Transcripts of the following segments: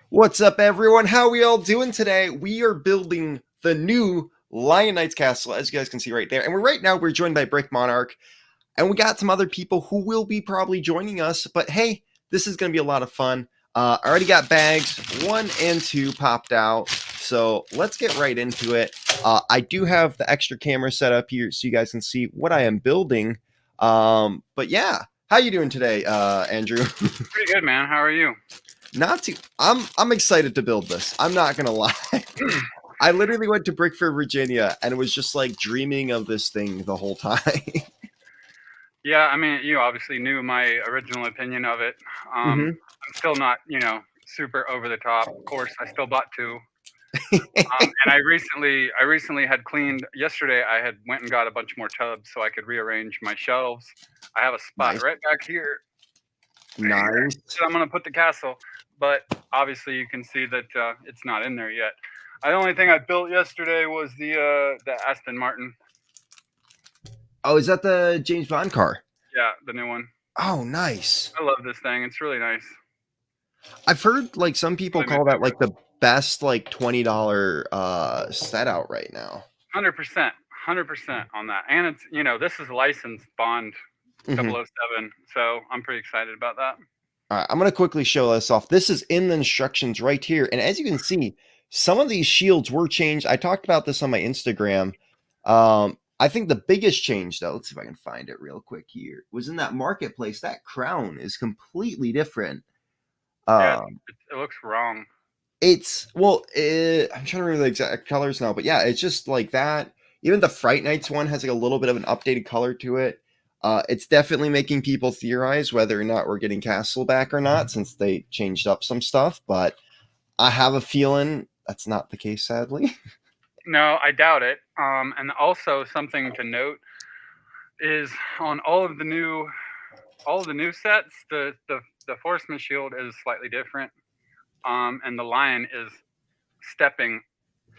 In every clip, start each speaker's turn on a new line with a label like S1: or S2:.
S1: What's up, everyone? How are we all doing today? We are building the new Lion Knight's castle, as you guys can see right there. And right now we're joined by Brick Monarch, and we got some other people who will be probably joining us. But hey, this is going to be a lot of fun. I already got bags 1 and 2 popped out, so let's get right into it. I do have the extra camera set up here so you guys can see what I am building. But yeah, how you doing today, Andrew?
S2: Pretty good, man. How are you?
S1: Not too. I'm excited to build this. I'm not gonna lie. I literally went to Brickford, Virginia, and was just like dreaming of this thing the whole time.
S2: Yeah, I mean, you obviously knew my original opinion of it. I'm still not, super over the top. Of course, I still bought 2. And I recently had cleaned. Yesterday, I had went and got a bunch more tubs so I could rearrange my shelves. I have a spot right back here.
S1: Nice.
S2: So I'm gonna put the castle, but obviously you can see that it's not in there yet. The only thing I built yesterday was the Aston Martin.
S1: Oh, is that the James Bond car?
S2: Yeah, the new one.
S1: Oh, nice.
S2: I love this thing. It's really nice.
S1: I've heard like some people call that like the best like $20 set out right now.
S2: 100% on that. And it's, this is licensed Bond 007, so I'm pretty excited about that.
S1: All right, I'm going to quickly show this off. This is in the instructions right here. And as you can see, some of these shields were changed. I talked about this on my Instagram. I think the biggest change, though, let's see if I can find it real quick here, was in that marketplace. That crown is completely different.
S2: Yeah, it looks wrong.
S1: It's, well, I'm trying to remember the exact colors now, but yeah, it's just like that. Even the Fright Nights one has like a little bit of an updated color to it. It's definitely making people theorize whether or not we're getting Castle back or not, since they changed up some stuff, but I have a feeling that's not the case, sadly.
S2: No, I doubt it. And also something to note is on all of the new sets, the Forestman shield is slightly different. And the lion is stepping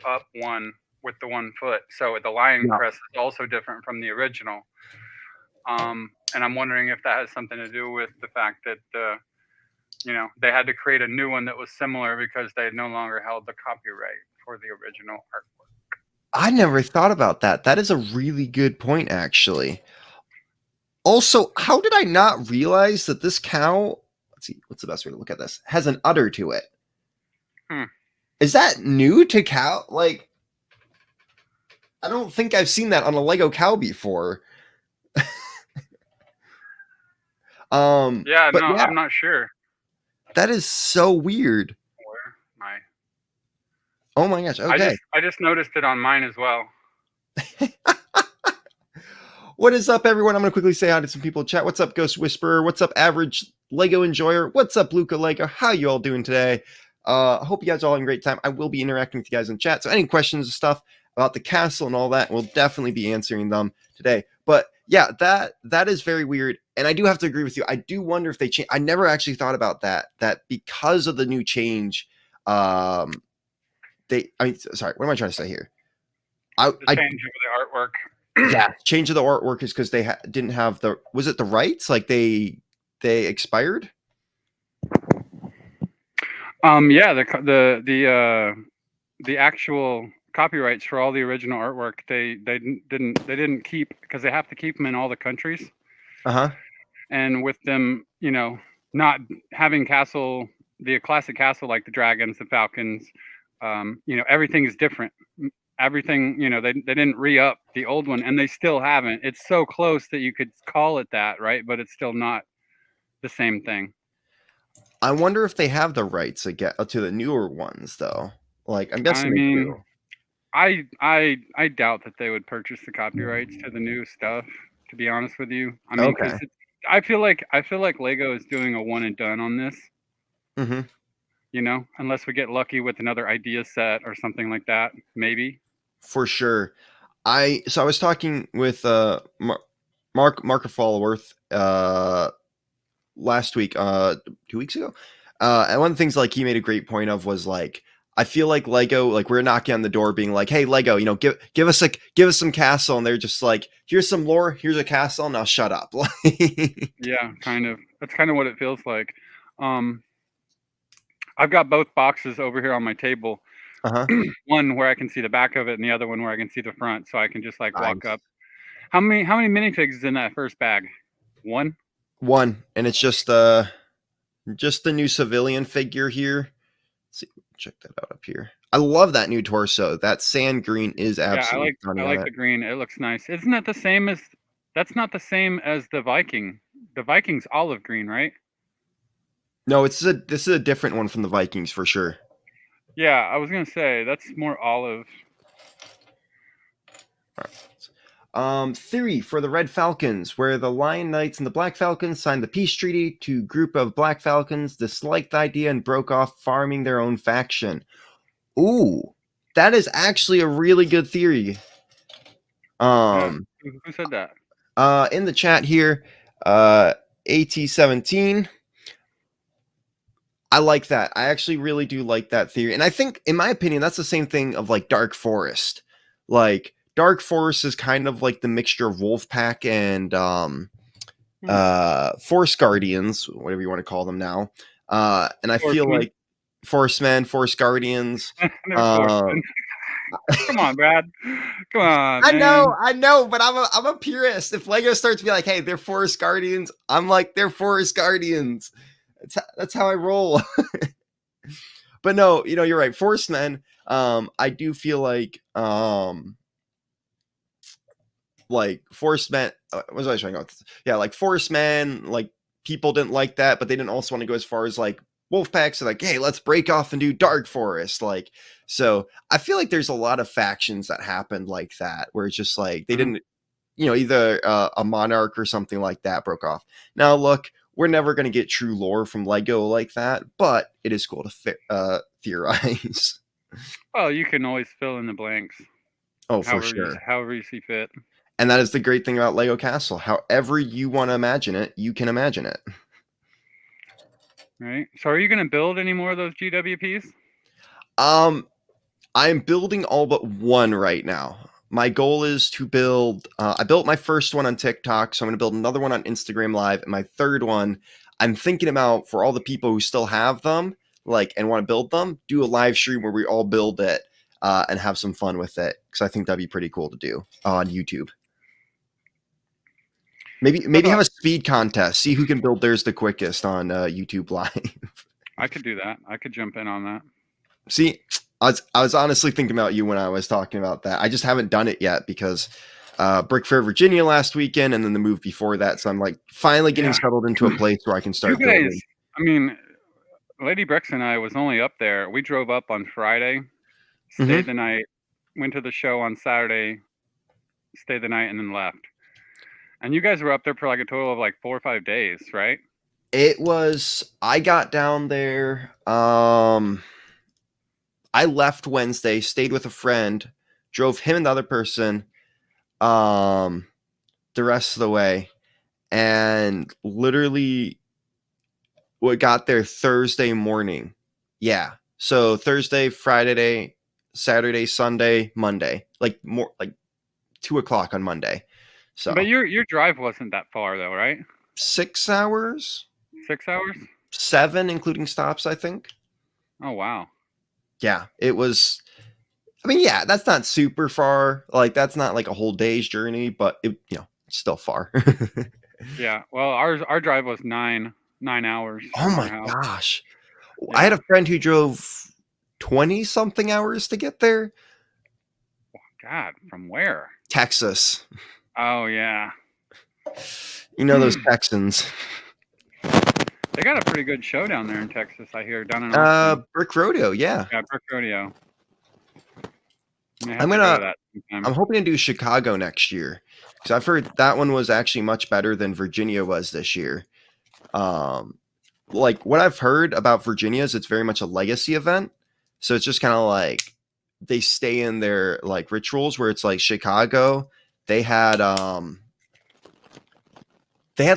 S2: up 1 with the 1 foot. So the lion crest is also different from the original. And I'm wondering if that has something to do with the fact that, they had to create a new one that was similar because they no longer held the copyright for the original artwork.
S1: I never thought about that. That is a really good point, actually. Also, how did I not realize that this cow, let's see, what's the best way to look at this, has an udder to it? Is that new to cow? Like, I don't think I've seen that on a Lego cow before.
S2: Yeah, I'm not sure.
S1: That is so weird.
S2: Where am I?
S1: Oh my gosh, okay.
S2: I just noticed it on mine as well.
S1: What is up, everyone? I'm going to quickly say hi to some people in chat. What's up, Ghost Whisperer? What's up, Average Lego Enjoyer? What's up, Luca Lego? How you all doing today? Hope you guys are all having a great time. I will be interacting with you guys in chat, so any questions and stuff about the castle and all that, we'll definitely be answering them today. But yeah, that is very weird, and I do have to agree with you. I do wonder if they change. I never actually thought about that because of the new change, sorry, what am I trying to say here?
S2: The change of the artwork.
S1: Yeah, change of the artwork is because they didn't have was it the rights? Like they expired?
S2: Yeah, the actual copyrights for all the original artwork they didn't keep, because they have to keep them in all the countries. And with them, not having the classic castle, like the dragons, the falcons, everything is different. Everything, they didn't re-up the old one, and they still haven't. It's so close that you could call it that, right? But it's still not the same thing.
S1: I wonder if they have the rights again to the newer ones, though. Like, I'm guessing they do.
S2: I doubt that they would purchase the copyrights to the new stuff, to be honest with you. I mean, okay. I feel like Lego is doing a one and done on this. Unless we get lucky with another idea set or something like that, maybe.
S1: For sure. I was talking with Mark Fallworth last week, 2 weeks ago. And one of the things like he made a great point of was like, I feel like Lego, like we're knocking on the door being like, hey, Lego, give us some castle. And they're just like, here's some lore, here's a castle, now shut up.
S2: Yeah, kind of. That's kind of what it feels like. I've got both boxes over here on my table.
S1: Uh-huh.
S2: One where I can see the back of it, and the other one where I can see the front, so I can just like walk up.
S1: Nice.
S2: How many minifigs is in that first bag? One.
S1: One, and it's just the new civilian figure here. Let's see, check that out up here. I love that new torso. That sand green is
S2: Yeah, I
S1: absolutely
S2: like I
S1: stunning on
S2: like
S1: it.
S2: the green. It looks nice. Isn't that the same as? That's not the same as the Viking. The Viking's olive green, right?
S1: No, this is a different one from the Vikings for sure.
S2: Yeah, I was gonna say that's more olive.
S1: Theory for the Red Falcons, where the Lion Knights and the Black Falcons signed the peace treaty. To group of Black Falcons disliked the idea and broke off, farming their own faction. Ooh, that is actually a really good theory.
S2: Yeah.
S1: Um,
S2: Who said that?
S1: in the chat here, AT17. I like that. I actually really do like that theory. And I think, in my opinion, that's the same thing of like Dark Forest. Like, Dark Forest is kind of like the mixture of Wolfpack and Forest Guardians, whatever you want to call them now. And I feel
S2: Forestman.
S1: like Forestmen, Forest Guardians.
S2: They're
S1: Um,
S2: Forestman. Come on, Brad. Come on, man.
S1: I know, but I'm a purist. If Lego starts to be like, hey, they're Forest Guardians, I'm like, they're Forest Guardians. That's how I roll. But no, you're right. Forestmen, I do feel like Forestmen, what was I trying to go with? Yeah, like Forestmen, like people didn't like that, but they didn't also want to go as far as like Wolfpacks. So like, hey, let's break off and do Dark Forest. Like, so I feel like there's a lot of factions that happened like that, where it's just like they didn't, either a monarch or something like that broke off. Now, look, we're never going to get true lore from Lego like that, but it is cool to theorize.
S2: Well, you can always fill in the blanks.
S1: Oh, for sure.
S2: However you see fit.
S1: And that is the great thing about Lego Castle. However you want to imagine it, you can imagine it.
S2: Right. So, are you going to build any more of those GWPs?
S1: I'm building all but one right now. My goal is to build. I built my first one on TikTok, so I'm going to build another one on Instagram Live, and my third one, I'm thinking about for all the people who still have them, like and want to build them, do a live stream where we all build it and have some fun with it, because I think that'd be pretty cool to do on YouTube. Maybe have a speed contest. See who can build theirs the quickest on YouTube Live.
S2: I could do that. I could jump in on that.
S1: See, I was honestly thinking about you when I was talking about that. I just haven't done it yet because Brick Fair, Virginia last weekend, and then the move before that. So I'm like finally getting settled into a place where I can start building.
S2: I mean, Lady Bricks and I was only up there. We drove up on Friday, stayed the night, went to the show on Saturday, stayed the night, and then left. And you guys were up there for like a total of like 4 or 5 days, right?
S1: It was. I got down there. I left Wednesday, stayed with a friend, drove him and the other person the rest of the way, and literally got there Thursday morning. Yeah. So Thursday, Friday, Saturday, Sunday, Monday. Like 2:00 on Monday. So
S2: But your drive wasn't that far though, right?
S1: 6 hours?
S2: 6 hours?
S1: 7, including stops, I think.
S2: Oh wow.
S1: Yeah, it was. I mean, yeah, that's not super far. Like, that's not like a whole day's journey, but it's still far.
S2: Yeah. Well, our drive was 9 hours.
S1: Oh my gosh. Yeah. I had a friend who drove 20 something hours to get there.
S2: God, from where?
S1: Texas.
S2: Oh yeah.
S1: Those Texans.
S2: They got a pretty good show down there in Texas, I hear, down in Austin.
S1: Brick Rodeo, yeah.
S2: Yeah, Brick Rodeo.
S1: I'm hoping to do Chicago next year, because I've heard that one was actually much better than Virginia was this year. Like what I've heard about Virginia is it's very much a legacy event, so it's just kind of like they stay in their like rituals. Where it's like Chicago, they had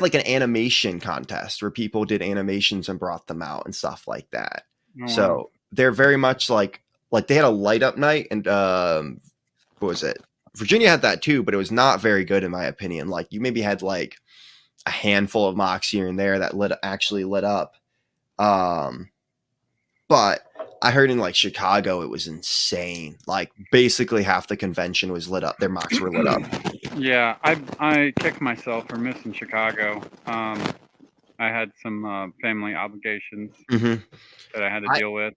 S1: like an animation contest where people did animations and brought them out and stuff like that. Oh, so wow. They're very much like they had a light up night, and what was it? Virginia had that too, but it was not very good in my opinion. Like you maybe had like a handful of mocks here and there that actually lit up. But I heard in like Chicago, it was insane. Like basically half the convention was lit up. Their mocks were lit up.
S2: Yeah, I kick myself for missing Chicago. I had some family obligations
S1: Mm-hmm.
S2: that I had to deal with.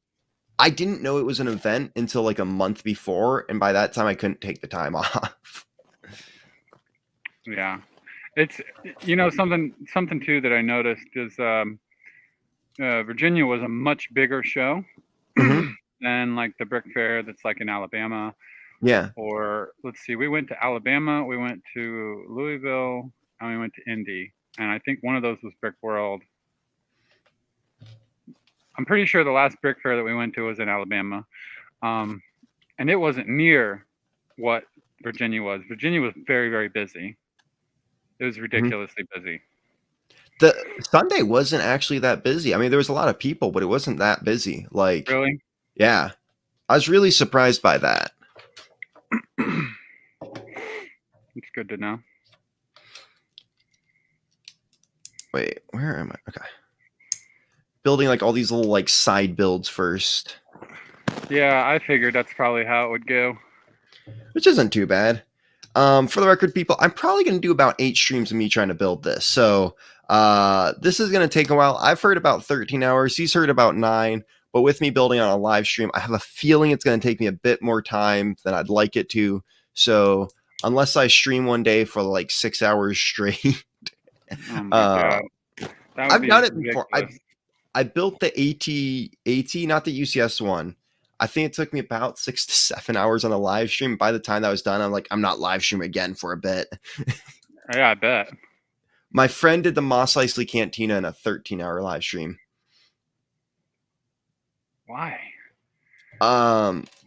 S1: I didn't know it was an event until like a month before, and by that time I couldn't take the time off.
S2: Yeah, it's something too that I noticed is Virginia was a much bigger show
S1: Mm-hmm.
S2: than like the Brick Fair that's like in Alabama.
S1: Yeah.
S2: Or let's see, we went to Alabama, we went to Louisville, and we went to Indy. And I think one of those was Brick World. I'm pretty sure the last Brick Fair that we went to was in Alabama. And it wasn't near what Virginia was. Virginia was very, very busy. It was ridiculously busy.
S1: The Sunday wasn't actually that busy. I mean, there was a lot of people, but it wasn't that busy. Like,
S2: Really?
S1: yeah. I was really surprised by that.
S2: It's good to know.
S1: Wait, where am I? Okay. Building like all these little like side builds first.
S2: Yeah, I figured that's probably how it would go.
S1: Which isn't too bad. For the record, people, I'm probably going to do about 8 streams of me trying to build this. So this is going to take a while. I've heard about 13 hours. He's heard about 9. But with me building on a live stream, I have a feeling it's going to take me a bit more time than I'd like it to. So unless I stream one day for like 6 hours straight.
S2: Oh my God.
S1: I've done it before. I built the AT, not the UCS one. I think it took me about 6 to 7 hours on a live stream. By the time that was done, I'm like, I'm not live streaming again for a bit.
S2: Yeah, I bet.
S1: My friend did the Mos Eisley Cantina in a 13-hour live stream.
S2: Why?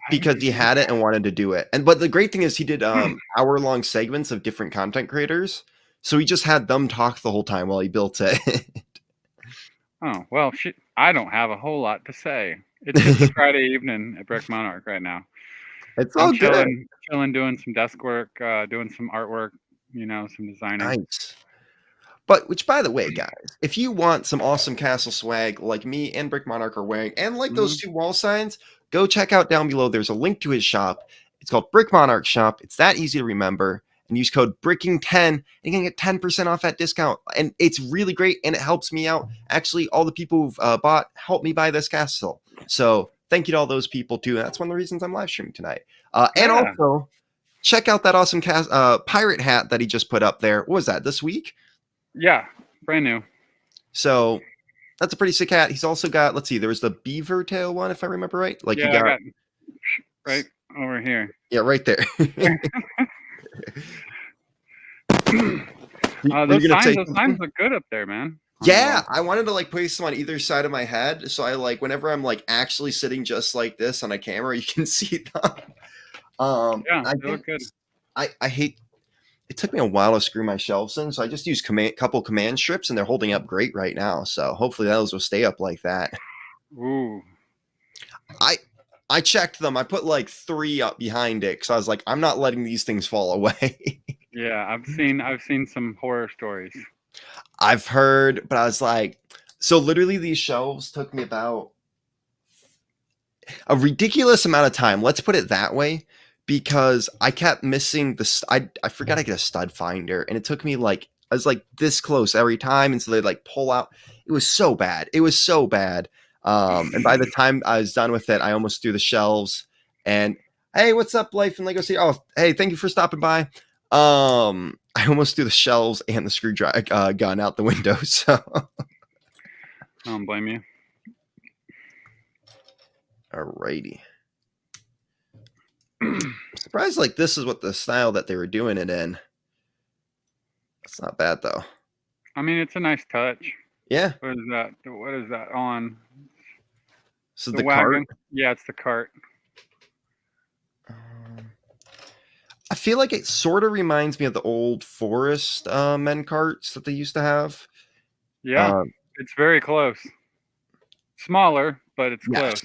S1: Because he had it and wanted to do it. But the great thing is he did hour-long segments of different content creators. So he just had them talk the whole time while he built it.
S2: Oh, well, I don't have a whole lot to say. It's Friday evening at Brick Monarch right now.
S1: It's all good.
S2: Chilling, doing some desk work, doing some artwork, some designing.
S1: Nice. But, which, by the way, guys, if you want some awesome castle swag like me and Brick Monarch are wearing, and like those 2 wall signs, go check out down below. There's a link to his shop. It's called Brick Monarch Shop. It's that easy to remember. And use code BRICKING10 and you can get 10% off that discount. And it's really great and it helps me out. Actually, all the people who've bought helped me buy this castle. So thank you to all those people too. And that's one of the reasons I'm live streaming tonight. And also, check out that awesome pirate hat that he just put up there. What was that, this week?
S2: Yeah, brand new.
S1: So that's a pretty sick hat. He's also got, let's see, there was the beaver tail one, if I remember right. Like
S2: yeah,
S1: you got
S2: right over here.
S1: Yeah, right there.
S2: Those signs look good up there, man.
S1: Yeah, I wanted to like place them on either side of my head, so I like whenever I'm like actually sitting just like this on a camera, you can see them.
S2: Yeah, they look good.
S1: I hate. It took me a while to screw my shelves in, so I just used couple command strips, and they're holding up great right now. So hopefully those will stay up like that.
S2: Ooh.
S1: I checked them. I put like 3 up behind it because I was like, I'm not letting these things fall away.
S2: Yeah, I've seen some horror stories.
S1: I've heard, but I was like, so literally these shelves took me about a ridiculous amount of time. Let's put it that way, because I kept missing I forgot I get a stud finder, and it took me like, I was like this close every time. And so they'd like pull out. It was so bad. And by the time I was done with it, I almost threw the shelves. And hey, what's up, Life and Lego City? Oh, hey, thank you for stopping by. I almost threw the shelves and the screwdriver gun out the window. So
S2: I don't blame you.
S1: Alrighty. I'm surprised like this is what the style that they were doing it in. It's not bad though.
S2: I mean, it's a nice touch.
S1: Yeah.
S2: What is that on?
S1: So the wagon? Cart?
S2: Yeah, it's the cart.
S1: I feel like it sort of reminds me of the old Forestman carts that they used to have.
S2: Yeah, it's very close. Smaller, but it's close.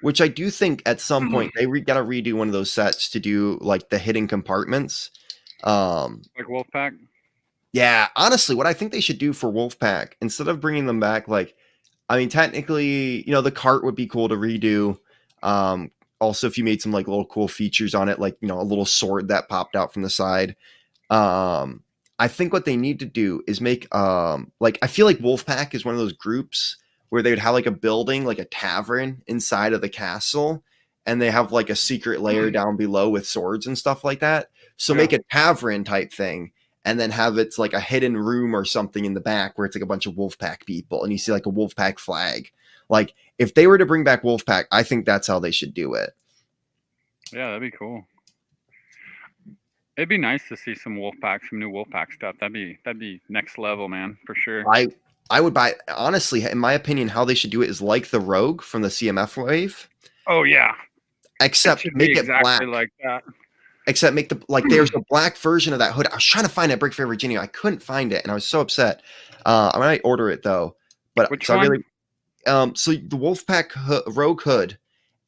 S1: Which I do think at some point they got to redo one of those sets to do like the hidden compartments.
S2: Like Wolfpack?
S1: Yeah, honestly, what I think they should do for Wolfpack, instead of bringing them back, like I mean, technically, the cart would be cool to redo. Also, if you made some like little cool features on it, like a little sword that popped out from the side. Um, I think what they need to do is make like I feel like Wolfpack is one of those groups where they would have like a building, like a tavern inside of the castle, and they have like a secret layer down below with swords and stuff like that. So
S2: Yeah.
S1: make a tavern type thing, and then have it's like a hidden room or something in the back where it's like a bunch of Wolfpack people, and you see like a Wolfpack flag. Like if they were to bring back Wolfpack, I think that's how they should do it.
S2: Yeah, that'd be cool. It'd be nice to see some new Wolfpack stuff. That'd be next level, man, for sure.
S1: I would buy, honestly, in my opinion, how they should do it is like the Rogue from the CMF wave,
S2: Oh yeah, it
S1: except
S2: should be
S1: make it black.
S2: exactly like that.
S1: Except make the like there's a black version of that hood. I was trying to find it at Brick Fair, Virginia. I couldn't find it, and I was so upset. I might order it though, but
S2: Which
S1: so I
S2: one?
S1: really so the Wolfpack Rogue hood,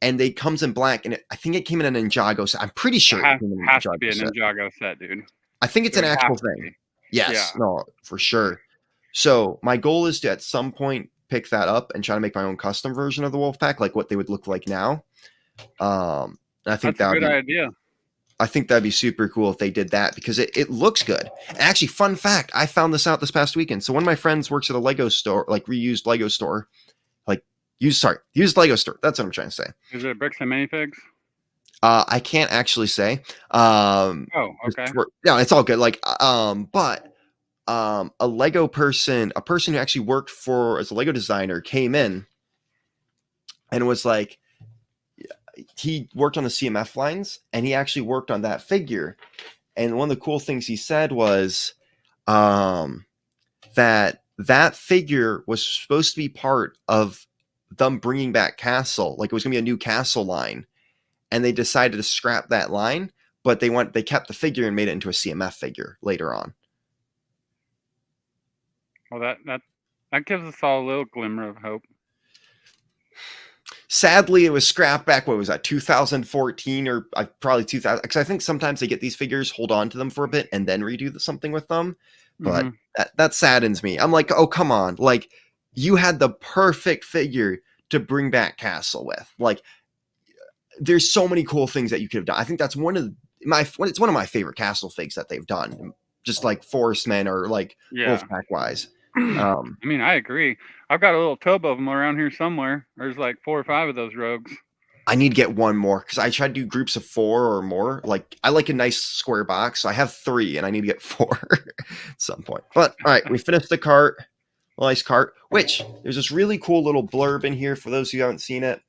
S1: and it comes in black, and I think it came in a Ninjago set. I'm pretty sure it came in a
S2: Has to be a
S1: Ninjago set.
S2: Ninjago set, dude.
S1: I think it's
S2: It
S1: an
S2: would
S1: actual
S2: have to
S1: thing.
S2: be.
S1: Yes,
S2: Yeah.
S1: no, for sure. So my goal is to at some point pick that up and try to make my own custom version of the Wolfpack, like what they would look like now. And I think
S2: That's a good idea.
S1: I think that'd be super cool if they did that because it looks good. And actually, fun fact, I found this out this past weekend. So one of my friends works at a Lego store, like reused Lego store, like used Lego store. That's what I'm trying to say.
S2: Is it Bricks and Minifigs?
S1: I can't actually say.
S2: Oh, okay.
S1: No, it's all good. Like, but a Lego person, a person who actually worked for as a Lego designer, came in and was like, he worked on the CMF lines, and he actually worked on that figure. And one of the cool things he said was, that figure was supposed to be part of them bringing back Castle, like it was going to be a new Castle line, and they decided to scrap that line, but they kept the figure and made it into a CMF figure later on.
S2: Well, that gives us all a little glimmer of hope.
S1: Sadly, it was scrapped back. What was that? 2014 or probably 2000? Because I think sometimes they get these figures, hold on to them for a bit, and then redo something with them. But that saddens me. I'm like, oh come on! Like you had the perfect figure to bring back Castle with. Like there's so many cool things that you could have done. I think that's it's one of my favorite Castle figs that they've done. Just like Forestman or like Wolfpack wise.
S2: I mean, I agree. I've got a little tub of them around here somewhere. There's like 4 or 5 of those rogues.
S1: I need to get one more because I try to do groups of 4 or more. Like I like a nice square box, so I have 3, and I need to get 4 at some point. But all right, we finished the cart, nice cart. Which there's this really cool little blurb in here for those who haven't seen it.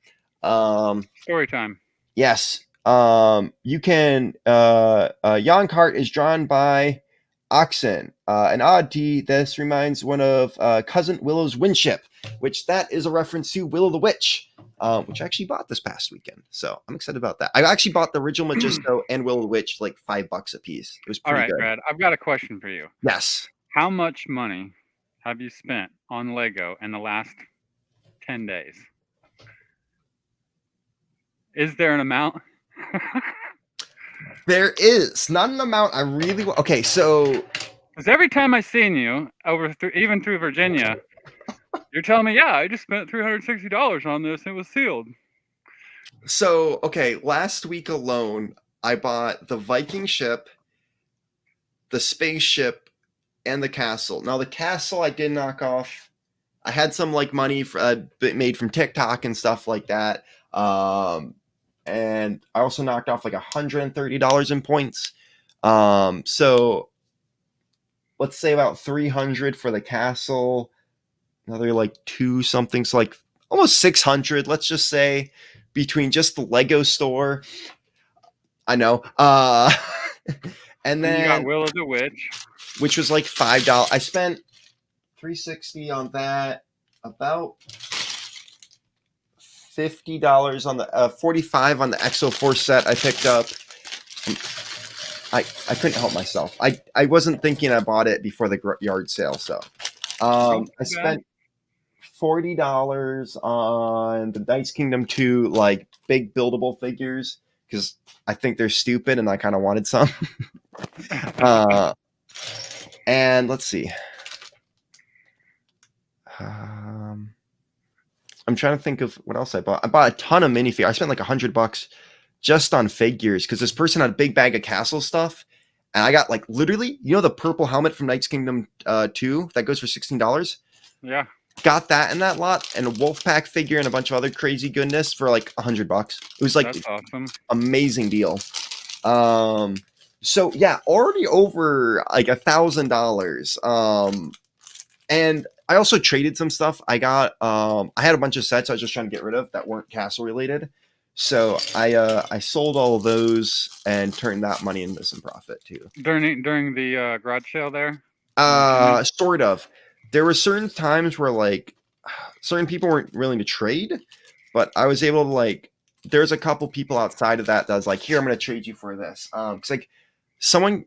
S2: Story time.
S1: Yes, you can. Yon cart is drawn by Oxen. An oddity, this reminds one of Cousin Willow's Windship, which that is a reference to Willow the Witch, which I actually bought this past weekend. So I'm excited about that. I actually bought the original Magisto and Willow the Witch like $5 a piece. It was pretty good.
S2: Brad, I've got a question for you.
S1: Yes.
S2: How much money have you spent on Lego in the last 10 days? Is there an amount?
S1: There is not an amount I really want. Okay, so
S2: because every time I seen you even through Virginia, you're telling me, yeah, I just spent $360 on this. It was sealed.
S1: So okay, last week alone, I bought the Viking ship, the spaceship, and the castle. Now the castle I did knock off. I had some like money made from TikTok and stuff like that. And I also knocked off like $130 in points. So let's say about $300 for the castle, another like 2 something, so like almost $600. Let's just say between just the Lego store. I know. And then
S2: you got Willow the Witch,
S1: which was like $5. I spent $360 on that. About $50 on the $45 on the XO4 set I picked up. I couldn't help myself. I wasn't thinking I bought it before the yard sale, so I spent $40 on the Dice Kingdom 2 like big buildable figures because I think they're stupid and I kind of wanted some. And let's see. I'm trying to think of what else I bought. I bought a ton of minifigures. I spent like $100 just on figures because this person had a big bag of castle stuff. And I got like literally, the purple helmet from Knight's Kingdom 2 that goes for $16?
S2: Yeah,
S1: Got that in that lot and a Wolfpack figure and a bunch of other crazy goodness for like $100. It was like
S2: that's awesome.
S1: amazing deal. So yeah, already over like $1,000. And I also traded some stuff. I had a bunch of sets I was just trying to get rid of that weren't castle related. So I sold all of those and turned that money into some profit too.
S2: During the garage sale there.
S1: Sort of. There were certain times where like certain people weren't willing to trade, but I was able to like. There's a couple people outside of that was like, here, I'm going to trade you for this. Cause like someone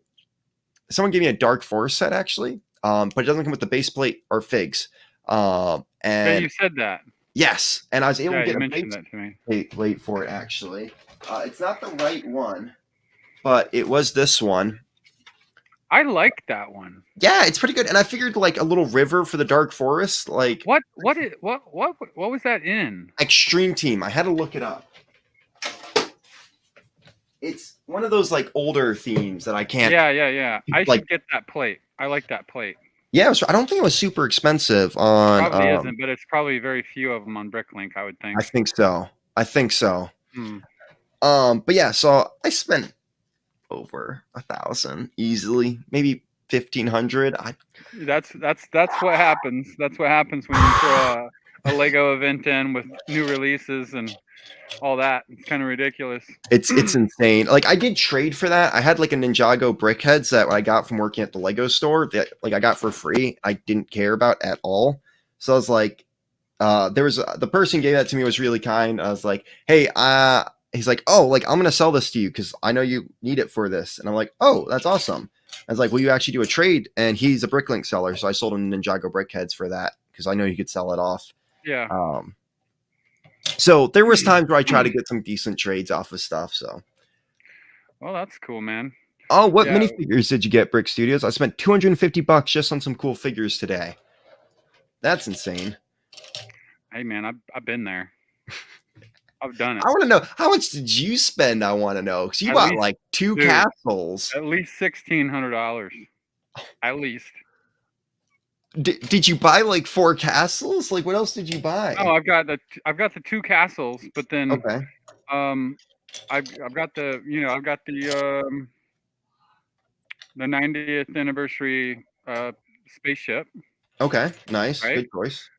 S1: gave me a Dark Forest set actually, but it doesn't come with the base plate or figs.
S2: Yeah,
S1: And
S2: you said that.
S1: yes, and I was able
S2: Yeah,
S1: to
S2: you
S1: get a
S2: mentioned
S1: base
S2: that to me.
S1: plate for it actually. It's not the right one, but it was this one.
S2: I like that one.
S1: Yeah, it's pretty good. And I figured like a little river for the Dark Forest, like
S2: What was that in?
S1: Extreme Team. I had to look it up. It's one of those like older themes that I can't.
S2: Yeah. I
S1: like.
S2: should get that plate. I like that plate.
S1: Yeah, I don't think it was super expensive on.
S2: Probably isn't, but it's probably very few of them on Bricklink, I would think.
S1: I think so.
S2: Hmm.
S1: But yeah, so I spent over 1,000 easily, maybe 1,500.
S2: That's what happens. That's what happens when you throw a Lego event in with new releases and all that. It's kind of ridiculous.
S1: It's insane. Like I did trade for that. I had like a Ninjago brickheads that I got from working at the Lego store that like I got for free. I didn't care about at all. So I was like, there was the person who gave that to me was really kind. I was like, hey, he's like, oh, like I'm gonna sell this to you because I know you need it for this. And I'm like, oh, that's awesome. I was like, will you actually do a trade? And he's a Bricklink seller, so I sold him Ninjago brickheads for that because I know he could sell it off.
S2: Yeah.
S1: So there was times where I try to get some decent trades off of stuff. So.
S2: Well, that's cool, man.
S1: Oh, what minifigures did you get, Brick Studios? I spent $250 just on some cool figures today. That's insane.
S2: Hey, man, I've been there. I've done it.
S1: I want to know, how much did you spend? I want to know because you bought like two castles.
S2: At least $1,600. At least.
S1: Did you buy like 4 castles? Like what else did you buy?
S2: Oh, I've got the 2 castles, but then
S1: okay.
S2: I've got the the 90th anniversary spaceship.
S1: Okay, nice.
S2: Right?
S1: Good choice.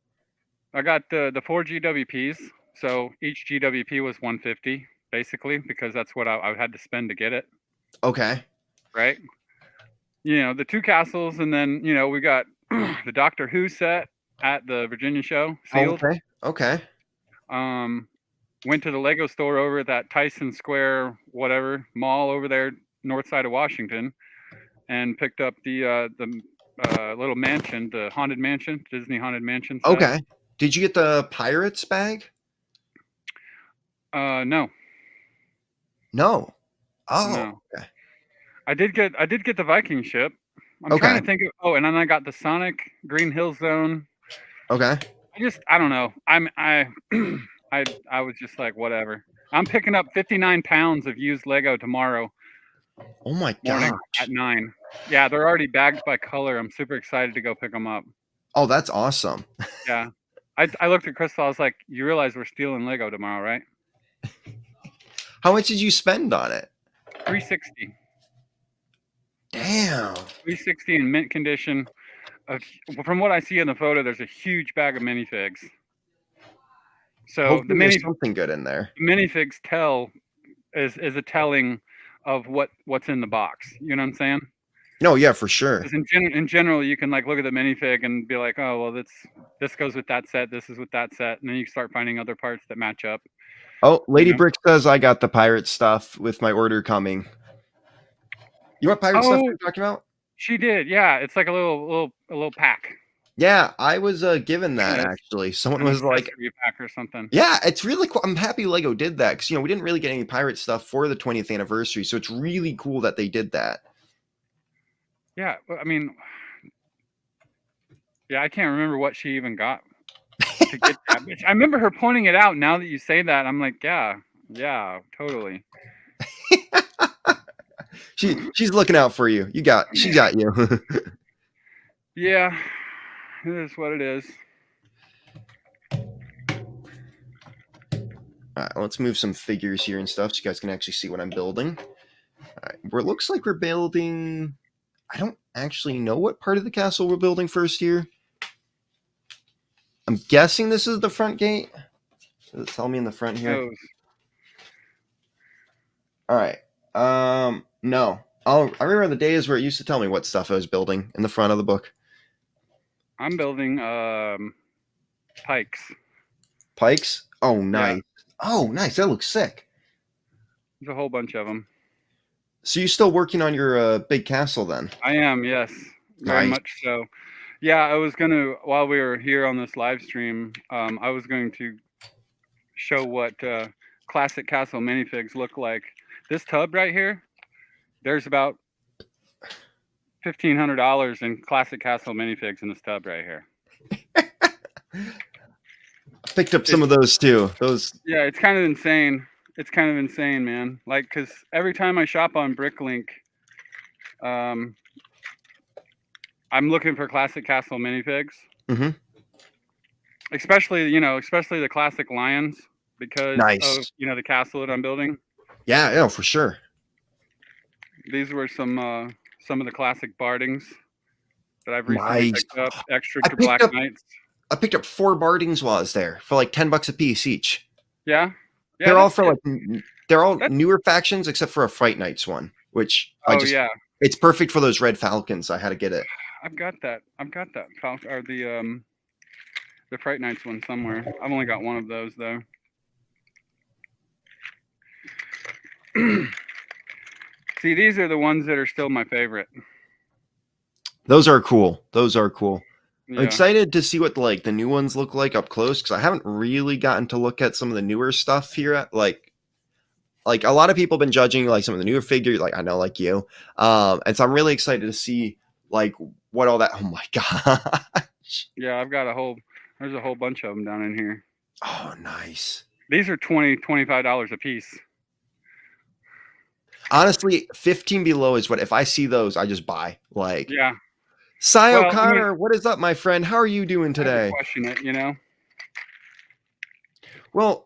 S2: I got the 4 GWPs, so each GWP was $150 basically because that's what I had to spend to get it.
S1: Okay.
S2: Right? The 2 castles, and then we got the Doctor Who set at the Virginia show sealed.
S1: Okay.
S2: Went to the Lego store over at that Tyson Square whatever mall over there north side of Washington, and picked up the little mansion, the haunted mansion, Disney haunted mansion set.
S1: Okay. Did you get the Pirates bag?
S2: No.
S1: No. Oh.
S2: No.
S1: Okay.
S2: I did get the Viking ship. I'm trying to think of. Oh, and then I got the Sonic Green Hill Zone.
S1: Okay.
S2: I don't know. I was just like, whatever. I'm picking up 59 pounds of used Lego tomorrow.
S1: Oh my
S2: morning
S1: gosh.
S2: at 9. Yeah, they're already bagged by color. I'm super excited to go pick them up.
S1: Oh, that's awesome.
S2: Yeah. I looked at Crystal. I was like, you realize we're stealing Lego tomorrow, right?
S1: How much did you spend on it?
S2: $360.
S1: Damn.
S2: $360 in mint condition. From what I see in the photo, there's a huge bag of minifigs. So
S1: hopefully there's something good in there.
S2: The minifigs is a telling of what's in the box. You know what I'm saying?
S1: No, yeah, for sure.
S2: In general, you can like look at the minifig and be like, oh, well, this goes with that set. This is with that set, and then you start finding other parts that match up.
S1: Oh, Lady Brick says I got the pirate stuff with my order coming. You know what pirate stuff you're talking about?
S2: She did, yeah. It's like a little pack.
S1: Yeah, I was given that actually. Someone was like,
S2: pack or something.
S1: Yeah, it's really cool. I'm happy Lego did that because we didn't really get any pirate stuff for the 20th anniversary, so it's really cool that they did that.
S2: Yeah, I mean, yeah, I can't remember what she even got. to get that. I remember her pointing it out. Now that you say that, I'm like, yeah, totally.
S1: She's looking out for you. She got you.
S2: Yeah, it is what it is.
S1: All right, let's move some figures here and stuff so you guys can actually see what I'm building. All right, it looks like we're building. I don't actually know what part of the castle we're building first here. I'm guessing this is the front gate. Does it tell me in the front here?
S2: Oh,
S1: All right. No. I remember the days where it used to tell me what stuff I was building in the front of the book.
S2: I'm building pikes.
S1: Pikes? Oh, nice.
S2: Yeah.
S1: Oh, nice. That looks sick.
S2: There's a whole bunch of them.
S1: So you're still working on your big castle then?
S2: I am, yes. Very much so. Yeah, I was going to, while we were here on this live stream, I was going to show what classic castle minifigs look like. This tub right here, there's about $1,500 in classic castle minifigs in this tub right here.
S1: I picked up some of those too. Those.
S2: Yeah, it's kind of insane. It's kind of insane, man. Like, because every time I shop on Bricklink, I'm looking for classic castle minifigs.
S1: Mm-hmm.
S2: Especially the classic lions, because of the castle that I'm building.
S1: Yeah, for sure.
S2: These were some of the classic bardings that I've recently picked up, extra to Black Knights.
S1: I picked up 4 bardings while I was there for like $10 a piece each.
S2: Yeah.
S1: They're all newer factions except for a Fright Knights one, which it's perfect for those red falcons. I had to get it.
S2: I've got that falcon, or the Fright Knights one somewhere. I've only got one of those though. See, these are the ones that are still my favorite.
S1: Those are cool.
S2: Yeah.
S1: I'm excited to see what like the new ones look like up close, because I haven't really gotten to look at some of the newer stuff here. Like a lot of people have been judging like some of the newer figures, like I know, like you. And so I'm really excited to see like what all that. Oh my gosh.
S2: Yeah, there's a whole bunch of them down in here.
S1: Oh, nice.
S2: These are $25 a piece.
S1: Honestly, 15 below is what, if I see those, I just buy. Like,
S2: yeah.
S1: Cy O'Connor, what is up, my friend? How are you doing today?
S2: I question it,
S1: Well,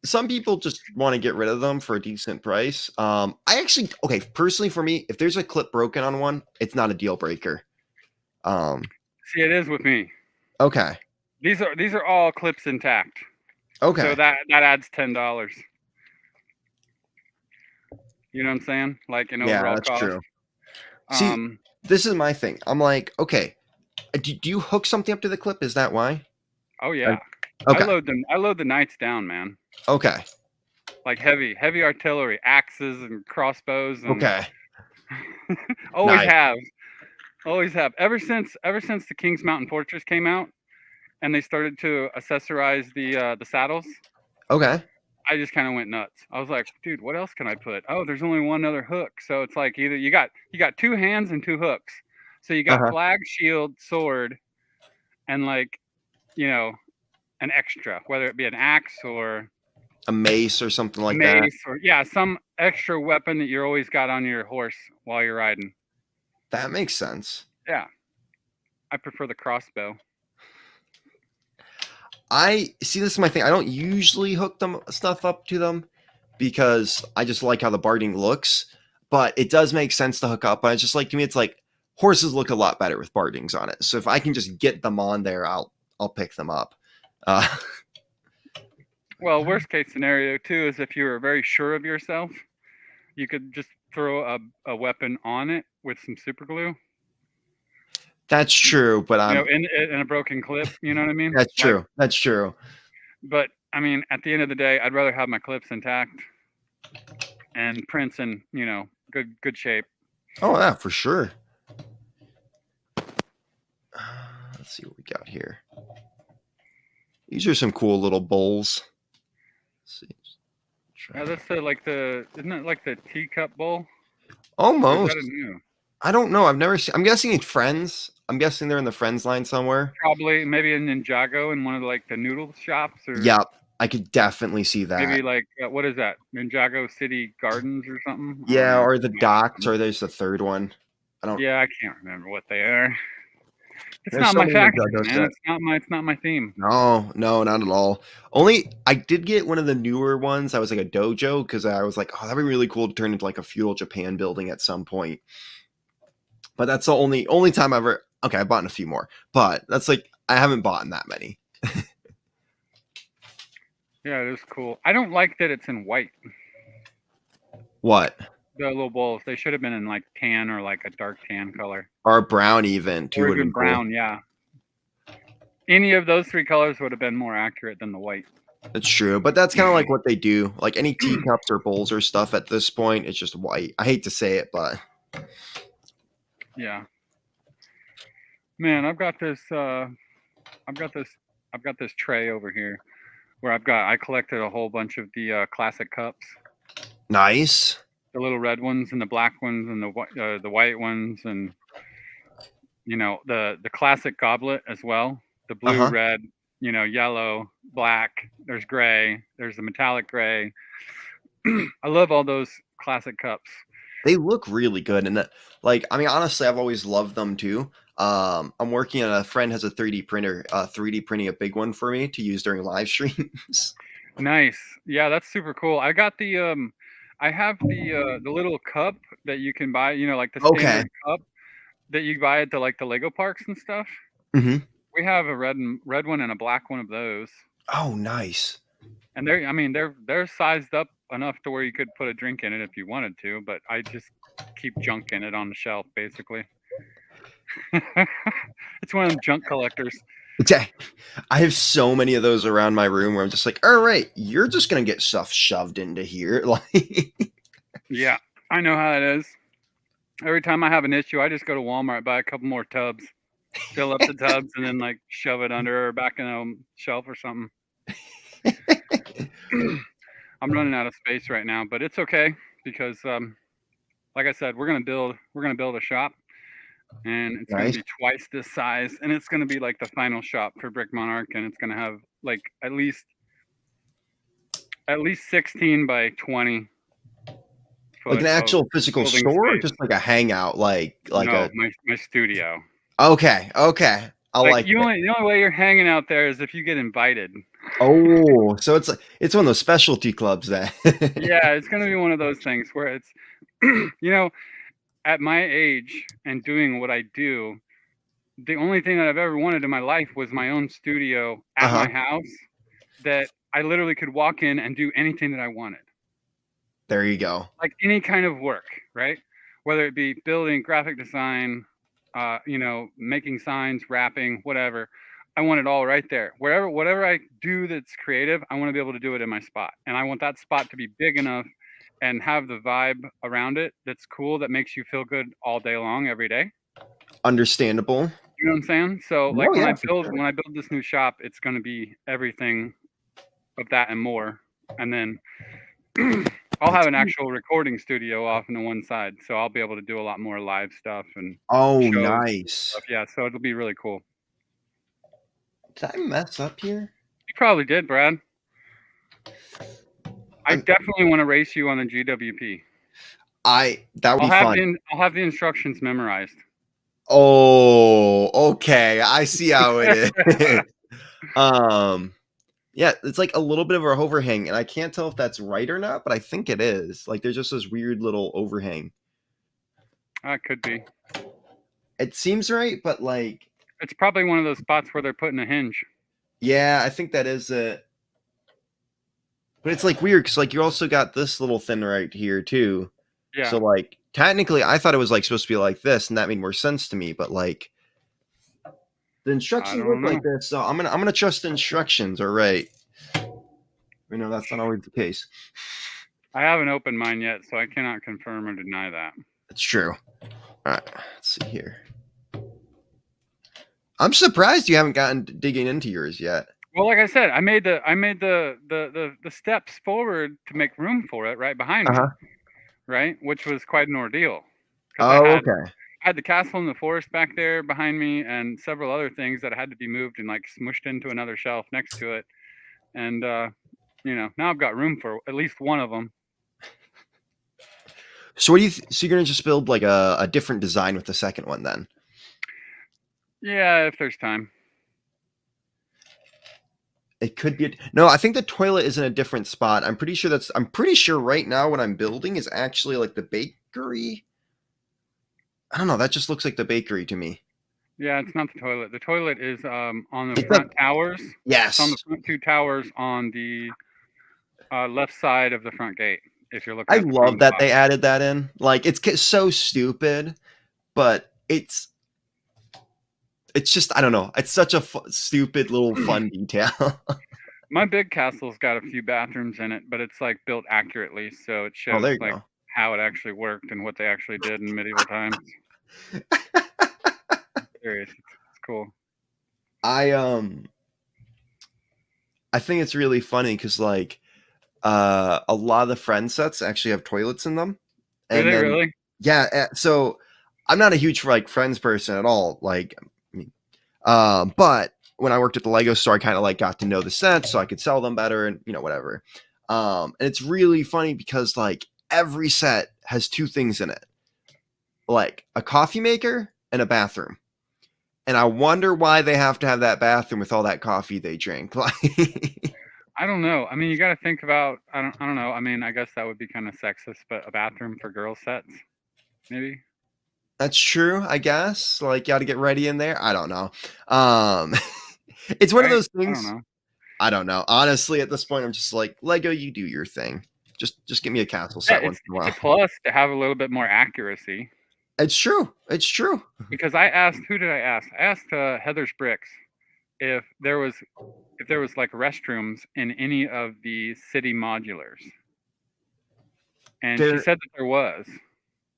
S1: some people just want to get rid of them for a decent price. Personally for me, if there's a clip broken on one, it's not a deal breaker.
S2: See, it is with me.
S1: Okay.
S2: These are all clips intact.
S1: Okay.
S2: So that adds $10. You know what I'm saying? Like an overall cost.
S1: Yeah, that's true. See, this is my thing. I'm like, okay, do you hook something up to the clip? Is that why?
S2: Oh yeah.
S1: Okay.
S2: I load the knights down, man.
S1: Okay.
S2: Like heavy artillery, axes and crossbows. And
S1: okay.
S2: Always have. Ever since the King's Mountain Fortress came out, and they started to accessorize the saddles.
S1: Okay.
S2: I just kind of went nuts. I was like, dude, what else can I put? Oh, there's only one other hook. So it's like either you got 2 hands and 2 hooks. So you got flag, shield, sword, and like, an extra, whether it be an axe or
S1: a mace or something like that.
S2: Or some extra weapon that you're always got on your horse while you're riding.
S1: That makes sense.
S2: Yeah. I prefer the crossbow.
S1: This is my thing. I don't usually hook stuff up to them because I just like how the barding looks, but it does make sense to hook up. But it's just like, to me, it's like horses look a lot better with bardings on it. So if I can just get them on there, I'll pick them up.
S2: Well, worst case scenario too is if you were very sure of yourself, you could just throw a weapon on it with some super glue.
S1: That's true, but I'm
S2: in a broken clip. You know what I mean?
S1: That's true. That's true.
S2: But I mean, at the end of the day, I'd rather have my clips intact and prints in good shape.
S1: Oh yeah, for sure. Let's see what we got here. These are some cool little bowls. Let's see.
S2: That's isn't it like the teacup bowl?
S1: Almost.
S2: Or is that a new?
S1: I don't know. I've never seen. I'm guessing it's Friends. I'm guessing they're in the Friends line somewhere.
S2: Probably maybe in Ninjago in one of like the noodle shops, or
S1: Yep, I could definitely see that.
S2: maybe like what is that? Ninjago City Gardens or something? I don't
S1: Yeah,
S2: know.
S1: or the docks, or there's the third one. I don't.
S2: Yeah, I can't remember what they are. It's
S1: There's
S2: not
S1: so
S2: my
S1: many
S2: faction,
S1: Ninjago
S2: man.
S1: sets.
S2: It's not my theme.
S1: No, no, not at all. Only I did get one of the newer ones. I was like a dojo because I was like, oh, that'd be really cool to turn into like a feudal Japan building at some point. But that's the only time I ever. Okay, I bought in a few more, but that's like I haven't bought in that many.
S2: Yeah, it is cool. I don't like that it's in white.
S1: What?
S2: The little bowls. They should have been in like tan or like a dark tan color.
S1: Or brown even too
S2: Or
S1: would have
S2: even
S1: been cool.
S2: brown, yeah. Any of those three colors would have been more accurate than the white.
S1: That's true, but that's kind of like what they do. Like any teacups or bowls or stuff at this point, it's just white. I hate to say it, but
S2: Yeah. Man, I've got this tray over here where I collected a whole bunch of the classic cups.
S1: nice.
S2: The little red ones and the black ones and the white ones, and the classic goblet as well. The blue,
S1: Uh-huh.
S2: red, yellow, black. There's gray. There's the metallic gray. I love all those classic cups.
S1: They look really good, and like I mean, honestly, I've always loved them too. I'm working on a friend has a 3D printer, 3D printing a big one for me to use during live streams.
S2: Nice. Yeah, that's super cool. I got I have the little cup that you can buy, like the
S1: Okay.
S2: standard cup that you buy at the Lego parks and stuff.
S1: Mm-hmm.
S2: We have a red one and a black one of those.
S1: Oh, nice.
S2: And they're sized up enough to where you could put a drink in it if you wanted to, but I just keep junk in it on the shelf basically. It's one of them junk collectors.
S1: I have so many of those around my room where I'm just like, all right, you're just gonna get stuff shoved into here. Like,
S2: Yeah, I know how it is. Every time I have an issue, I just go to Walmart, buy a couple more tubs, fill up the tubs, and then like shove it under or back in a shelf or something. I'm running out of space right now, but it's okay because, like I said, we're gonna build a shop, and it's gonna
S1: nice.
S2: be twice this size, and it's gonna be like the final shop for Brick Monarch, and it's gonna have like at least 16 by 20 foot
S1: Like an actual physical
S2: building
S1: store, or
S2: space.
S1: just like a hangout, like
S2: No,
S1: a.
S2: my studio.
S1: Okay, okay, I like
S2: The only way you're hanging out there is if you get invited.
S1: Oh, so it's one of those specialty clubs then.
S2: Yeah, it's gonna be one of those things where it's, at my age and doing what I do, the only thing that I've ever wanted in my life was my own studio at my house that I literally could walk in and do anything that I wanted.
S1: There you go.
S2: Like any kind of work, right? Whether it be building, graphic design, making signs, wrapping, whatever. I want it all right there. Whatever I do that's creative, I want to be able to do it in my spot. And I want that spot to be big enough and have the vibe around it that's cool, that makes you feel good all day long, every day.
S1: Understandable.
S2: You know what I'm saying? So like when
S1: Sure.
S2: I build this new shop, it's going to be everything of that and more. And then I'll have an actual recording studio off on the one side, so I'll be able to do a lot more live stuff and
S1: Oh,
S2: shows.
S1: nice.
S2: Yeah, so it'll be really cool.
S1: Did I mess up here?
S2: You probably did, Brad. I definitely want to race you on the GWP.
S1: That would be fun.
S2: I'll have the instructions memorized.
S1: Oh, okay. I see how it is. Yeah, it's like a little bit of a overhang, and I can't tell if that's right or not, but I think it is. Like there's just this weird little overhang.
S2: That could be.
S1: It seems right, but like
S2: it's probably one of those spots where they're putting a hinge.
S1: Yeah, I think that is it. But it's like weird because like you also got this little thing right here too.
S2: Yeah.
S1: So like technically, I thought it was like supposed to be like this, and that made more sense to me. But like the instructions look like this, so I'm gonna trust the instructions. All right. You know that's not always the case.
S2: I haven't opened mine yet, so I cannot confirm or deny that.
S1: That's true. All right, let's see here. I'm surprised you haven't gotten digging into yours yet.
S2: Well, like I said, I made the steps forward to make room for it right behind me, right, which was quite an ordeal.
S1: Oh, okay.
S2: I had the castle in the forest back there behind me, and several other things that had to be moved and like smushed into another shelf next to it. And now I've got room for at least one of them.
S1: So what do you? So you're gonna just build like a different design with the second one then?
S2: Yeah, if there's time.
S1: It could be. No, I think the toilet is in a different spot. I'm pretty sure that's. I'm pretty sure right now what I'm building is actually like the bakery. I don't know. That just looks like the bakery to me.
S2: Yeah, it's not the toilet. The toilet is on the
S1: It's
S2: front
S1: the
S2: towers. It's on the
S1: yes.
S2: front two towers on the left side of the front gate. If you're looking
S1: I
S2: at the front
S1: love
S2: of the
S1: that
S2: box.
S1: they added that in. Like it's so stupid, but it's just I don't know. It's such a stupid little fun detail.
S2: My big castle's got a few bathrooms in it, but it's like built accurately, so it
S1: Oh,
S2: shows
S1: there you
S2: like
S1: go.
S2: how it actually worked and what they actually did in medieval times. Serious, it's cool.
S1: I think it's really funny because like a lot of the friend sets actually have toilets in them,
S2: Do
S1: and
S2: they
S1: then
S2: really?
S1: yeah, so I'm not a huge like friends person at all. Like, I mean, but when I worked at the Lego store, I kind of like got to know the sets so I could sell them better and whatever. And it's really funny because like every set has two things in it, like a coffee maker and a bathroom. And I wonder why they have to have that bathroom with all that coffee they drink. Like,
S2: I don't know. I mean, you got to think about. I don't know. I mean, I guess that would be kind of sexist, but a bathroom for girl sets, maybe.
S1: that's true, I guess. Like, got to get ready in there. I don't know. Um, it's one of
S2: Right?
S1: those
S2: I don't
S1: things.
S2: know.
S1: I don't know. Honestly, at this point, I'm just like Lego. You do your thing. Just give me a castle
S2: Yeah,
S1: set once in a
S2: it's a
S1: while.
S2: plus to have a little bit more accuracy.
S1: It's true. It's true.
S2: Because I asked, who did I ask? I asked Heather's Bricks if there was like restrooms in any of the city modulars, and she
S1: There,
S2: said that there was.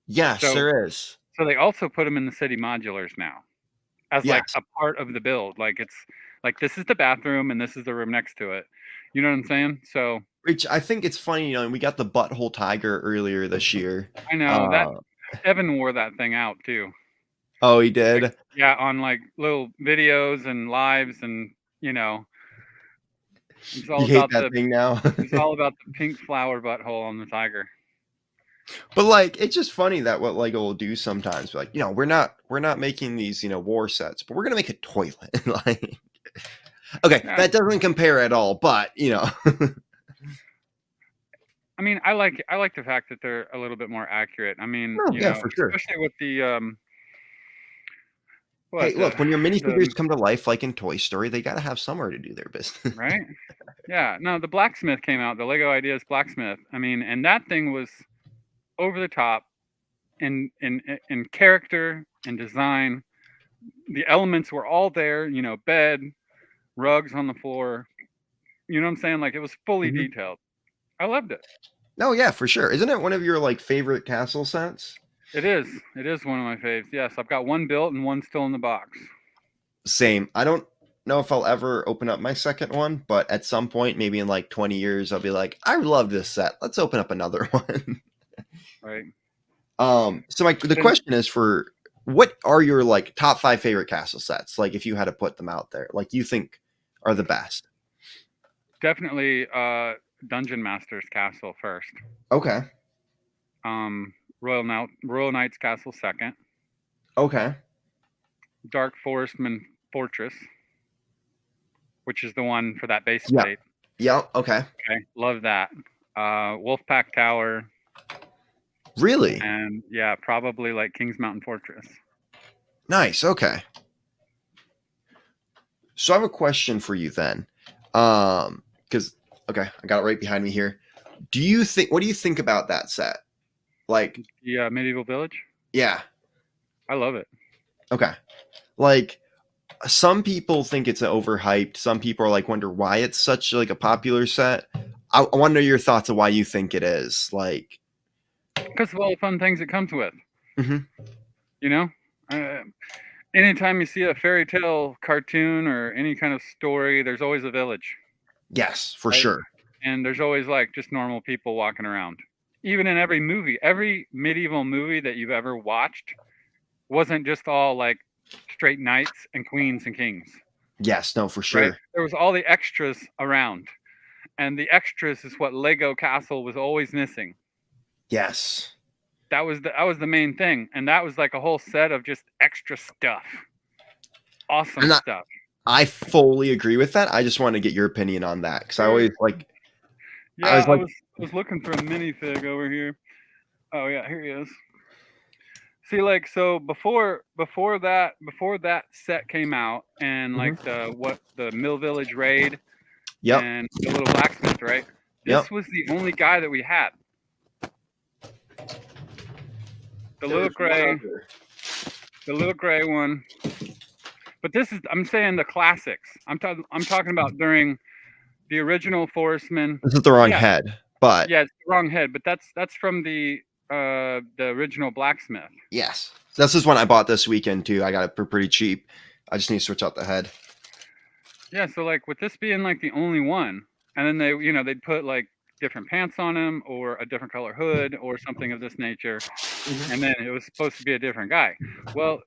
S1: yes,
S2: So
S1: there is.
S2: so they also put them in the city modulars now as like
S1: Yes,
S2: a part of the build. Like it's like this is the bathroom and this is the room next to it. You know what I'm saying? So
S1: which I think it's funny. We got the butthole tiger earlier this year.
S2: I know that
S1: Uh,
S2: Evan wore that thing out too.
S1: oh, he
S2: Like,
S1: did.
S2: yeah, on like little videos and lives, and you know, it's all
S1: You hate
S2: about
S1: that
S2: the
S1: thing now.
S2: it's all about the pink flower butthole on the tiger.
S1: But like it's just funny that what Lego will do sometimes. Like, we're not making these, war sets, but we're gonna make a toilet. Like, okay,
S2: Yeah,
S1: that doesn't compare at all, but
S2: I mean, I like the fact that they're a little bit more accurate. I mean,
S1: no, yeah, for sure.
S2: especially with the
S1: Hey,
S2: what
S1: look, when your minifigures
S2: the
S1: come to life like in Toy Story, they gotta have somewhere to do their business.
S2: right? Yeah, no, the blacksmith came out, the Lego Ideas blacksmith. I mean, and that thing was over the top in character and design. The elements were all there, bed, rugs on the floor. You know what I'm saying? Like it was fully
S1: Mhm.
S2: detailed. I loved it.
S1: No, yeah, for sure. Isn't it one of your like favorite castle sets?
S2: It is. It is one of my faves. Yes, I've got one built and one still in the box.
S1: Same. I don't know if I'll ever open up my second one, but at some point, maybe in like 20 years, I'll be like, I love this set. Let's open up another one.
S2: Right.
S1: So the
S2: And
S1: question is for what are your like top five favorite castle sets? Like if you had to put them out there, like you think are the best.
S2: definitely Dungeon Master's Castle first.
S1: Okay.
S2: Royal Knight's Castle second.
S1: Okay.
S2: Dark Forestman Fortress, which is the one for that base
S1: Yeah.
S2: state.
S1: Yeah. Okay.
S2: Okay, love that. Wolfpack Tower,
S1: Really?
S2: and yeah, probably like Kings Mountain Fortress.
S1: Nice. Okay. So I have a question for you then. Because okay, I got it right behind me here. What do you think about that set? Like,
S2: Yeah, Medieval Village.
S1: yeah.
S2: I love it.
S1: Okay. Like some people think it's overhyped. Some people are like wonder why it's such like a popular set. I want to know your thoughts on why you think it is. Like,
S2: Because of all the fun things it comes with.
S1: mhm.
S2: You know, uh, anytime you see a fairy tale cartoon or any kind of story, there's always a village,
S1: Yes, for
S2: right?
S1: sure.
S2: And there's always like just normal people walking around. Even in every movie, every medieval movie that you've ever watched, wasn't just all like straight knights and queens and kings,
S1: Yes, no, for
S2: right?
S1: sure.
S2: There was all the extras around, and the extras is what Lego Castle was always missing.
S1: Yes.
S2: That was the main thing, and that was like a whole set of just extra stuff, awesome
S1: And
S2: stuff.
S1: I fully agree with that. I just want to get your opinion on that because I always like. I
S2: Yeah,
S1: was like,
S2: I was looking for a minifig over here. Oh yeah, here he is. See, like, so before that set came out, and like
S1: mhm.
S2: the Mill Village raid
S1: Yep,
S2: and the little blacksmith, right?
S1: yep.
S2: This was the only guy that we had. The
S1: There
S2: little
S1: was one
S2: gray,
S1: other.
S2: the little gray one. But I'm saying the classics. I'm talking about during the original Forestman.
S1: This is the wrong
S2: Yeah,
S1: head, but
S2: yeah, it's the wrong head, but that's from the original blacksmith.
S1: yes, this is one I bought this weekend too. I got it for pretty cheap. I just need to switch out the head.
S2: Yeah, so like with this being like the only one, and then they'd put like different pants on him or a different color hood or something of this nature, and then it was supposed to be a different guy. Well,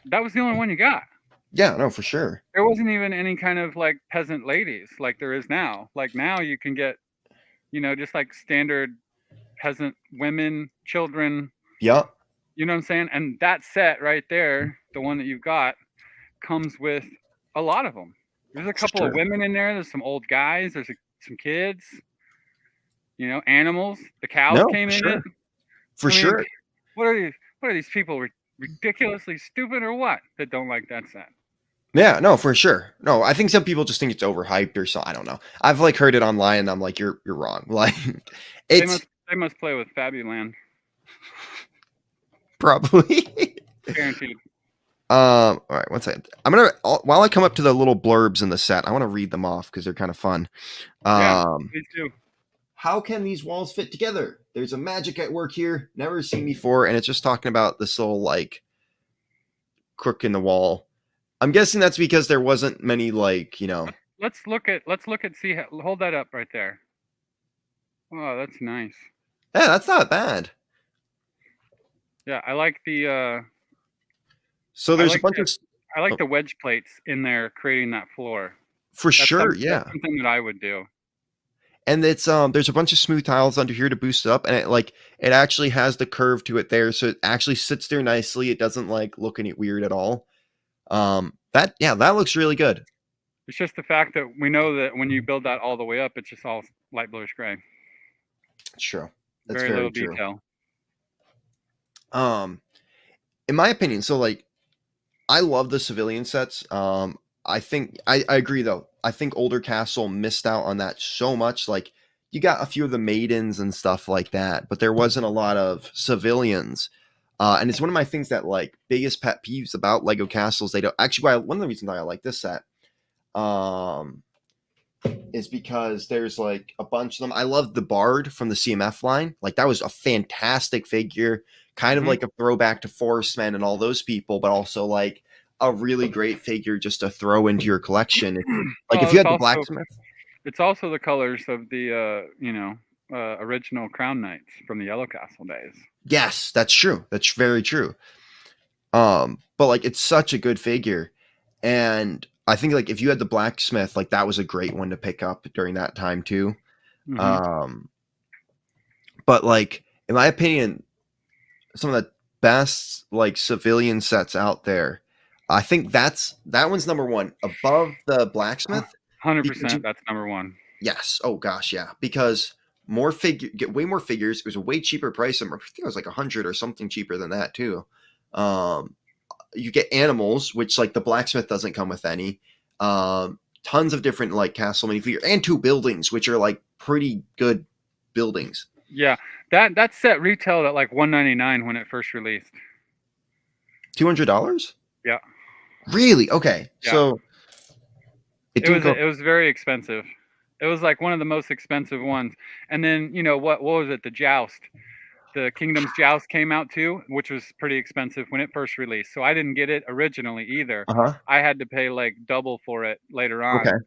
S2: that was the only one you got.
S1: Yeah, no, for sure.
S2: There wasn't even any kind of like peasant ladies like there is now. Like now you can get, just like standard peasant women, children,
S1: Yep,
S2: you know what I'm saying? And that set right there, the one that you've got, comes with a lot of them. There's a
S1: for
S2: couple of
S1: sure.
S2: women in there. There's some old guys. Some kids. Animals. The cows
S1: No,
S2: came
S1: for
S2: in it.
S1: sure. For
S2: I mean,
S1: sure.
S2: what are these? What are these people ridiculously stupid or what that don't like that set?
S1: Yeah, no, for sure. No, I think some people just think it's overhyped or so. I don't know. I've like heard it online, and I'm like, you're wrong. Like,
S2: They
S1: it's
S2: must play with Fabuland,
S1: probably.
S2: guaranteed.
S1: All right, one second. While I come up to the little blurbs in the set, I want to read them off because they're kind of fun.
S2: Yeah,
S1: Um,
S2: these two.
S1: how can these walls fit together? There's a magic at work here, never seen before, and it's just talking about this little like crook in the wall. I'm guessing that's because there wasn't many like
S2: Let's look at. See. Hold that up right there. Oh, that's nice.
S1: Yeah, that's not bad.
S2: Yeah, I like the.
S1: So
S2: I
S1: there's a
S2: like
S1: bunch
S2: the.
S1: of
S2: I like
S1: oh,
S2: the wedge plates in there creating that floor.
S1: for sure,
S2: That's
S1: yeah.
S2: something that I would do.
S1: And it's there's a bunch of smooth tiles under here to boost it up, and it actually has the curve to it there, so it actually sits there nicely. It doesn't like look any weird at all. That looks really good.
S2: It's just the fact that we know that when you build that all the way up, it's just all light bluish gray.
S1: It's true. That's
S2: Very
S1: very
S2: little
S1: true.
S2: detail.
S1: Um, in my opinion, so like I love the civilian sets. I think I agree though. I think older castle missed out on that so much. Like you got a few of the maidens and stuff like that, but there wasn't a lot of civilians. And it's one of my things that like biggest pet peeves about Lego castles. They don't actually. One of the reasons why I like this set, um, is because there's like a bunch of them. I love the Bard from the CMF line. Like that was a fantastic figure, kind of
S2: Hmm.
S1: like a throwback to Forestman and all those people, but also like a really great figure just to throw into your collection. Like
S2: Well,
S1: if you had the blacksmith.
S2: it's also the colors of the original Crown Knights from the Yellow Castle days.
S1: Yes, that's true. That's very true. But like it's such a good figure. And I think like if you had the blacksmith, like that was a great one to pick up during that time too.
S2: Hmm.
S1: Um, but like in my opinion, some of the best like civilian sets out there. I think that one's number one above the blacksmith because
S2: 100%.
S1: you
S2: That's number one.
S1: yes, oh gosh, yeah, because get way more figures. It was a way cheaper price. I think it was like 100 or something cheaper than that too. Um, you get animals, which like the blacksmith doesn't come with any. Tons of different like castle minifigure and two buildings, which are like pretty good buildings.
S2: Yeah, that set retailed at like 199 when it first released.
S1: $200?
S2: Yeah,
S1: Really? Okay,
S2: yeah.
S1: so it didn't go.
S2: It was very expensive. It was like one of the most expensive ones. And then what was it? The Joust, the Kingdom's Joust came out too, which was pretty expensive when it first released. So I didn't get it originally either.
S1: Uh huh.
S2: I had to pay like double for it later
S1: Okay.
S2: on.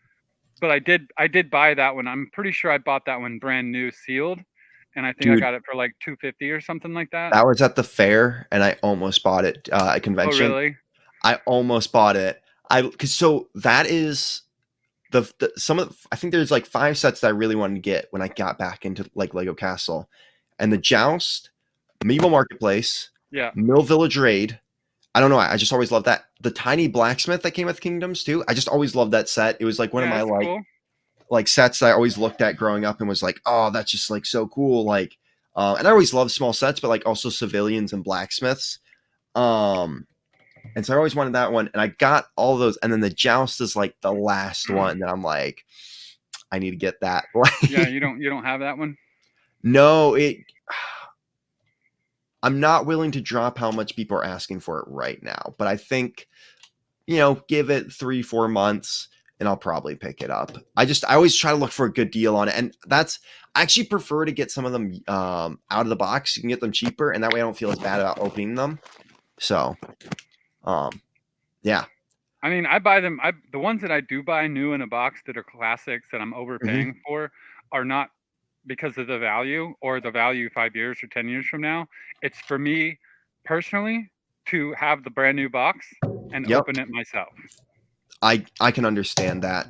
S2: But I did buy that one. I'm pretty sure I bought that one brand new sealed, and I think I
S1: Dude,
S2: got it for like $250 or something like that.
S1: that was at the fair, and I almost bought it at a
S2: Oh,
S1: convention.
S2: really?
S1: I almost bought it. Because so that is some of I think there's like 5 sets that I really wanted to get when I got back into like Lego Castle, and the Joust, Medieval Marketplace,
S2: Yeah.
S1: Mill Village Raid. I don't know. I just always loved that. The tiny blacksmith that came with Kingdoms too. I just always loved that set. It was like one of
S2: Yeah,
S1: my
S2: it's cool.
S1: like sets that I always looked at growing up and was like, oh, that's just like so cool. Like, and I always loved small sets, but like also civilians and blacksmiths. Um, and so I always wanted that one, and I got all those. And then the Joust is like the last one that I'm like, I need to get that.
S2: Yeah, you don't have that one?
S1: No, I'm not willing to drop how much people are asking for it right now, but I think, give it 3-4 months and I'll probably pick it up. I always try to look for a good deal on it. And I actually prefer to get some of them out of the box. You can get them cheaper, and that way I don't feel as bad about opening them. So, yeah.
S2: I mean, I buy them. The ones that I do buy new in a box that are classics that I'm overpaying for are not because of the value or the value 5 years or 10 years from now. It's for me personally to have the brand new box and
S1: Yep.
S2: open it myself.
S1: I can understand that.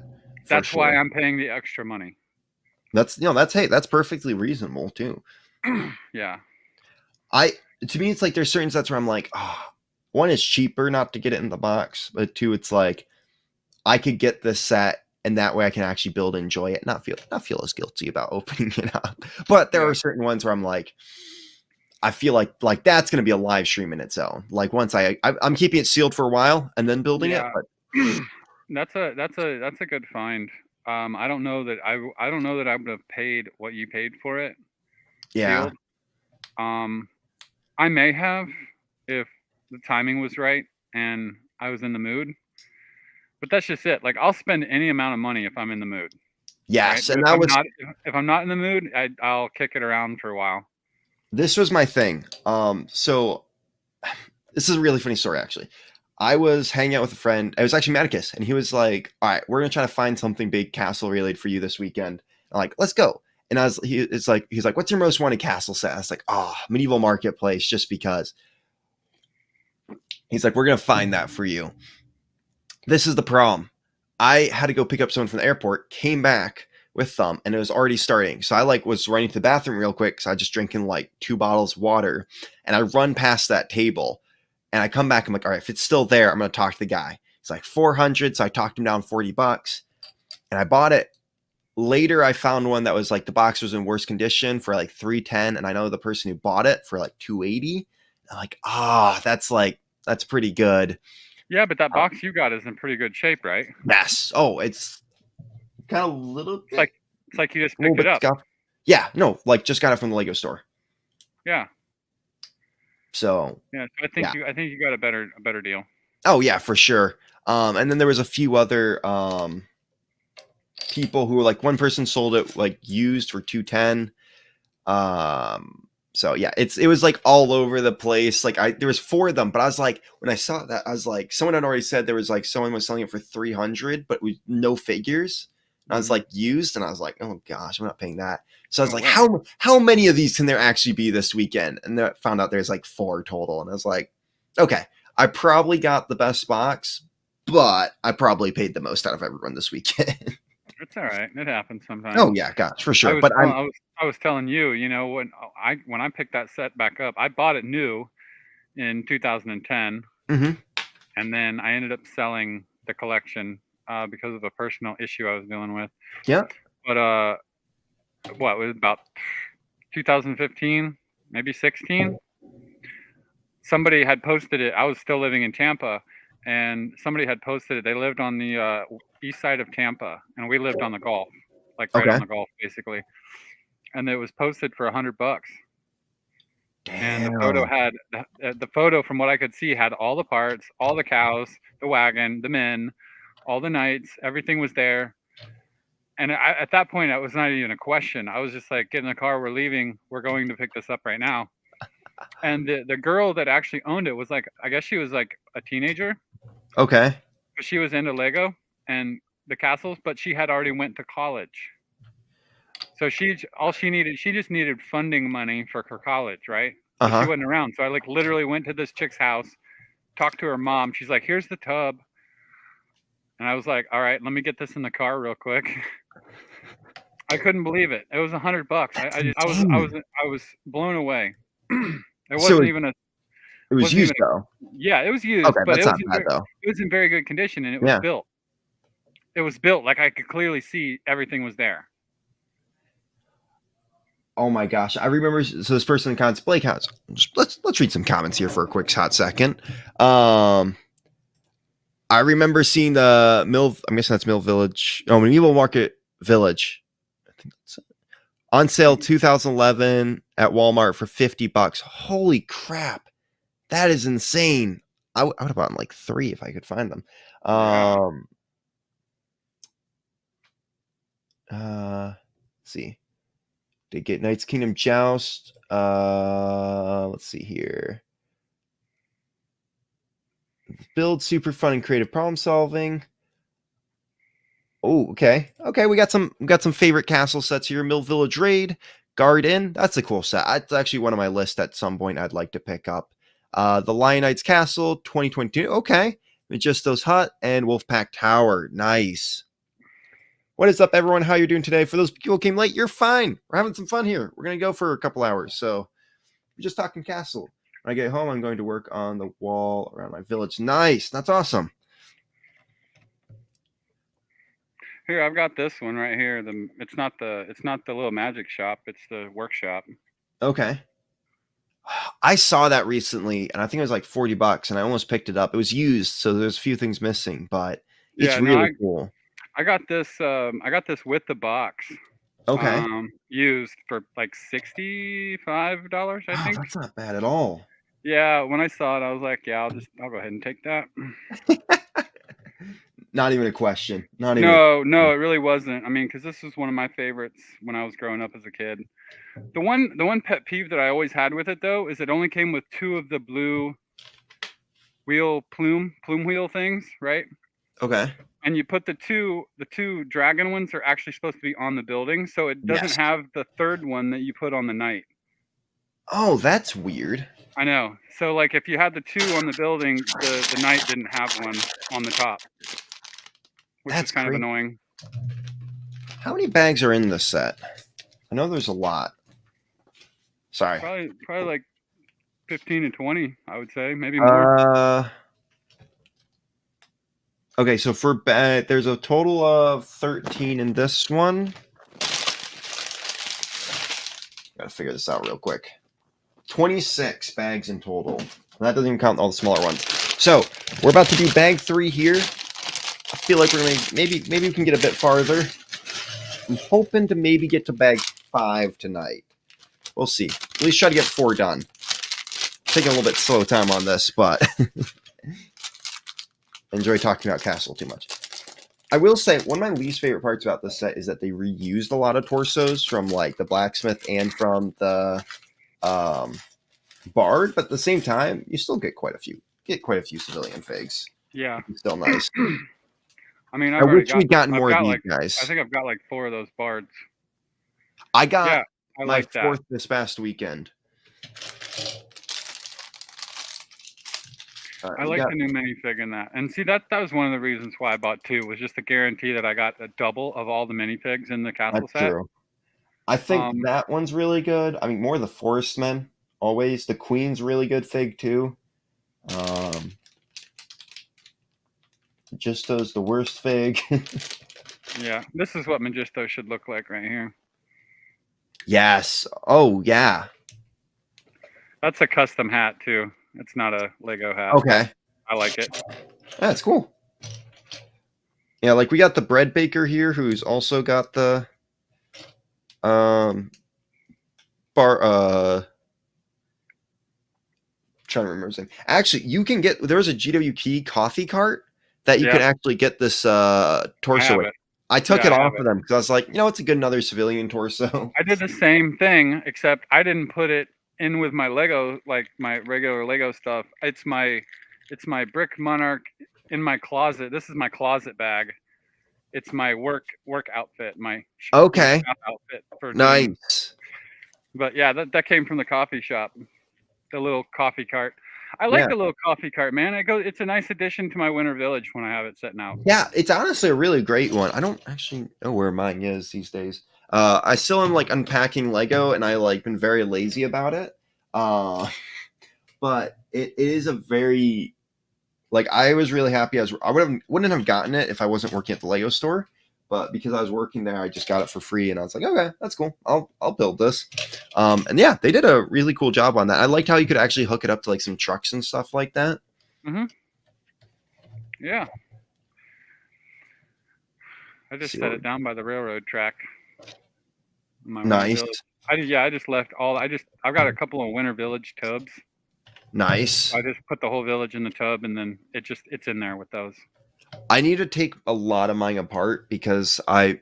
S2: That's
S1: sure.
S2: why I'm paying the extra money.
S1: That's perfectly reasonable too.
S2: Yeah.
S1: To me, it's like there's certain sets where I'm like, one is cheaper not to get it in the box, but two, it's like I could get this set, and that way I can actually build and enjoy it, not feel as guilty about opening it up. But there are certain ones where I'm like, I feel like that's going to be a live stream in its own. Like once I'm keeping it sealed for a while and then building it. But
S2: that's a good find. I don't know that I don't know that I would have paid what you paid for it.
S1: Yeah.
S2: Sealed. I may have if the timing was right and I was in the mood. But that's just it. Like I'll spend any amount of money if I'm in the mood.
S1: Yes,
S2: right?
S1: and
S2: If I'm not in the mood, I'll kick it around for a while.
S1: This was my thing. So this is a really funny story actually. I was hanging out with a friend. It was actually Maticus, and he was like, "All right, we're gonna try to find something big castle related for you this weekend." I'm like, "Let's go." And he's like, "What's your most wanted castle set?" I was like, "Oh, Medieval Marketplace," just because. He's like, "We're gonna find that for you." This is the problem. I had to go pick up someone from the airport, came back with them, and it was already starting. So I was running to the bathroom real quick because I was just drinking like 2 bottles of water, and I run past that table, and I come back. I'm like, all right, if it's still there, I'm gonna talk to the guy. It's like 400, so I talked him down $40, and I bought it. Later, I found one that was like the box was in worse condition for like 310, and I know the person who bought it for like 280. I'm like, that's pretty good.
S2: Yeah, but that box you got is in pretty good shape, right?
S1: Yes. Oh, it's kind of a little bit.
S2: It's like you just picked it up.
S1: Scuffed. Yeah, no, like just got it from the Lego store.
S2: Yeah.
S1: So
S2: yeah, I think you got a better deal.
S1: Oh yeah, for sure. And then there was a few other people who were like, one person sold it like used for 210. So yeah, it was like all over the place. Like there was 4 of them, but I was like, when I saw that, I was like, someone had already said there was like someone was selling it for 300, but with no figures. And I was like used, and I was like, oh gosh, I'm not paying that. So I was like, how many of these can there actually be this weekend? And then I found out there's like 4 total, and I was like, okay, I probably got the best box, but I probably paid the most out of everyone this weekend.
S2: It's all right. It happens sometimes.
S1: Oh yeah, gosh, for sure.
S2: I was telling you, when I picked that set back up, I bought it new in 2010, and then I ended up selling the collection because of a personal issue I was dealing with.
S1: Yeah.
S2: But what was about 2015, maybe 16? Somebody had posted it. I was still living in Tampa, and somebody had posted it. They lived on the east side of Tampa, and we lived on the Gulf, like right on the Gulf, basically. And it was posted for $100.
S1: Damn.
S2: And the photo from what I could see had all the parts, all the cows, the wagon, the men, all the knights, everything was there. And at that point, it was not even a question. I was just like, get in the car, we're leaving, we're going to pick this up right now. And the girl that actually owned it was like, I guess she was like a teenager.
S1: Okay.
S2: She was into Lego and the castles, but she had already went to college. So she just needed funding money for her college, right? So she
S1: Uh-huh.
S2: wasn't around. So I like literally went to this chick's house, talked to her mom. She's like, "Here's the tub," and I was like, "All right, let me get this in the car real quick." I couldn't believe it. It was $100. I was blown away. It
S1: So
S2: wasn't even a
S1: it was
S2: wasn't even
S1: used
S2: a,
S1: though.
S2: yeah, it was used,
S1: Okay,
S2: but
S1: that's not bad though.
S2: it was in very good condition, and it was
S1: Yeah.
S2: built. It was built like I could clearly see everything was there.
S1: Oh my gosh, I remember. So this person in comments, Blake House. Let's read some comments here for a quick hot second. I remember seeing the Mill. I'm guessing that's Mill Village. Oh, Medieval Market Village. I think that's it. On sale 2011 at Walmart for $50. Holy crap, that is insane. I would have bought them like 3 if I could find them.
S2: Yeah.
S1: Let's see. Did get Knights Kingdom Joust. Let's see here. Build super fun and creative problem solving. Oh, okay. Okay, we got some favorite castle sets here. Mill Village Raid, Guard Inn. That's a cool set. That's actually one of my lists at some point I'd like to pick up. The Lion Knights Castle 2022. Okay. Magistos Hut and Wolfpack Tower. Nice. What is up, everyone? How you doing today? For those people who came late, you're fine. We're having some fun here. We're gonna go for a couple hours. So we're just talking castle. When I get home, I'm going to work on the wall around my village. Nice. That's awesome.
S2: Here, I've got this one right here. It's not the little magic shop. It's the workshop.
S1: Okay. I saw that recently, and I think it was like $40, and I almost picked it up. It was used, so there's a few things missing, but it's really cool.
S2: I got this. I got this with the box.
S1: Okay.
S2: Used for like $65, I think.
S1: That's not bad at all.
S2: Yeah, when I saw it, I was like, yeah, I'll go ahead and take that.
S1: Not even a question.
S2: No, it really wasn't. I mean, because this was one of my favorites when I was growing up as a kid. The one pet peeve that I always had with it though is it only came with 2 of the blue wheel plume wheel things, right?
S1: Okay.
S2: And you put the two dragon ones are actually supposed to be on the building, so it doesn't have the 3rd one that you put on the knight.
S1: Oh, that's weird.
S2: I know. So like if you had the 2 on the building, the knight didn't have one on the top. Which is kind of annoying.
S1: How many bags are in this set? I know there's a lot. Sorry.
S2: Probably like 15 to 20, I would say, maybe more.
S1: Okay, so for there's a total of 13 in this one. Gotta figure this out real quick. 26 bags in total. That doesn't even count all the smaller ones. So we're about to do bag 3 here. I feel like we're gonna maybe we can get a bit farther. I'm hoping to maybe get to bag 5 tonight. We'll see. At least try to get 4 done. Taking a little bit slow time on this, but enjoy talking about Castle too much. I will say one of my least favorite parts about this set is that they reused a lot of torsos from like the blacksmith and from the bard, but at the same time, you still get quite a few civilian figs.
S2: Yeah,
S1: it's still nice.
S2: I mean,
S1: I wish we'd gotten more of these guys.
S2: I think I've got like 4 of those bards.
S1: I got my 4th this past weekend.
S2: I like the new minifig in that. And see, that was one of the reasons why I bought 2, was just to guarantee that I got a double of all the minifigs in the castle set. True.
S1: I think that one's really good. I mean, more the Forestman, always. The Queen's really good fig, too. Magisto's the worst fig.
S2: Yeah, this is what Magisto should look like right here.
S1: Yes. Oh, yeah.
S2: That's a custom hat, too. It's not a Lego hat.
S1: Okay.
S2: I like it.
S1: That's cool. Yeah, like we got the bread baker here who's also got the trying to remember his name. Actually, you can get there was a GWP coffee cart that you could actually get this torso with. I took it off of them because I was like, it's a good another civilian torso.
S2: I did the same thing, except I didn't put it in with my Lego, like my regular Lego stuff. It's my Brick Monarch in my closet. This is my closet bag. It's my work outfit, my
S1: Okay.
S2: shop outfit for doing.
S1: Nice.
S2: But yeah, that came from the coffee shop, the little coffee cart. I like
S1: Yeah.
S2: the little coffee cart, man. It's a nice addition to my winter village when I have it sitting out.
S1: Yeah, it's honestly a really great one. I don't actually know where mine is these days. I still am like unpacking Lego, and I like been very lazy about it. Uh, but it is a very like I was really happy. I wouldn't have gotten it if I wasn't working at the Lego store, but because I was working there, I just got it for free, and I was like, okay, that's cool. I'll build this. And yeah, they did a really cool job on that. I liked how you could actually hook it up to like some trucks and stuff like that.
S2: Mm-hmm. Yeah. I just set it down by the railroad track. In my winter
S1: Nice.
S2: village. I just left all. I've got a couple of winter village tubs.
S1: Nice.
S2: I just put the whole village in the tub, and then it's in there with those.
S1: I need to take a lot of mine apart because I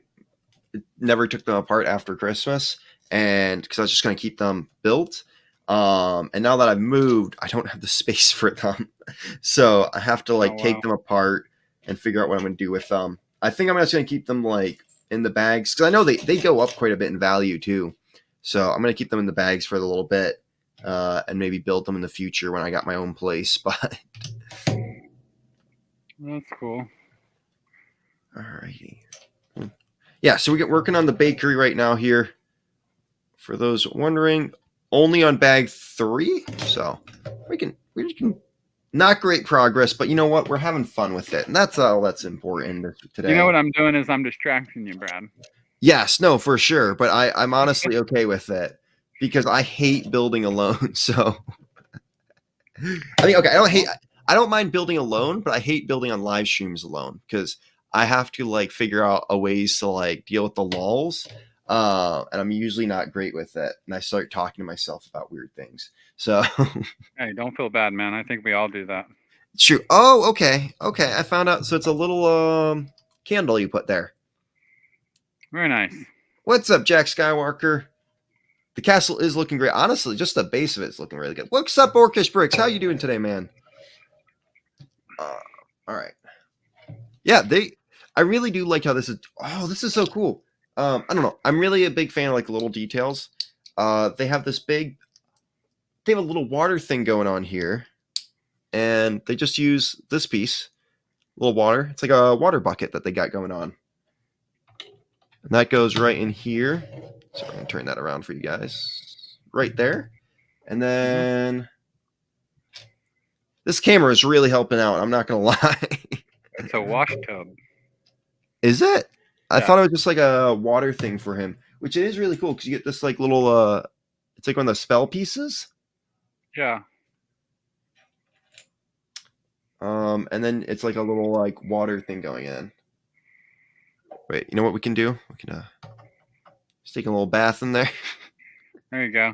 S1: never took them apart after Christmas, and because I was just going to keep them built. And now that I've moved, I don't have the space for them, so I have to like take them apart and figure out what I'm going to do with them. I think I'm just going to keep them like in the bags because I know they go up quite a bit in value too. So I'm going to keep them in the bags for a little bit and maybe build them in the future when I got my own place. But
S2: that's cool.
S1: Alrighty. Yeah, so we get working on the bakery right now here. For those wondering, only on bag 3, so we can not great progress, but you know what? We're having fun with it, and that's all that's important today.
S2: You know what I'm doing is I'm distracting you, Brad.
S1: Yes, no, for sure, but I'm honestly okay with it because I hate building alone. So I mean, okay, I don't mind building alone, but I hate building on live streams alone because I have to like figure out a ways to like deal with the lulls. And I'm usually not great with it. And I start talking to myself about weird things. So
S2: hey, don't feel bad, man. I think we all do that.
S1: True. Oh, okay. Okay. I found out. So it's a little candle you put there.
S2: Very nice.
S1: What's up, Jack Skywalker? The castle is looking great. Honestly, just the base of it is looking really good. What's up, Orcish Bricks? How you doing today, man? All right. Yeah, I really do like how this is. Oh, this is so cool. I don't know. I'm really a big fan of like little details. They have a little water thing going on here, and they just use this piece, little water. It's like a water bucket that they got going on, and that goes right in here. So I'm gonna turn that around for you guys, right there, and then this camera is really helping out. I'm not gonna lie.
S2: It's a wash tub.
S1: Is it? I thought it was just like a water thing for him, which it is really cool because you get this like little it's like one of the spell pieces.
S2: Yeah.
S1: And then it's like a little like water thing going in. Wait, you know what we can do? We can just take a little bath in there.
S2: There you go.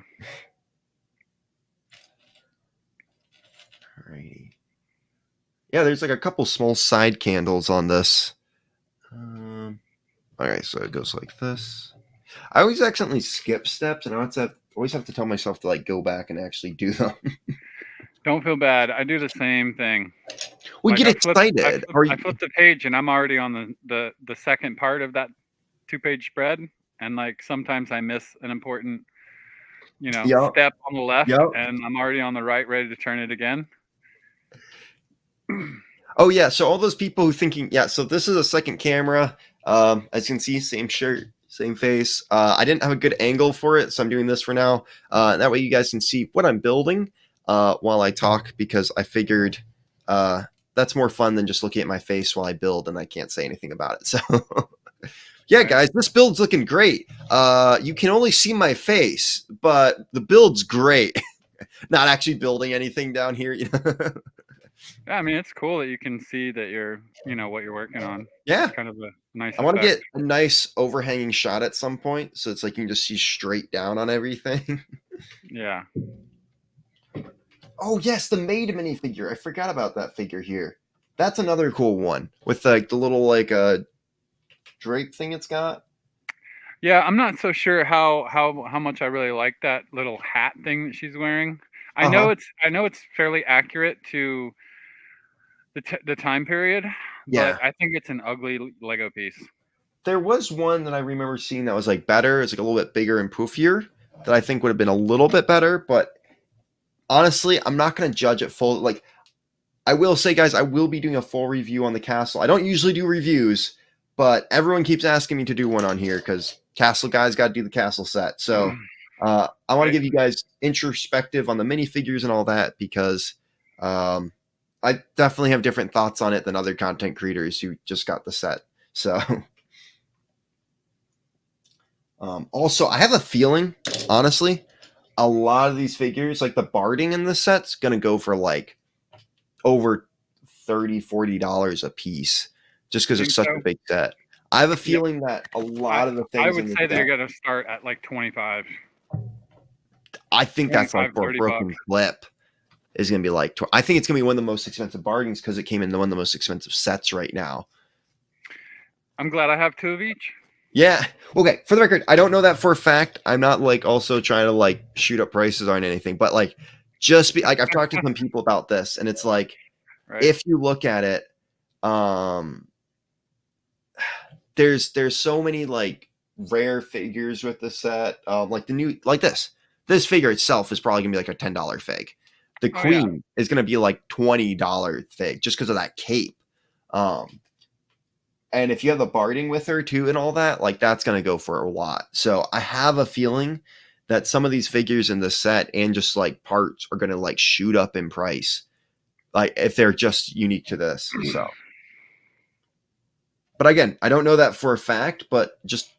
S1: Alrighty. Yeah, there's like a couple small side candles on this. All right, so it goes like this. I always accidentally skip steps, and I always have to tell myself to like go back and actually do them.
S2: Don't feel bad. I do the same thing.
S1: We get excited.
S2: I flip the page, and I'm already on the second part of that 2-page spread, and like sometimes I miss an important, step on the left, and I'm already on the right, ready to turn it again.
S1: Oh yeah, so all those people who thinking, so this is a second camera. As you can see, same shirt, same face. I didn't have a good angle for it, so I'm doing this for now. That way you guys can see what I'm building while I talk, because I figured that's more fun than just looking at my face while I build and I can't say anything about it. So yeah, guys, this build's looking great. You can only see my face, but the build's great. Not actually building anything down here.
S2: Yeah, I mean, it's cool that you can see that you're, what you're working on.
S1: Yeah.
S2: It's kind of a nice
S1: I want to get a nice overhanging shot at some point, so it's like you can just see straight down on everything.
S2: Yeah.
S1: Oh, yes, the Maid Minifigure. I forgot about that figure here. That's another cool one with like the little like drape thing it's got.
S2: Yeah, I'm not so sure how much I really like that little hat thing that she's wearing. I know it's fairly accurate to the time period but
S1: Yeah.
S2: I think it's an ugly Lego piece.
S1: There was one that I remember seeing that was like better. It's like a little bit bigger and poofier that I think would have been a little bit better. But honestly, I'm not going to judge it full. Like, I will say, guys, I will be doing a full review on the castle. I don't usually do reviews, but everyone keeps asking me to do one on here because castle guys got to do the castle set. So I want to
S2: Right.
S1: give you guys introspective on the minifigures and all that because I definitely have different thoughts on it than other content creators who just got the set. So also, I have a feeling, honestly, a lot of these figures, like the barding in this set's going to go for like over $30-$40 a piece just because
S2: Think
S1: it's such
S2: so?
S1: a big set. I have a
S2: Yeah.
S1: feeling that a lot of the
S2: I
S1: things in
S2: would
S1: the
S2: say they're
S1: set,
S2: gonna start at like 25,
S1: I think that's like
S2: 25,
S1: for a
S2: 30
S1: broken
S2: bucks.
S1: clip is going to be like, I think it's going to be one of the most expensive bargains because it came in one of the most expensive sets right now.
S2: I'm glad I have 2 of each.
S1: Yeah. Okay. For the record, I don't know that for a fact. I'm not like also trying to like shoot up prices on anything, but like just be like I've talked to some people about this, and it's like
S2: Right.
S1: if you look at it, um, there's so many like rare figures with the set. Like the new like this figure itself is probably gonna be like a $10 fig. The
S2: Oh yeah.
S1: queen is gonna be like $20 fig just because of that cape. Um, and if you have the barding with her too and all that, like that's gonna go for a lot. So I have a feeling that some of these figures in the set and just like parts are gonna like shoot up in price, like if they're just unique to this. So, but again, I don't know that for a fact, but just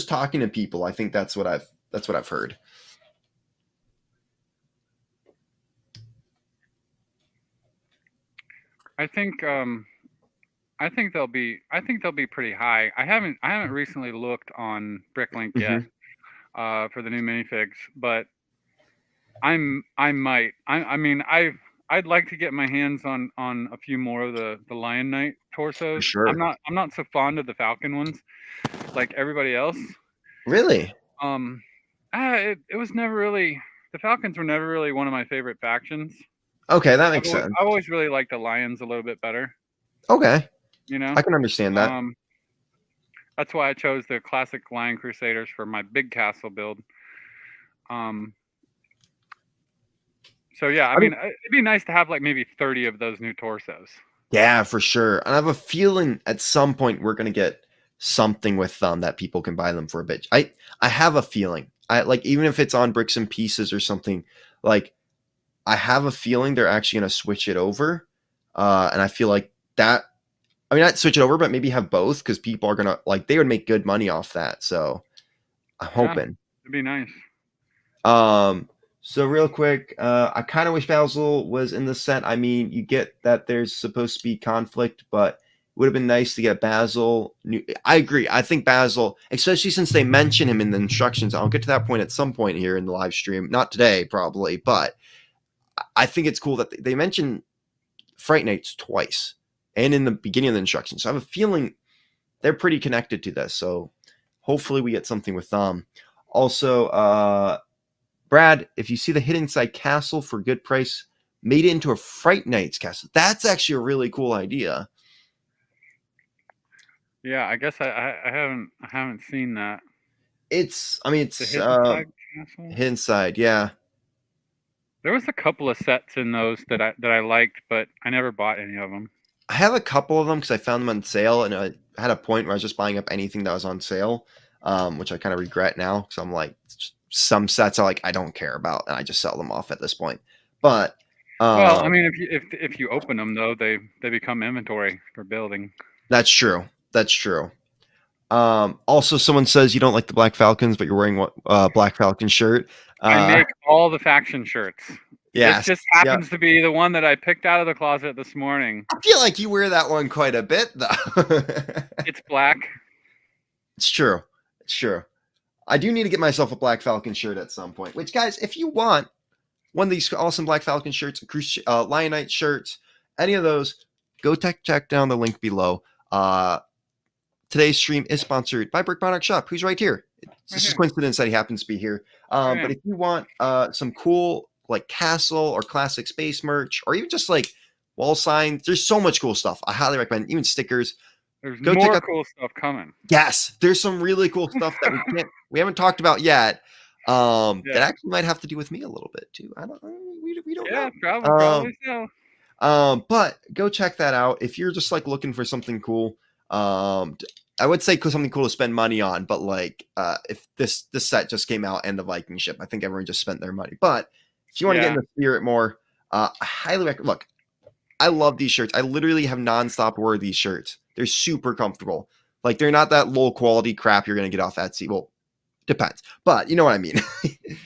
S1: talking to people, I think that's what I've heard.
S2: I think they'll be pretty high. I haven't recently looked on Bricklink yet
S1: Hmm.
S2: for the new minifigs, but I might. I mean I'd like to get my hands on a few more of the Lion Knight
S1: For
S2: torsos.
S1: sure.
S2: I'm not so fond of the Falcon ones like everybody else.
S1: Really?
S2: Um, it was never really, the Falcons were never really one of my favorite factions.
S1: Okay, that makes sense.
S2: I've always really liked the Lions a little bit better,
S1: Okay,
S2: you know.
S1: I can understand that.
S2: Um, that's why I chose the classic Lion Crusaders for my big castle build. Um, so yeah, I
S1: I mean,
S2: mean, it'd be nice to have like maybe 30 of those new torsos.
S1: yeah, for sure. And I have a feeling at some point we're gonna get something with them that people can buy them for a bit. I have a feeling. I like even if it's on bricks and pieces or something. Like I have a feeling they're actually gonna switch it over. And I feel like that. I mean, not switch it over, but maybe have both because people are gonna like they would make good money off that. So I'm
S2: Yeah,
S1: hoping.
S2: it'd be nice.
S1: Um, so real quick, I kind of wish Basil was in the set. I mean, you get that there's supposed to be conflict, but it would have been nice to get Basil. I agree. I think Basil, especially since they mention him in the instructions. I'll get to that point at some point here in the live stream. Not today, probably, but I think it's cool that they mention Fright Nights twice and in the beginning of the instructions. So I have a feeling they're pretty connected to this. So hopefully we get something with them. Also, Brad, if you see the hidden side castle for good price, made it into a Fright Nights castle. That's actually a really cool idea.
S2: Yeah, I guess I haven't seen that.
S1: I mean,
S2: The
S1: it's
S2: Hidden Side Castle.
S1: hidden side, yeah.
S2: There was a couple of sets in those that I liked, but I never bought any of them.
S1: I have a couple of them because I found them on sale, and I had a point where I was just buying up anything that was on sale, which I kind of regret now because I'm like, some sets are like I don't care about, and I just sell them off at this point. But
S2: Well, I
S1: um,
S2: mean, if you open them though, they become inventory for building.
S1: that's true. That's true. Also, someone says you don't like the Black Falcons, but you're wearing what Black Falcon shirt.
S2: I
S1: Uh,
S2: make all the faction shirts. This
S1: yes,
S2: just
S1: yeah.
S2: happens to be the one that I picked out of the closet this morning.
S1: I feel like you wear that one quite a bit, though.
S2: It's black.
S1: It's true. It's true. I do need to get myself a Black Falcon shirt at some point. Which, guys, if you want one of these awesome Black Falcon shirts, Lionite shirts, any of those, go check down the link below. Today's stream is sponsored by Brick Monarch Shop, who's right here. It's
S2: Right
S1: just a
S2: here.
S1: coincidence that he happens to be here.
S2: I
S1: But
S2: am.
S1: if you want some cool like castle or classic space merch, or even just like wall signs. There's so much cool stuff. I highly recommend. Even stickers.
S2: There's
S1: Go check
S2: more
S1: out.
S2: cool stuff coming.
S1: Yes, there's some really cool stuff that we haven't talked about yet. That
S2: Yeah.
S1: actually might have to do with me a little bit too. I don't. We don't
S2: Yeah,
S1: know.
S2: probably so.
S1: But go check that out if you're just like looking for something cool. I would say something cool to spend money on, but like if this set just came out and the Viking ship, I think everyone just spent their money. But if you want to get in the spirit more, I highly recommend. Look, I love these shirts. I literally have nonstop wear these shirts. They're super comfortable. Like they're not that low quality crap you're gonna get off Etsy. Well, depends, but you know what I mean.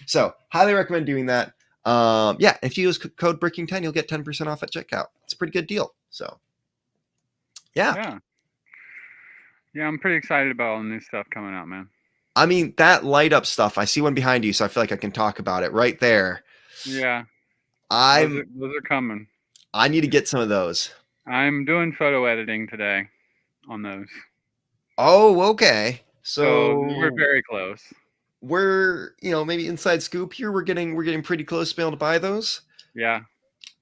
S1: So highly recommend doing that. Yeah, if you use code Bricking10, you'll get 10% off at checkout. It's a pretty good deal. So yeah.
S2: Yeah, I'm pretty excited about all the new stuff coming out, man.
S1: I mean, that light up stuff, I see one behind you, so I feel like I can talk about it right there.
S2: Yeah.
S1: Those
S2: are coming.
S1: I need to get some of those.
S2: I'm doing photo editing today on those.
S1: Oh, okay.
S2: So we're very close.
S1: We're, maybe inside scoop here. We're getting pretty close to be able to buy those.
S2: Yeah.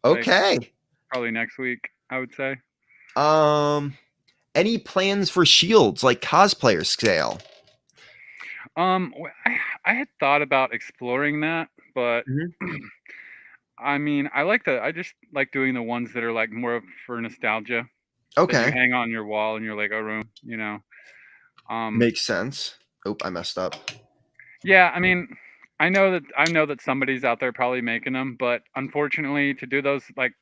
S1: Okay.
S2: Like, probably next week, I would say.
S1: Any plans for shields like cosplayer scale?
S2: I had thought about exploring that, but I mean, I just like doing the ones that are like more for nostalgia.
S1: Okay.
S2: That you hang on your wall in your Lego room,
S1: Makes sense. Oh, I messed up.
S2: Yeah, I mean, I know that somebody's out there probably making them, but unfortunately, to do those like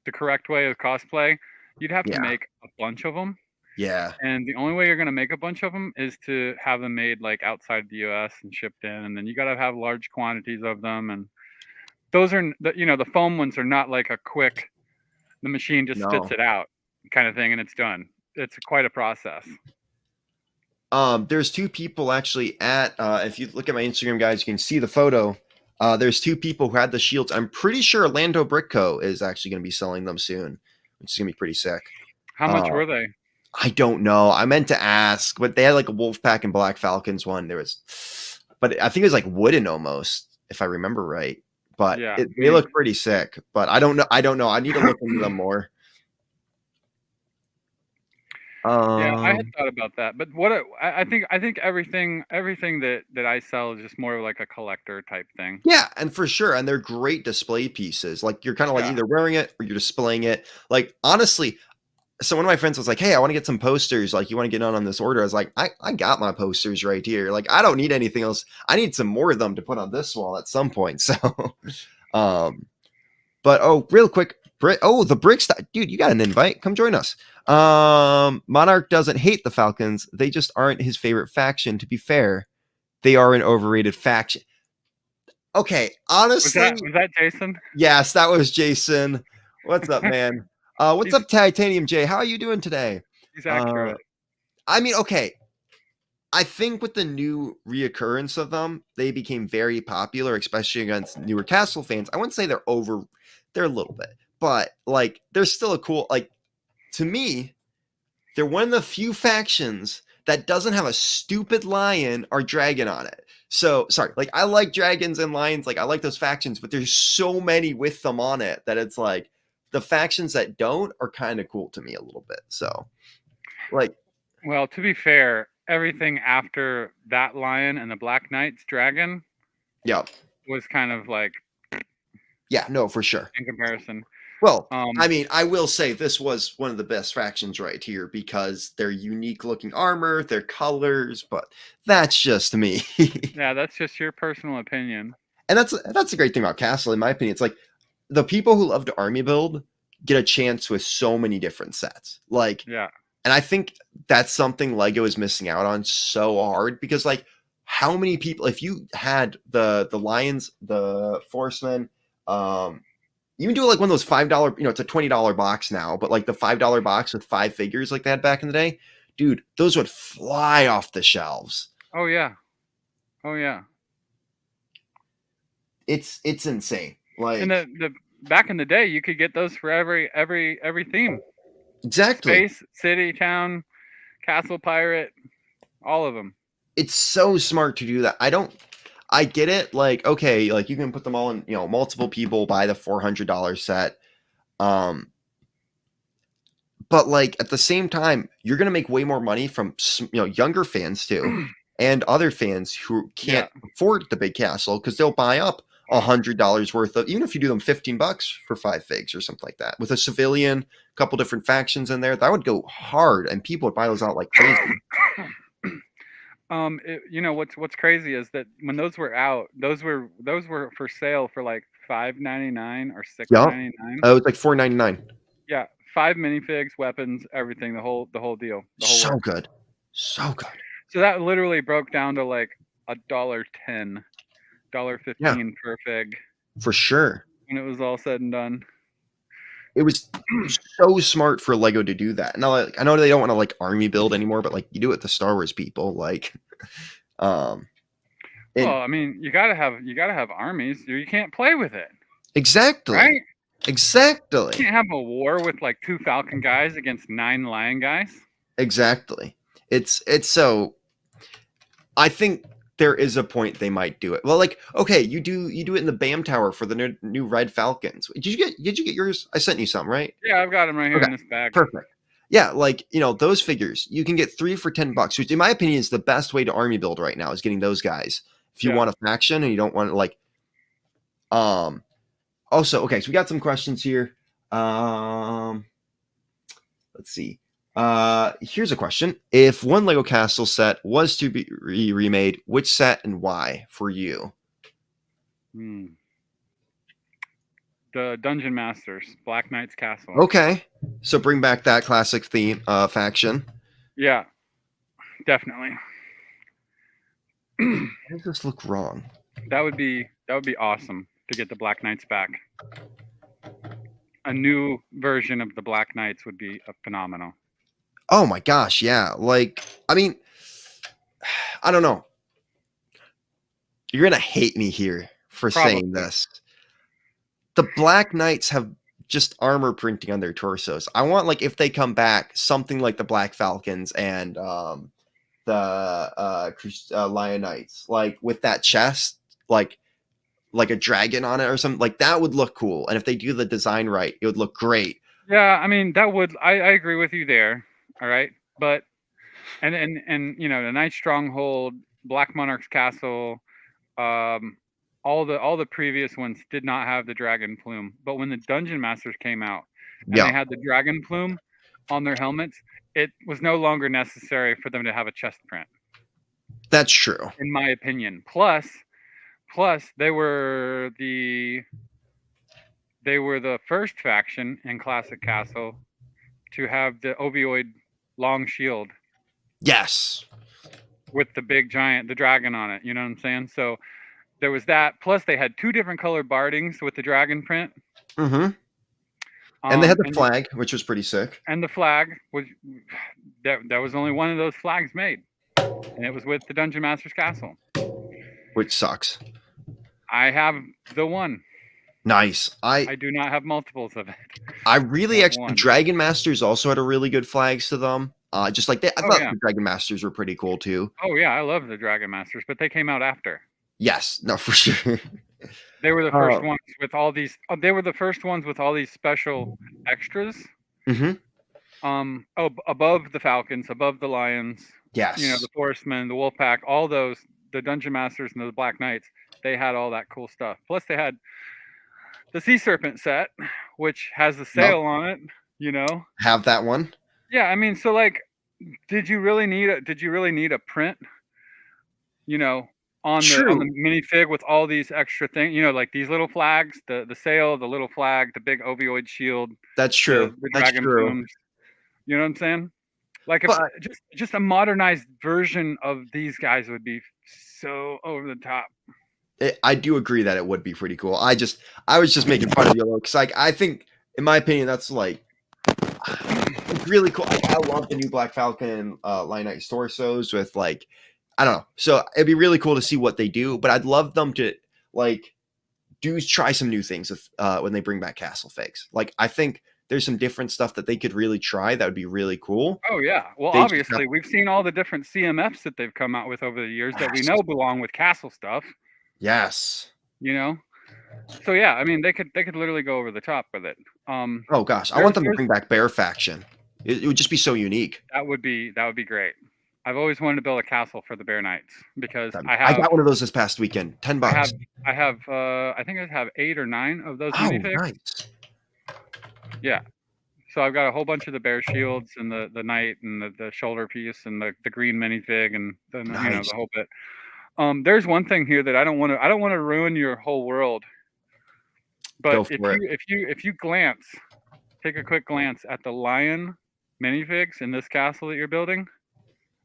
S2: the correct way of cosplay, you'd have to make a bunch of them.
S1: Yeah.
S2: And the only way you're going to make a bunch of them is to have them made like outside the US and shipped in, and then you got to have large quantities of them, and those are the foam ones are not like a quick, the machine just spits it out kind of thing and it's done. It's quite a process.
S1: There's two people actually at if you look at my Instagram, guys, you can see the photo. There's two people who had the shields. I'm pretty sure Orlando Brick Co. is actually going to be selling them soon, which is going to be pretty sick.
S2: How much were they?
S1: I don't know. I meant to ask, but they had like a Wolfpack and Black Falcons one. But I think it was like wooden almost, if I remember right. But they look pretty sick. But I don't know. I need to look into them more.
S2: Yeah, I had thought about that, but I think everything that I sell is just more of like a collector type thing.
S1: Yeah, and for sure, and they're great display pieces. Like you're kind of like either wearing it or you're displaying it. Like honestly, so one of my friends was like, "Hey, I want to get some posters. Like, you want to get on this order?" I was like, "I got my posters right here. Like, I don't need anything else. I need some more of them to put on this wall at some point." So, but real quick, the bricks, dude, you got an invite. Come join us. Monarch doesn't hate the Falcons. They just aren't his favorite faction. To be fair, they are an overrated faction. Okay, honestly,
S2: was that Jason?
S1: Yes, that was Jason. What's up, man? What's up, Titanium J? How are you doing today?
S2: He's accurate.
S1: I mean, okay. I think with the new reoccurrence of them, they became very popular, especially against newer Castle fans. I wouldn't say they're a little bit, but like they're still a cool, like to me, they're one of the few factions that doesn't have a stupid lion or dragon on it. So sorry, like I like dragons and lions, like I like those factions, but there's so many with them on it that it's like the factions that don't are kind of cool to me a little bit. So, like,
S2: well, to be fair, everything after that lion and the Black Knight's dragon, was kind of like,
S1: yeah, no, for sure.
S2: In comparison,
S1: well, I mean, I will say this was one of the best factions right here because they're unique looking armor, their colors, but that's just me.
S2: Yeah, that's just your personal opinion.
S1: And that's the great thing about Castle, in my opinion. It's like the people who love to army build get a chance with so many different sets. Like,
S2: yeah.
S1: And I think that's something Lego is missing out on so hard because, like, how many people, if you had the Lions, the Forestman, you can do like one of those $5, it's a $20 box now, but like the $5 box with 5 figures like they had back in the day, dude, those would fly off the shelves.
S2: Oh yeah.
S1: It's insane. Like,
S2: and the back in the day, you could get those for every theme.
S1: Exactly.
S2: Space, city, town, castle, pirate, all of them.
S1: It's so smart to do that. I get it. Like, okay, like you can put them all in, multiple people buy the $400 set. but like at the same time, you're gonna make way more money from younger fans too, and other fans who
S2: Yeah.
S1: can't afford the big castle because they'll buy up $100 worth of, even if you do them $15 for 5 figs or something like that with a civilian, couple different factions in there, that would go hard and people would buy those out like crazy.
S2: What's crazy is that when those were out, those were for sale for like $5.99 or
S1: Yeah,
S2: $6.99.
S1: it was like $4.99.
S2: Yeah, 5 minifigs, weapons, everything, the whole deal, the whole
S1: So
S2: works.
S1: good, so good.
S2: So that literally broke down to like $1.10, $1.15 per fig
S1: For sure.
S2: when it was all said and done.
S1: It was so smart for Lego to do that. Now, like, I know they don't want to like army build anymore, but like you do it to Star Wars people, like,
S2: Well, I mean, you gotta have armies. You can't play with it.
S1: exactly,
S2: right?
S1: Exactly,
S2: You can't have a war with like 2 Falcon guys against 9 Lion guys.
S1: exactly. It's so. I think there is a point they might do it. Well, like, okay, you do it in the BAM Tower for the new Red Falcons. Did you get yours? I sent you some, right?
S2: Yeah, I've got them right here in this bag.
S1: Perfect. Yeah, like, those figures, you can get 3 for $10, which in my opinion is the best way to army build right now, is getting those guys. If you want a faction and you don't want to like also, okay, so we got some questions here. Let's see. Here's a question. If one Lego Castle set was to be remade, which set and why for you?
S2: The Dungeon Masters, Black Knight's Castle.
S1: Okay. So bring back that classic theme faction.
S2: Yeah. Definitely.
S1: Why does this look wrong?
S2: That would be awesome to get the Black Knights back. A new version of the Black Knights would be phenomenal.
S1: Oh my gosh, yeah. Like, I mean, I don't know. You're going to hate me here for saying this. The Black Knights have just armor printing on their torsos. I want, like, if they come back, something like the Black Falcons and the Lion Knights, like with that chest, like a dragon on it or something. Like that would look cool. And if they do the design right, it would look great.
S2: Yeah, I mean that would. I agree with you there. All right, but and the Night Stronghold, Black Monarch's Castle, all the previous ones did not have the dragon plume. But when the Dungeon Masters came out and they had the dragon plume on their helmets, it was no longer necessary for them to have a chest print.
S1: That's true,
S2: in my opinion. Plus they were the first faction in Classic Castle to have the ovoid long shield.
S1: Yes.
S2: With the big giant, the dragon on it. You know what I'm saying? So there was that. Plus, they had 2 different colored bardings with the dragon print.
S1: Mm-hmm. And they had the flag, which was pretty sick.
S2: And the flag was there was only one of those flags made, and it was with the Dungeon Master's Castle,
S1: which sucks.
S2: I have the one.
S1: Nice.
S2: I do not have multiples of it.
S1: I really actually Dragon Masters also had a really good flags to them. Just like that, I thought the Dragon Masters were pretty cool too.
S2: Oh yeah, I love the Dragon Masters, but they came out after.
S1: Yes, no, for sure.
S2: They were the first ones with all these. They were the first ones with all these special extras.
S1: Mm-hmm.
S2: Above the Falcons, above the Lions.
S1: Yes.
S2: The Forestman, the Wolfpack, all those, the Dungeon Masters and the Black Knights. They had all that cool stuff. Plus, they had the Sea Serpent set, which has the sail on it.
S1: Have that one.
S2: Yeah, I mean, so like, did you really need a print? On the minifig with all these extra things, like these little flags, the sail, the little flag, the big ovoid shield.
S1: That's true.
S2: The dragon plumes. You know what I'm saying? Like, if just a modernized version of these guys would be so over the top.
S1: I do agree that it would be pretty cool. I was just making fun of you, because like I think, in my opinion, that's like really cool. I love the new Black Falcon Lion Knight torsos with like, I don't know. So it'd be really cool to see what they do, but I'd love them to like try some new things when they bring back Castle Figs. Like I think there's some different stuff that they could really try that would be really cool.
S2: Oh yeah. Well, obviously we've seen all the different CMFs that they've come out with over the years that we know belong with Castle stuff.
S1: Yes.
S2: So yeah, I mean they could literally go over the top with it.
S1: Oh gosh, I want them to bring back Bear Faction. It would just be so unique.
S2: That would be great. I've always wanted to build a castle for the Bear Knights because
S1: I got one of those this past weekend. $10.
S2: I think I have 8 or 9 of those
S1: Oh,
S2: minifigs.
S1: nice.
S2: Yeah. So I've got a whole bunch of the bear shields and the knight and the shoulder piece and the green minifig and the
S1: Nice.
S2: the whole bit. There's one thing here that I don't want to ruin your whole world. But if you take a quick glance at the lion minifigs in this castle that you're building,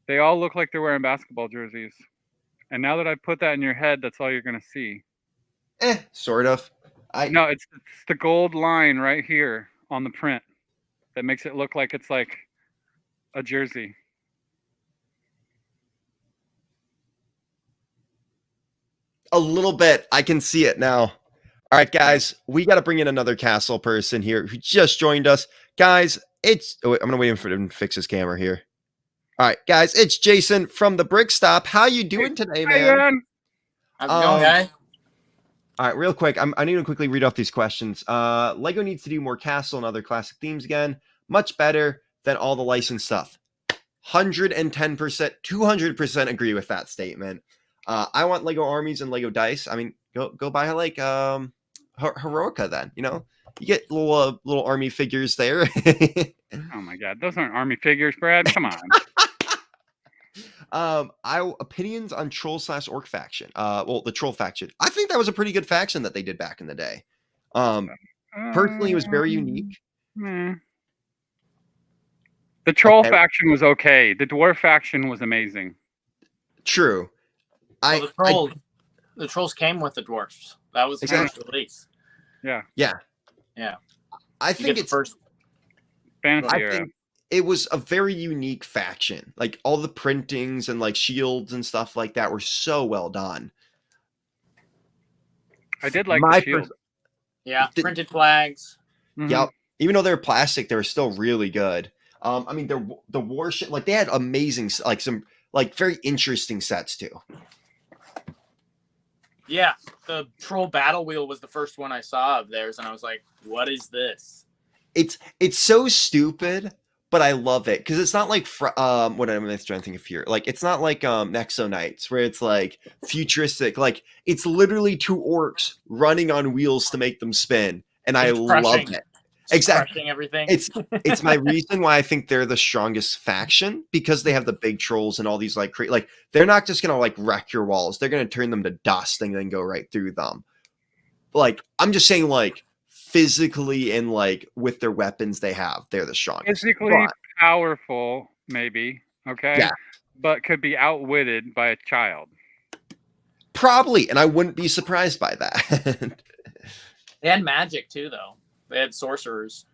S2: they all look like they're wearing basketball jerseys. And now that I put that in your head, that's all you're gonna see.
S1: Sort of.
S2: No, it's the gold line right here on the print that makes it look like it's like a jersey.
S1: A little bit. I can see it now. All right, guys, we got to bring in another castle person here who just joined us. Guys, I'm going to wait for him to fix his camera here. All right, guys, it's Jason from the Brick Stop. How you doing today, man?
S2: Hey, man.
S3: How's it going, guy?
S1: All right, real quick, I need to quickly read off these questions. Lego needs to do more castle and other classic themes again. Much better than all the licensed stuff. 110%, 200% agree with that statement. I want Lego armies and Lego dice. I mean, go buy like Heroica then. You get little army figures there.
S2: Oh my god, those aren't army figures, Brad. Come on.
S1: Opinions on Troll/Orc faction. Well, the Troll faction. I think that was a pretty good faction that they did back in the day. Personally, it was very unique.
S2: The Troll faction was okay. The Dwarf faction was amazing.
S1: True.
S3: The trolls came with the dwarfs. That was the first release.
S2: Yeah.
S1: I think it's
S2: first fantasy era.
S1: Think it was a very unique faction. Like all the printings and like shields and stuff like that were so well done.
S2: I did like the shield.
S3: Printed flags.
S2: Mm-hmm.
S1: Yep. Even though they were plastic, they were still really good. I mean, the warship, like they had amazing, like some like very interesting sets too.
S3: Yeah, the troll battle wheel was the first one I saw of theirs, and I was like, "What is this?"
S1: It's so stupid, but I love it because it's not like what am I trying to think of here? Like it's not like Nexo Knights where it's like futuristic. Like it's literally two orcs running on wheels to make them spin, and I love it. Exactly.
S3: Everything.
S1: It's my reason why I think they're the strongest faction because they have the big trolls and all these like they're not just gonna like wreck your walls. They're gonna turn them to dust and then go right through them. Like I'm just saying, like physically and like with their weapons they're the strongest.
S2: Physically powerful, maybe. Okay.
S1: Yeah.
S2: But could be outwitted by a child.
S1: Probably, and I wouldn't be surprised by that.
S3: They had magic too, though. They had sorcerers.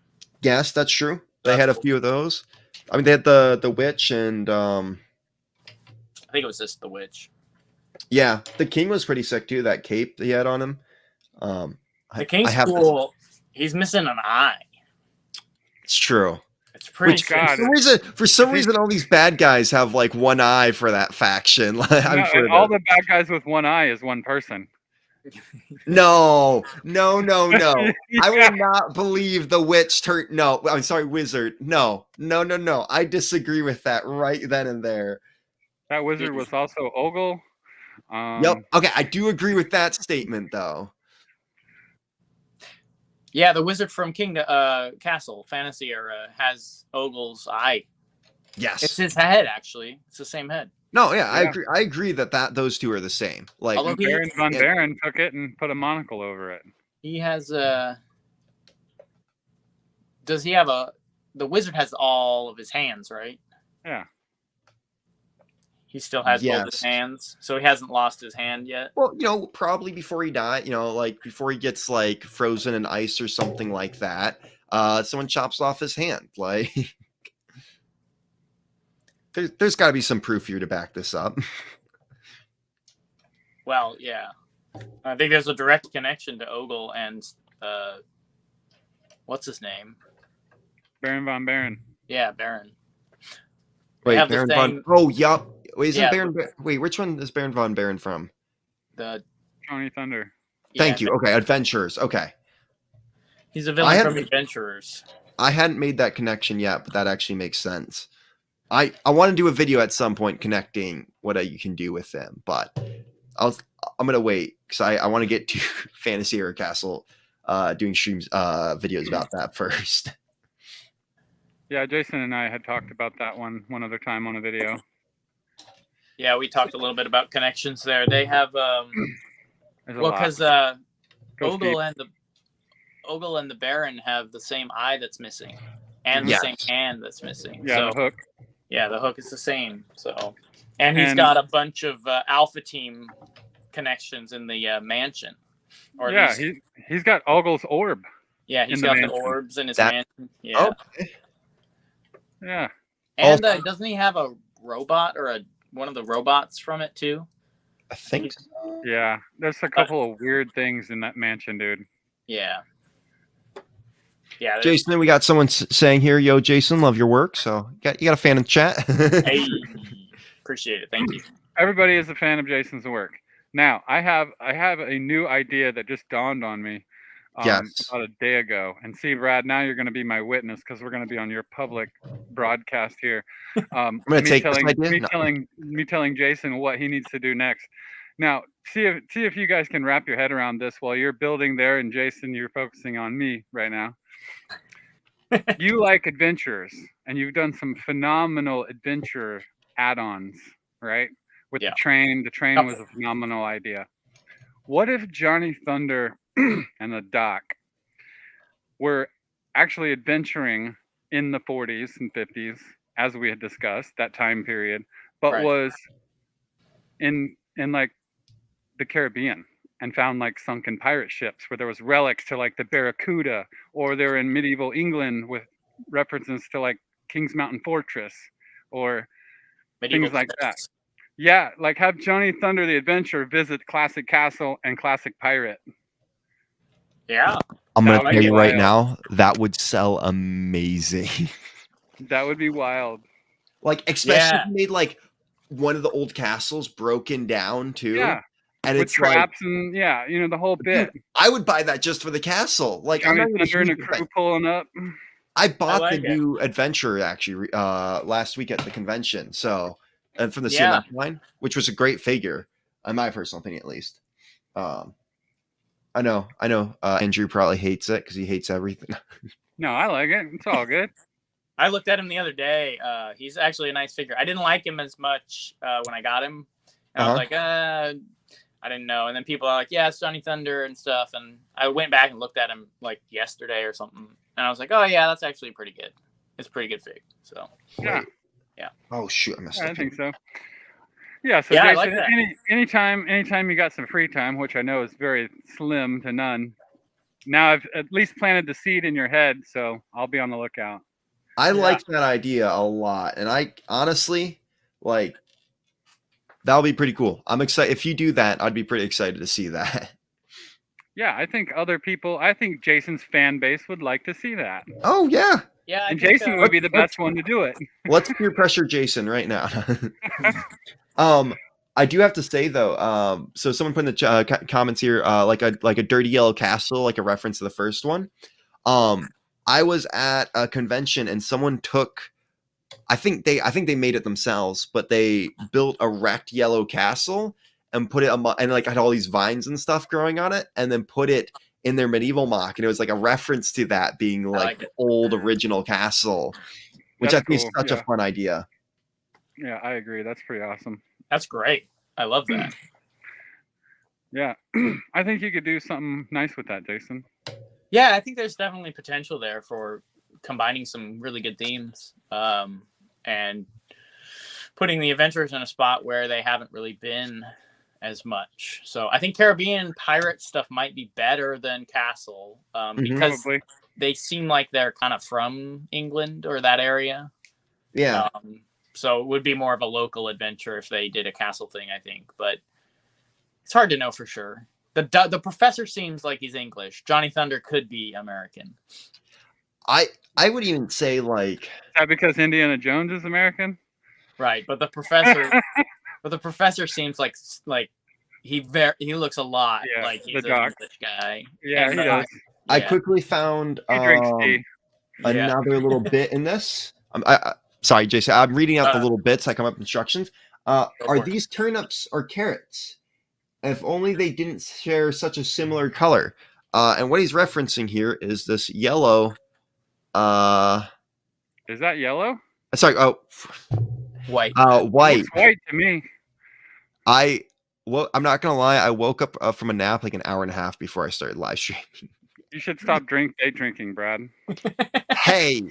S1: Yes, that's true. They had a few of those. I mean, they had the witch and
S3: I think it was just the witch.
S1: Yeah, the king was pretty sick too. That cape that he had on him.
S3: The king's cool. He's missing an eye.
S1: It's true.
S3: It's pretty.
S1: For some reason, all these bad guys have like one eye for that faction.
S2: All the bad guys with one eye is one person.
S1: No. I will not believe the witch turned. No, I'm sorry, wizard. No. I disagree with that right then and there.
S2: That wizard was also Ogle.
S1: Yep. Okay, I do agree with that statement, though.
S3: Yeah, the wizard from Castle Fantasy Era has Ogle's eye.
S1: Yes,
S3: it's his head. Actually, it's the same head.
S1: No, yeah, I agree. I agree that those two are the same. Like
S2: Baron von Baron took it and put a monocle over it.
S3: He has Does he have the wizard has all of his hands, right?
S2: Yeah.
S3: He still has both his hands, so he hasn't lost his hand yet.
S1: Well, probably before he died, like before he gets like frozen in ice or something like that, someone chops off his hand. Like, there's got to be some proof here to back this up.
S3: Well, yeah, I think there's a direct connection to Ogle and what's his name?
S2: Baron von Baron.
S3: Yeah, Baron.
S1: Wait, Baron von. Oh, yup. Wait, isn't Baron? Wait, which one is Baron von Baron from?
S3: The
S2: Johnny Thunder.
S1: Thank you. Okay, Adventurers. Okay.
S3: He's a villain from Adventurers.
S1: I hadn't made that connection yet, but that actually makes sense. I want to do a video at some point connecting what you can do with them, but I'm gonna wait because I want to get to Fantasy Era Castle, doing streams, videos about that first.
S2: Yeah, Jason and I had talked about that one other time on a video.
S3: Yeah, we talked a little bit about connections there. They have because Ogle and the Baron have the same eye that's missing, and the same hand that's missing.
S2: Yeah,
S3: so,
S2: the hook.
S3: Yeah, the hook is the same. So, and he's got a bunch of Alpha Team connections in the mansion. Or
S2: yeah, he's got Ogle's orb.
S3: Yeah, he's got the orbs in his mansion. Yeah.
S1: Okay.
S2: Yeah.
S3: And doesn't he have a robot or one of the robots from it too?
S1: I think so.
S2: Yeah, there's a couple of weird things in that mansion, dude.
S3: Yeah. Yeah.
S1: Jason, we got someone saying here, "Yo, Jason, love your work." So you got a fan in chat.
S3: Hey, appreciate it. Thank you.
S2: Everybody is a fan of Jason's work. Now, I have a new idea that just dawned on me about a day ago. And see, Brad, now you're going to be my witness because we're going to be on your public broadcast here.
S1: I'm going to take this idea.
S2: Me telling Jason what he needs to do next. Now, see if you guys can wrap your head around this while you're building there, and Jason, you're focusing on me right now. You like adventures, and you've done some phenomenal adventure add-ons, right? With the train. The train was a phenomenal idea. What if Johnny Thunder and the Doc were actually adventuring in the 40s and 50s, as we had discussed, that time period, but was in like the Caribbean and found like sunken pirate ships where there was relics to like the Barracuda, or they're in medieval England with references to like King's Mountain Fortress or medieval things like that. Yeah, like have Johnny Thunder the Adventurer visit Classic Castle and Classic Pirate.
S3: Yeah.
S1: I'm going to tell you right now, that would sell amazing.
S2: That would be wild.
S1: Like, especially if you made like one of the old castles broken down too.
S2: Yeah.
S1: And
S2: with
S1: it's
S2: traps
S1: like,
S2: and the whole bit.
S1: I would buy that just for the castle. Like,
S2: Johnny Thunder and a crew pulling up.
S1: I bought the new adventure actually last week at the convention. So, and from the CMF line, which was a great figure, in my personal opinion, at least. I know. Andrew probably hates it because he hates everything.
S2: No, I like it. It's all good.
S3: I looked at him the other day. He's actually a nice figure. I didn't like him as much when I got him. And I was like, I didn't know. And then people are like, yeah, it's Johnny Thunder and stuff. And I went back and looked at him like yesterday or something. And I was like, oh, yeah, that's actually pretty good. It's a pretty good fig. So,
S2: yeah.
S1: Oh, shoot.
S2: I think so. Yeah, so Jason, I like that. Anytime you got some free time, which I know is very slim to none, now I've at least planted the seed in your head, so I'll be on the lookout.
S1: I like that idea a lot. And I honestly, like, that'll be pretty cool. I'm excited. If you do that, I'd be pretty excited to see that.
S2: Yeah, I think Jason's fan base would like to see that.
S1: Oh, yeah.
S3: Yeah,
S2: and Jason would be the best one to do it.
S1: Let's peer pressure Jason right now. I do have to say though, so someone put in the comments here, like a dirty yellow castle, like a reference to the first one. I was at a convention and someone took, I think they made it themselves, but they built a wrecked yellow castle and put it and like had all these vines and stuff growing on it, and then put it in their medieval mock, and it was like a reference to that being like the old original castle, which I think is such a fun idea.
S2: Yeah, I agree. That's pretty awesome.
S3: That's great. I love that.
S2: Yeah, I think you could do something nice with that, Jason.
S3: Yeah, I think there's definitely potential there for combining some really good themes and putting the adventurers in a spot where they haven't really been as much. So I think Caribbean pirate stuff might be better than Castle because they seem like they're kind of from England or that area.
S1: Yeah.
S3: So it would be more of a local adventure if they did a Castle thing, I think. But it's hard to know for sure. The professor seems like he's English. Johnny Thunder could be American.
S1: I would even say like...
S2: Is that because Indiana Jones is American?
S3: Right, but the professor seems like he looks a lot like he's an English guy.
S2: Yeah, he does.
S1: I quickly found
S2: he drinks tea.
S1: another little bit in this. Sorry, Jason. I'm reading out the little bits. I come up with instructions. Are these turnips or carrots? If only they didn't share such a similar color. And what he's referencing here is this yellow.
S2: Is that yellow?
S1: Sorry. Oh,
S3: White.
S1: White.
S2: It looks white to me.
S1: Well, I'm not gonna lie. I woke up from a nap like an hour and a half before I started live streaming.
S2: You should stop day drinking, Brad.
S1: Hey,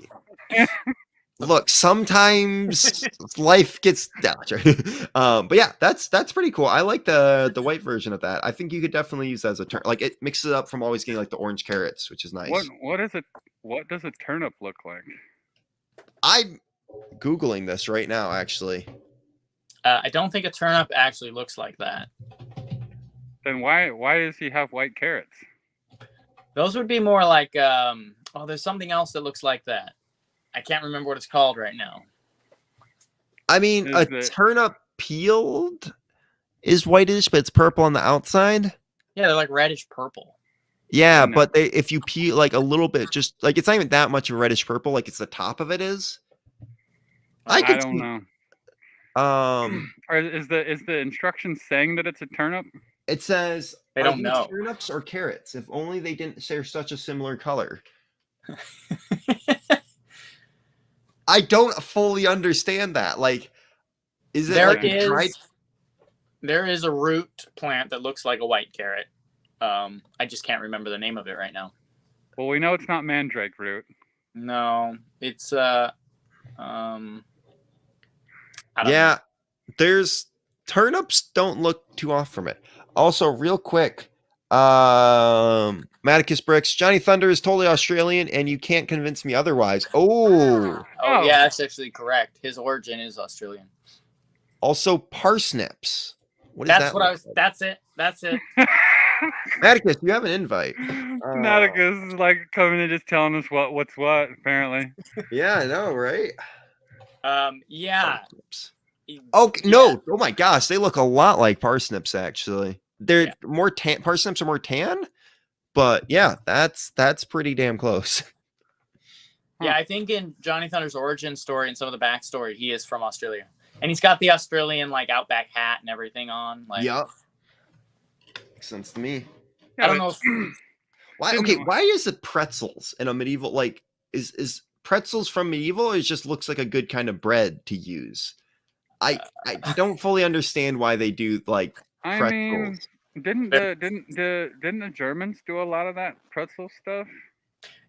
S1: look, sometimes life gets down. But yeah, that's pretty cool. I like the white version of that. I think you could definitely use that as a turn. Like it mixes it up from always getting like the orange carrots, which is nice.
S2: What is it? What does a turnip look like?
S1: I'm Googling this right now, actually.
S3: I don't think a turnip actually looks like that.
S2: Then why does he have white carrots?
S3: Those would be more like there's something else that looks like that. I can't remember what it's called right now.
S1: I mean, turnip peeled is whitish, but it's purple on the outside.
S3: Yeah, they're like reddish purple.
S1: Yeah, but if you peel like a little bit, just like it's not even that much of a reddish purple, like it's the top of it is.
S2: I don't know. Or is the instruction saying that it's a turnip?
S1: It says
S3: they don't know
S1: turnips or carrots. If only they didn't share such a similar color. I don't fully understand that. Like, is it dried?
S3: There is a root plant that looks like a white carrot. I just can't remember the name of it right now.
S2: Well, we know it's not mandrake root.
S3: No, it's
S1: yeah, there's turnips don't look too off from it. Also, real quick, Maticus Bricks, Johnny Thunder is totally Australian, and you can't convince me otherwise. Oh,
S3: yeah, that's actually correct. His origin is Australian.
S1: Also, parsnips.
S3: That's it.
S1: Maticus, you have an invite.
S2: Maticus is like coming and just telling us what's what, apparently.
S1: Yeah, I know, right?
S3: Yeah.
S1: Okay, no. Oh my gosh, they look a lot like parsnips, actually. They're more tan. Parsnips are more tan, but yeah, that's pretty damn close.
S3: Yeah, I think in Johnny Thunder's origin story and some of the backstory, he is from Australia. And he's got the Australian like outback hat and everything on. Like,
S1: yep. Makes sense to me.
S3: I don't know if
S1: why. Okay, why is it pretzels in a medieval? Like, is pretzels from medieval? Or it just looks like a good kind of bread to use. I don't fully understand why they do like pretzels.
S2: I mean, didn't the Germans do a lot of that pretzel stuff?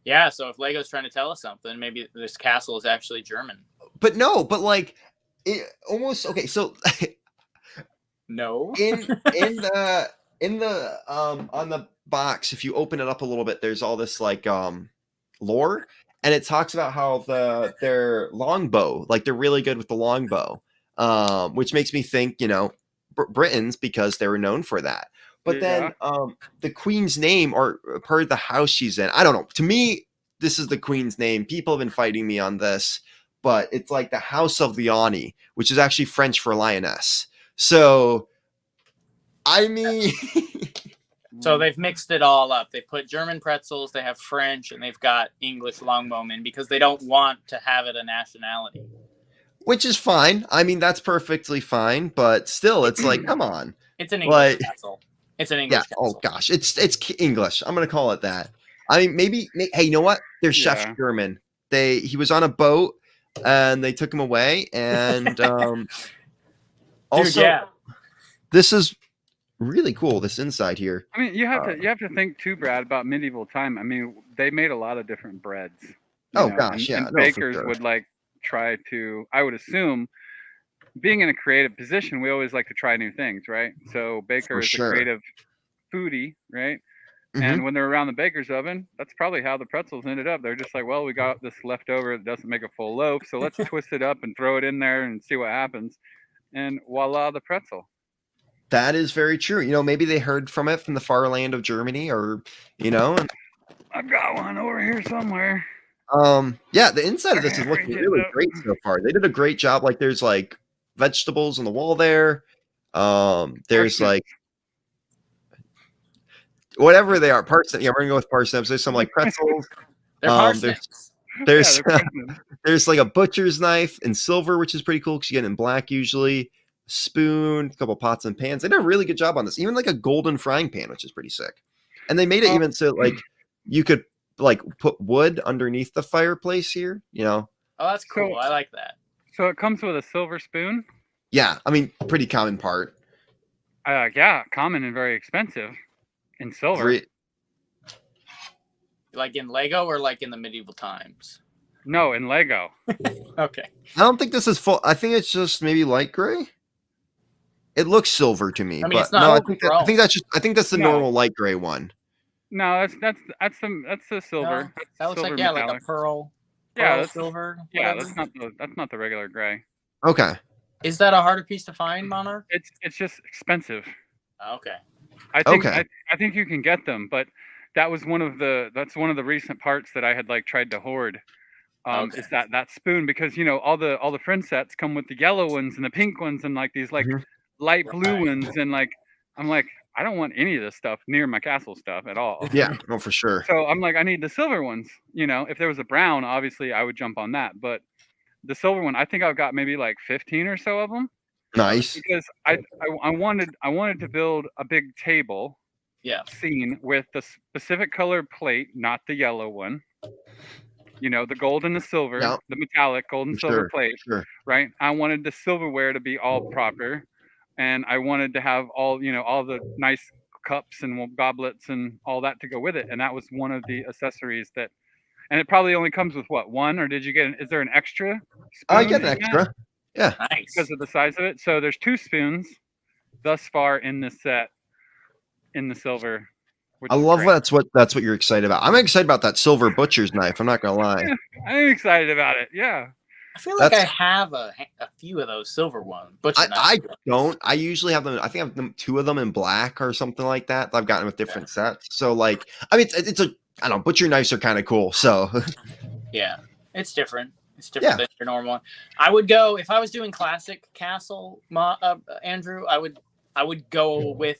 S3: Yeah. So if Lego's trying to tell us something, maybe this castle is actually German.
S1: But no. But like, it almost okay. So
S3: no.
S1: in the on the box, if you open it up a little bit, there's all this like lore, and it talks about how their longbow, like they're really good with the longbow, which makes me think, Britons, because they were known for that. But then the queen's name, or per the house she's in, I don't know. To me, this is the queen's name. People have been fighting me on this, but it's like the House of Leonie, which is actually French for lioness. So, I mean...
S3: So they've mixed it all up. They put German pretzels, they have French, and they've got English longbowmen because they don't want to have it a nationality.
S1: Which is fine. I mean, that's perfectly fine. But still, it's like, come on.
S3: It's an English pretzel. It's an English pretzel.
S1: Oh, gosh. It's English. I'm going to call it that. I mean, maybe hey, you know what? Their chef's German. He was on a boat, and they took him away. And also, this is really cool, this inside here.
S2: I mean, you have to think too, Brad, about medieval time. I mean, they made a lot of different breads. And bakers would like try to, I would assume, being in a creative position, we always like to try new things, right? So baker is a creative foodie, right? Mm-hmm. And when they're around the baker's oven, that's probably how the pretzels ended up. They're just like, well, we got this leftover that doesn't make a full loaf, so let's twist it up and throw it in there and see what happens. And voila, the pretzel.
S1: That is very true. Maybe they heard from it from the far land of Germany, or, And...
S2: I've got one over here somewhere.
S1: Yeah, the inside of this is looking really great so far. They did a great job. Like, there's like vegetables on the wall there. There's like whatever they are, parsnips. Yeah, we're gonna go with parsnips. There's some like pretzels.
S3: They're parsnips.
S1: There's
S2: they're expensive.
S1: there's like a butcher's knife in silver, which is pretty cool because you get it in black usually. Spoon, a couple pots and pans. They did a really good job on this. Even like a golden frying pan, which is pretty sick. And they made it even so like you could like put wood underneath the fireplace here. You know.
S3: Oh, that's cool. I like that.
S2: So it comes with a silver spoon.
S1: Yeah, I mean, pretty common part.
S2: Yeah, common and very expensive in silver.
S3: Like in Lego or like in the medieval times?
S2: No, in Lego.
S3: Okay.
S1: I don't think this is full. I think it's just maybe light gray. It looks silver to me,
S3: I mean,
S1: but
S3: it's not
S1: no, I
S3: overgrown.
S1: think that's the normal light gray one.
S2: No, that's the silver.
S3: No, that looks
S2: silver
S3: like
S2: metallic.
S3: like a pearl.
S2: Yeah,
S3: Pearl silver.
S2: Yeah,
S3: Whatever.
S2: that's not the regular gray.
S1: Okay.
S3: Is that a harder piece to find, Monarch?
S2: It's just expensive.
S3: Okay.
S2: I think you can get them, but that's one of the recent parts that I had like tried to hoard. Is that spoon, because you know all the friend sets come with the yellow ones and the pink ones and like these like light blue ones, and like I'm like, I don't want any of this stuff near my castle stuff at all.
S1: Yeah, no, for sure.
S2: So I'm like, I need the silver ones. You know, if there was a brown, obviously I would jump on that, but the silver one, I think I've got maybe like 15 or so of them.
S1: Nice.
S2: Because I wanted to build a big table.
S3: Yeah.
S2: Scene with the specific color plate, not the yellow one. You know, the gold and the silver, the metallic gold and silver plate, right? I wanted the silverware to be all proper, and I wanted to have all the nice cups and goblets and all that to go with it. And that was one of the accessories that, and it probably only comes with what, one, or did you get? Is there an extra?
S1: I get an extra. Yeah,
S3: nice.
S2: Because of the size of it. So there's 2 spoons thus far in this set, in the silver.
S1: I love that's what you're excited about. I'm excited about that silver butcher's knife. I'm not gonna lie.
S2: I'm excited about it. Yeah.
S3: I feel like I have a few of those silver ones.
S1: I don't. I usually have them. I think I have them 2 of them in black or something like that. I've gotten with different sets. So like, I mean, it's a, I don't know. Butcher knives are kind of cool. So
S3: yeah, it's different. It's different than your normal one. I would go if I was doing classic castle, Andrew. I would go with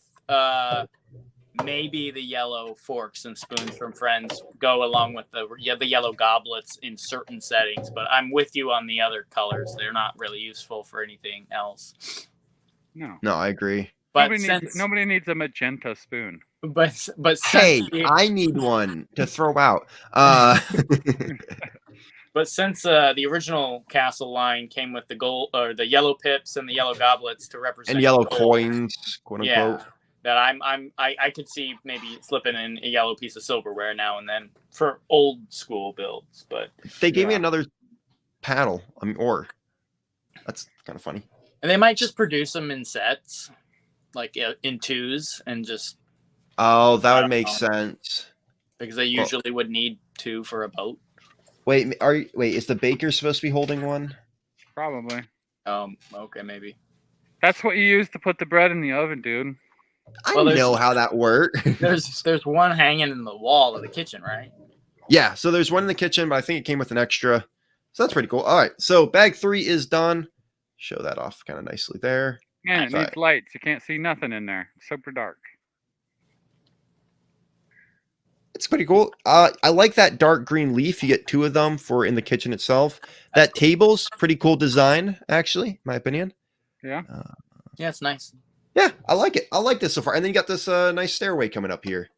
S3: maybe the yellow forks and spoons from Friends go along with the yellow goblets in certain settings, but I'm with you on the other colors. They're not really useful for anything else.
S2: No,
S1: I agree.
S3: But
S2: nobody needs a magenta spoon.
S3: But
S1: hey, I need one to throw out.
S3: But since the original castle line came with the gold or the yellow pips and the yellow goblets to represent
S1: and yellow
S3: gold,
S1: coins, quote unquote.
S3: That I could see maybe slipping in a yellow piece of silverware now and then for old school builds. But
S1: they gave me another paddle. I mean, or that's kind of funny.
S3: And they might just produce them in sets, like in 2s, and just.
S1: Oh, that would make sense.
S3: Because they usually would need 2 for a boat.
S1: Wait, is the baker supposed to be holding one?
S2: Probably.
S3: Okay, maybe.
S2: That's what you use to put the bread in the oven, dude.
S1: I know how that works.
S3: There's one hanging in the wall of the kitchen, right?
S1: Yeah, so there's one in the kitchen, but I think it came with an extra. So that's pretty cool. All right, so bag 3 is done. Show that off kind of nicely there.
S2: Man, it needs lights. You can't see nothing in there. It's super dark.
S1: It's pretty cool. I like that dark green leaf. You get 2 of them for in the kitchen itself. That table's pretty cool design, actually, in my opinion.
S2: Yeah.
S3: Yeah, it's nice.
S1: Yeah, I like it. I like this so far. And then you got this nice stairway coming up here.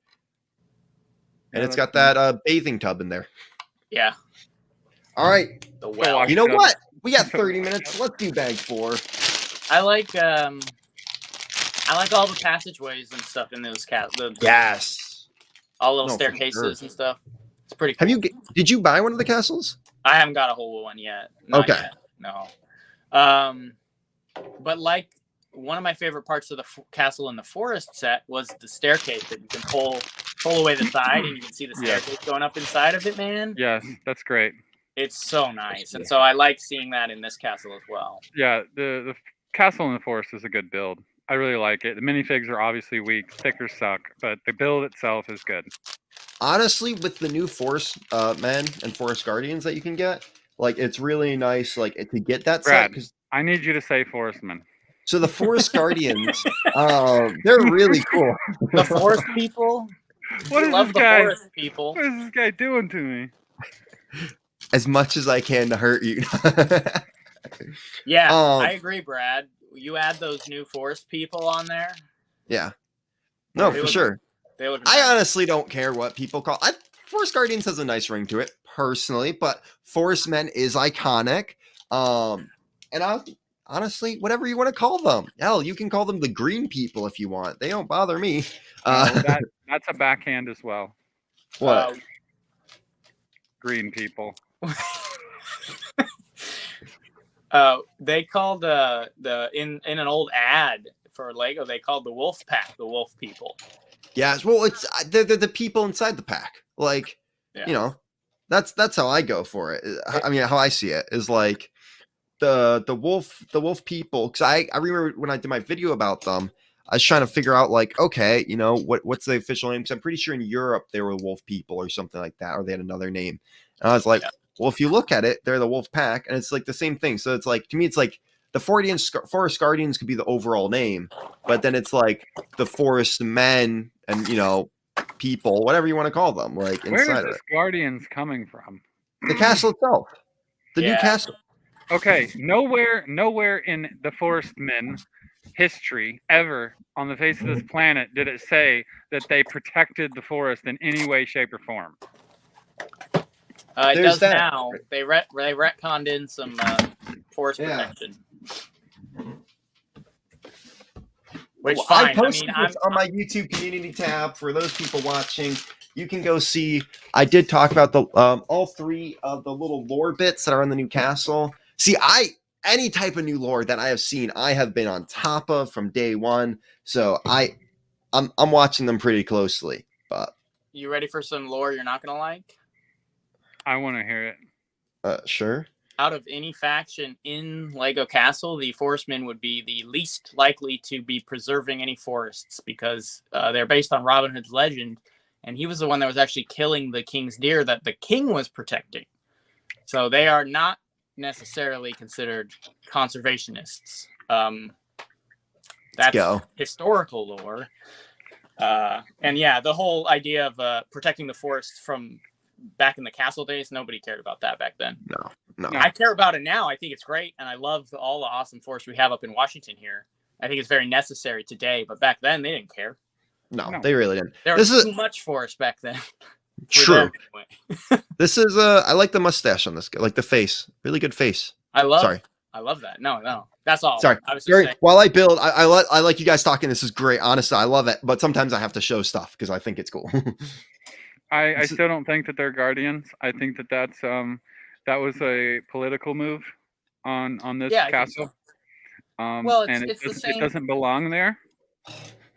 S1: And it's got that bathing tub in there.
S3: Yeah.
S1: All right.
S3: The well.
S1: You know what? We got 30 minutes. Let's do bag 4.
S3: I like all the passageways and stuff in those
S1: Yes.
S3: All little staircases and stuff. It's pretty cool.
S1: Did you buy one of the castles?
S3: I haven't got a whole one yet. Not yet. No. But like one of my favorite parts of the castle in the forest set was the staircase that you can pull away the side and you can see the staircase going up inside of it, man.
S2: Yes, that's great.
S3: It's so nice. And so I like seeing that in this castle as well.
S2: Yeah, the castle in the forest is a good build. I really like it. The minifigs are obviously weak, stickers suck, but the build itself is good.
S1: Honestly, with the new forest men and forest guardians that you can get, like it's really nice, like to get that
S2: Brad,
S1: set.
S2: I need you to say Forestman.
S1: So the forest guardians, they're really cool.
S3: The forest people.
S2: What is
S3: love
S2: this
S3: the
S2: guy?
S3: Forest people.
S2: What is this guy doing to me?
S1: as much as I can to hurt you.
S3: Yeah,
S1: Um,
S3: I agree, Brad. You add those new forest people on there.
S1: yeah. No,
S3: They
S1: for
S3: look-
S1: sure.
S3: They look
S1: I
S3: nice.
S1: honestly don't care what people call. Forest Guardians has a nice ring to it, personally, but Forestmen is iconic. And honestly, whatever you want to call them, hell, you can call them the Green People if you want. They don't bother me.
S2: No, that's a backhand as well.
S1: What?
S2: Green people.
S3: They called in an old ad for Lego, they called the Wolf Pack the Wolf People.
S1: Yeah, well, it's they're the people inside the pack. Like,
S3: Yeah.
S1: you know, that's how I go for it. I mean, how I see it is like the wolf people. Because I remember when I did my video about them, I was trying to figure out like, okay, you know, what's the official name? Because I'm pretty sure in Europe they were wolf people or something like that, or they had another name. And I was like, well, if you look at it, they're the wolf pack, and it's like the same thing. So it's like, to me, it's like the Forest Guardians could be the overall name, but then it's like the Forest Men and, you know, people, whatever you want to call them, like
S2: Where is
S1: inside of
S2: this
S1: it.
S2: Guardians coming from?
S1: The castle itself, the new castle.
S2: Okay, nowhere in the Forestmen history ever on the face of this planet did it say that they protected the forest in any way, shape, or form.
S3: It does now. They retconned in some forest protection. Which fine.
S1: I posted this on my YouTube community tab for those people watching. You can go see. I did talk about the all three of the little lore bits that are in the new castle. See, any type of new lore that I have seen, I have been on top of from day one. So I'm watching them pretty closely. But
S3: you ready for some lore you're not gonna like?
S2: I want to hear it.
S1: Sure.
S3: Out of any faction in Lego Castle, the Forestmen would be the least likely to be preserving any forests because they're based on Robin Hood's legend, and he was the one that was actually killing the king's deer that the king was protecting. So they are not necessarily considered conservationists. That's historical lore. And yeah, the whole idea of protecting the forests from back in the castle days, nobody cared about that back then.
S1: No.
S3: I care about it now. I think it's great, and I love all the awesome forests we have up in Washington here. I think it's very necessary today, but back then they didn't care.
S1: No. They really didn't.
S3: There was too much forest back then.
S1: True. Anyway. This is I like the mustache on this guy, like the face, really good face.
S3: I love that. No, that's all.
S1: Sorry.
S3: I was just saying.
S1: While I build, I like you guys talking. This is great. Honestly, I love it. But sometimes I have to show stuff because I think it's cool.
S2: I still don't think that they're guardians. I think that that was a political move on this castle.
S3: Well,
S2: it doesn't belong there.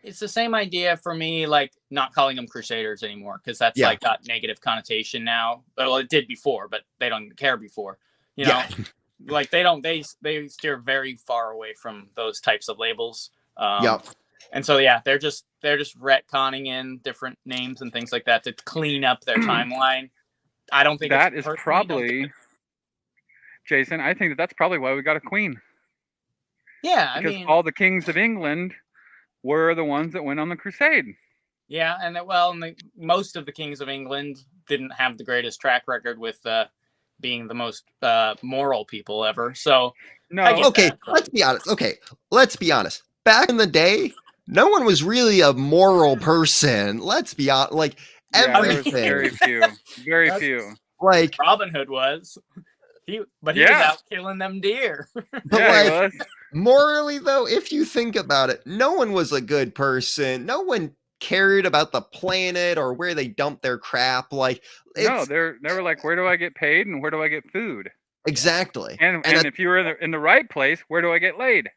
S3: It's the same idea for me, like not calling them Crusaders anymore, because that's like got negative connotation now. Well, it did before, but they don't care before. You know, like they steer very far away from those types of labels. And so they're just retconning in different names and things like that to clean up their timeline. I don't think
S2: that is probably Jason. I think that's probably why we got a queen.
S3: Yeah,
S2: because all the kings of England were the ones that went on the crusade.
S3: Yeah, and most of the kings of England didn't have the greatest track record with being the most moral people ever. So
S1: no, let's be honest. Let's be honest. Back in the day, no one was really a moral person. Let's be honest. Like everything.
S2: Very few.
S1: Like
S3: Robin Hood was. He was out killing them deer.
S1: But morally, though, if you think about it, no one was a good person. No one cared about the planet or where they dumped their crap. Like,
S2: no, they were like, where do I get paid and where do I get food?
S1: Exactly.
S2: And if you were in the right place, where do I get laid?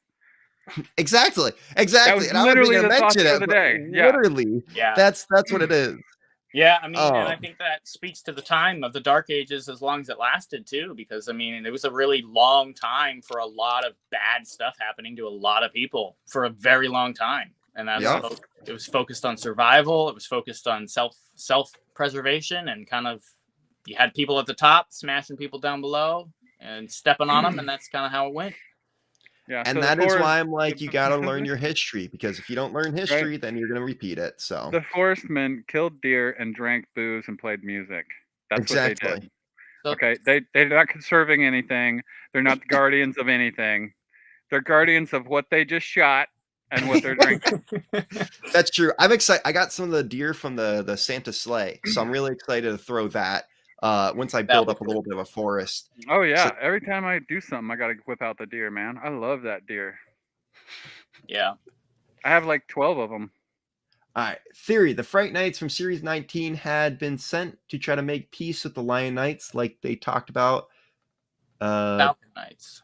S1: Exactly.
S2: That was literally the thought of the day.
S1: Literally, that's what it is.
S3: Yeah, I mean, and I think that speaks to the time of the Dark Ages as long as it lasted, too, because, I mean, it was a really long time for a lot of bad stuff happening to a lot of people for a very long time. And it was focused on survival. It was focused on self-preservation, and kind of you had people at the top smashing people down below and stepping on them, and that's kind of how it went.
S2: Yeah,
S1: and that is why I'm like, you got to learn your history, because if you don't learn history, then you're going to repeat it. So
S2: the Forestmen killed deer and drank booze and played music. That's what they did.
S3: So-
S2: Okay, they're not conserving anything. They're not the guardians of anything. They're guardians of what they just shot and what they're drinking.
S1: That's true. I'm excited. I got some of the deer from the Santa sleigh, so I'm really excited to throw that once I build
S3: was
S1: up a little bit of a forest.
S2: Oh yeah,
S1: So-
S2: every time I do something, I gotta whip out the deer, man. I love that deer.
S3: Yeah.
S2: I have like 12 of them.
S1: All right. Theory: the Fright Knights from Series 19 had been sent to try to make peace with the Lion Knights, like they talked about.
S3: Falcon Knights.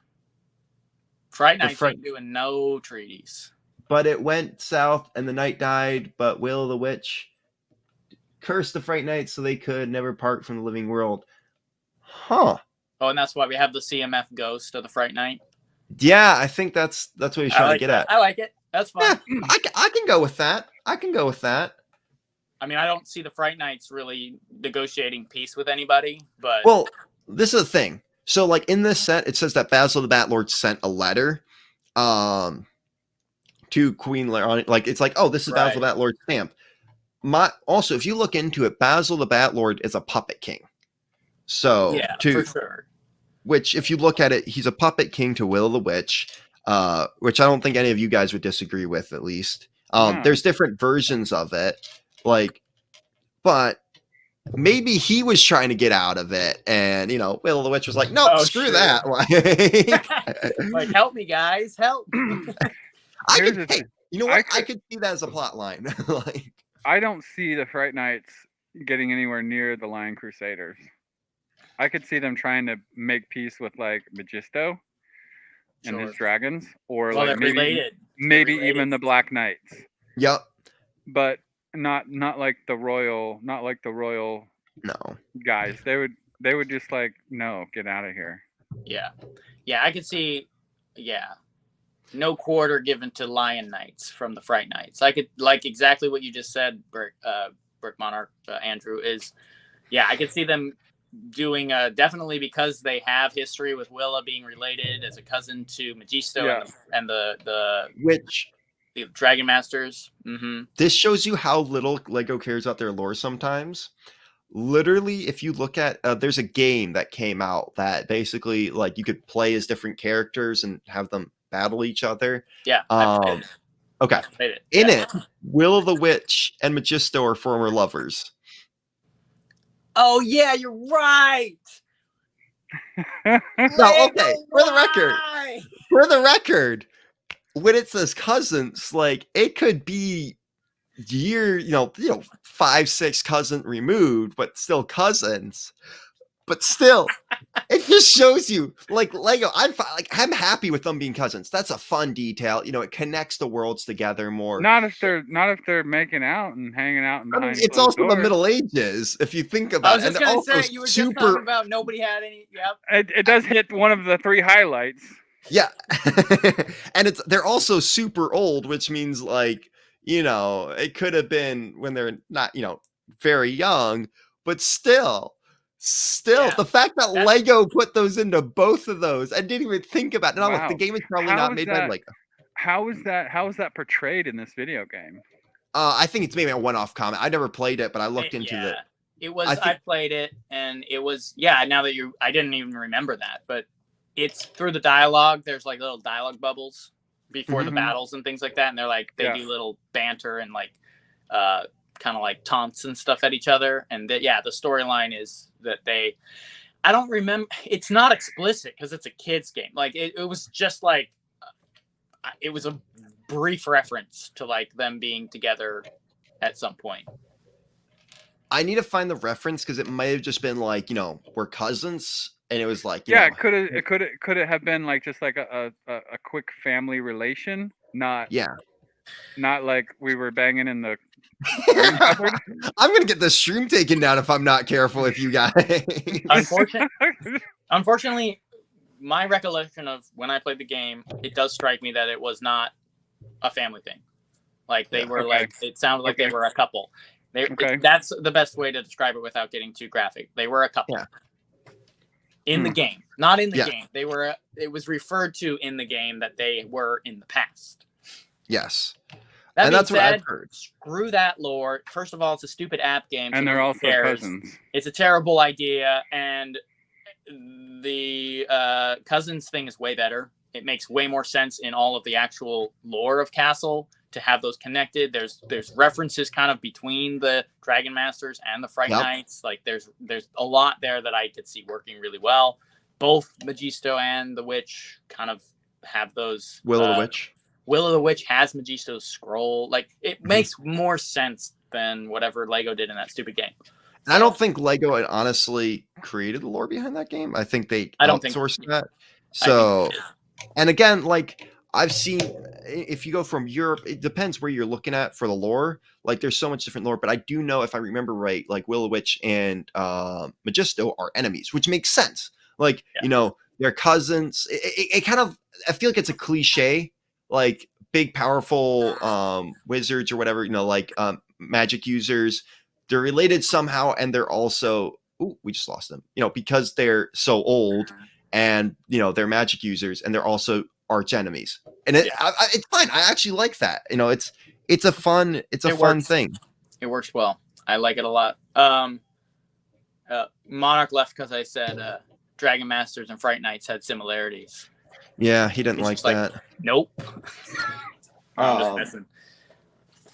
S3: Fright
S1: the
S3: Knights
S1: Fright-
S3: ain't doing no treaties.
S1: But it went south, and the knight died. But Will the Witch cursed the Fright Knights so they could never part from the living world. Huh.
S3: Oh, and that's why we have the CMF ghost of the Fright Knight.
S1: Yeah, I think that's what he's trying to get
S3: that.
S1: at.
S3: I like it. That's fun.
S1: Yeah, I can go with that. I can go with that.
S3: I mean, I don't see the Fright Knights really negotiating peace with anybody, but
S1: Well, this is the thing. So, like in this set, it says that Basil the Batlord sent a letter, to Queen Lear. Like it's like, oh, this is Basil the Batlord's stamp. Also, if you look into it, Basil the Batlord is a puppet king. So,
S3: yeah, for sure.
S1: Which, if you look at it, he's a puppet king to Will the Witch, which I don't think any of you guys would disagree with, at least. There's different versions of it, but maybe he was trying to get out of it, and Will the Witch was like, "No, screw that!"
S3: Like, help me, guys, help!
S1: Hey, you know what? I could see that as a plot line.
S2: I don't see the Fright Knights getting anywhere near the Lion Crusaders. I could see them trying to make peace with like Megisto and his dragons, or like maybe even the Black Knights.
S1: Yep.
S2: But not like the royal guys. They would just like, no, get out of here.
S3: Yeah, I could see. Yeah, no quarter given to Lion Knights from the Fright Knights. I could like exactly what you just said, Brick Monarch, Andrew. Is I could see them doing definitely, because they have history with Willa being related as a cousin to Megisto and the Dragon Masters. Mm-hmm.
S1: This shows you how little Lego cares about their lore sometimes. Literally, if you look at there's a game that came out that basically like you could play as different characters and have them battle each other.
S3: Yeah.
S1: Okay. In it, Will the Witch and Megisto are former lovers.
S3: Oh yeah, you're right.
S1: No, okay. For the record, when it says cousins, like it could be 5-6 cousin removed, but still cousins. But still, it just shows you like Lego. I'm happy with them being cousins. That's a fun detail. It connects the worlds together more.
S2: Not if they're making out and hanging out and behind.
S1: It's also
S2: doors.
S1: the Middle Ages, if you think about it.
S3: I was just gonna say, you were just talking about nobody had any. Yep.
S2: It does hit one of the 3 highlights.
S1: Yeah, and they're also super old, which means like it could have been when they're not very young, but still. The fact that Lego put those into both of those, I didn't even think about it. Wow. The game is probably not made by Lego.
S2: How is that portrayed in this video game?
S1: I think it's maybe a one-off comment. I never played it, but I looked into it.
S3: It was. I played it, and it was. Yeah. Now that I didn't even remember that, but it's through the dialogue. There's like little dialogue bubbles before the battles and things like that, and they're like they do little banter and like kind of like taunts and stuff at each other. And the storyline is that I don't remember. It's not explicit because it's a kid's game. Like it was just like it was a brief reference to like them being together at some point.
S1: I need to find the reference because it might have just been like we're cousins, and it was like
S2: could it have been like just like a quick family relation, not like we were banging in the
S1: I'm gonna get the stream taken down if I'm not careful with you guys.
S3: Unfortunately, my recollection of when I played the game, it does strike me that it was not a family thing. Like they were like, it sounded like they were a couple. That's the best way to describe it without getting too graphic. They were a couple in the game, not in the game. They were. It was referred to in the game that they were in the past.
S1: Yes.
S3: That's what I've heard. Screw that lore. First of all, it's a stupid app game.
S2: And they're also cousins.
S3: It's a terrible idea. And the cousins thing is way better. It makes way more sense in all of the actual lore of Castle to have those connected. There's references kind of between the Dragon Masters and the Fright Knights. Like there's a lot there that I could see working really well. Both Magisto and the Witch kind of have those.
S1: Will of the Witch.
S3: Will of the Witch has Magisto's scroll. Like it makes more sense than whatever Lego did in that stupid game.
S1: And I don't think Lego had honestly created the lore behind that game. I think they outsourced that. So, and again, like I've seen, if you go from Europe, it depends where you're looking at for the lore. Like there's so much different lore, but I do know, if I remember right, like Will of the Witch and Magisto are enemies, which makes sense. Like, you know, they're cousins. It kind of, I feel like it's a cliche, like big, powerful wizards or whatever, you know, like magic users. They're related somehow, and they're also, we just lost them, you know, because they're so old and, you know, they're magic users and they're also arch enemies. And it's fine. I actually like that. You know, it's a fun thing.
S3: It works well. I like it a lot. Monarch left because I said Dragon Masters and Fright Knights had similarities.
S1: Yeah, he didn't like that.
S3: Like, nope. I'm just messing.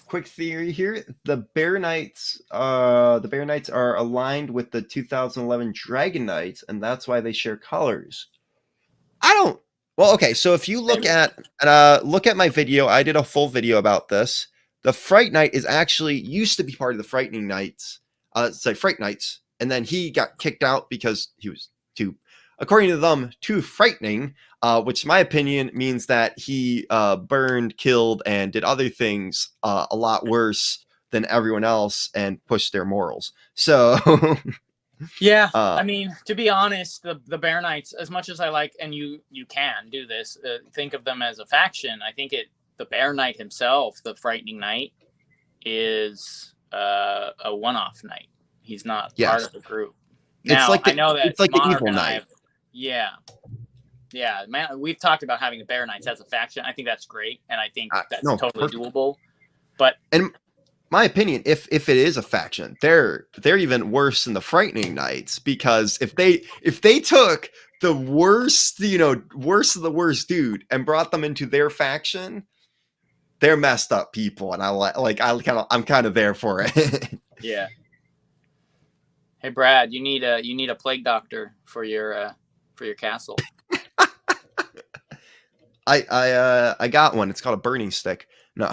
S1: Quick theory here: the Bear Knights are aligned with the 2011 Dragon Knights, and that's why they share colors. Well, okay. So if you look at my video, I did a full video about this. The Fright Knight is actually used to be part of the Frightening Knights, Fright Knights, and then he got kicked out because he was according to them, too frightening, which in my opinion means that he burned, killed, and did other things a lot worse than everyone else and pushed their morals. So,
S3: yeah, I mean, to be honest, the Bear Knights, as much as I like, and you can do this, think of them as a faction. I think the Bear Knight himself, the Frightening Knight, is a one-off knight. He's not part of the group. Now, I know that
S1: it's like the evil knight.
S3: Yeah, man. We've talked about having the Bear Knights as a faction. I think that's great, and I think that's totally doable. But
S1: in my opinion, if it is a faction, they're even worse than the Frightening Knights, because if they took the worst, worst of the worst dude and brought them into their faction, they're messed up people, and I'm kind of there for it.
S3: Yeah. Hey Brad, you need a plague doctor for your castle.
S1: I got one. It's called a burning stick. No.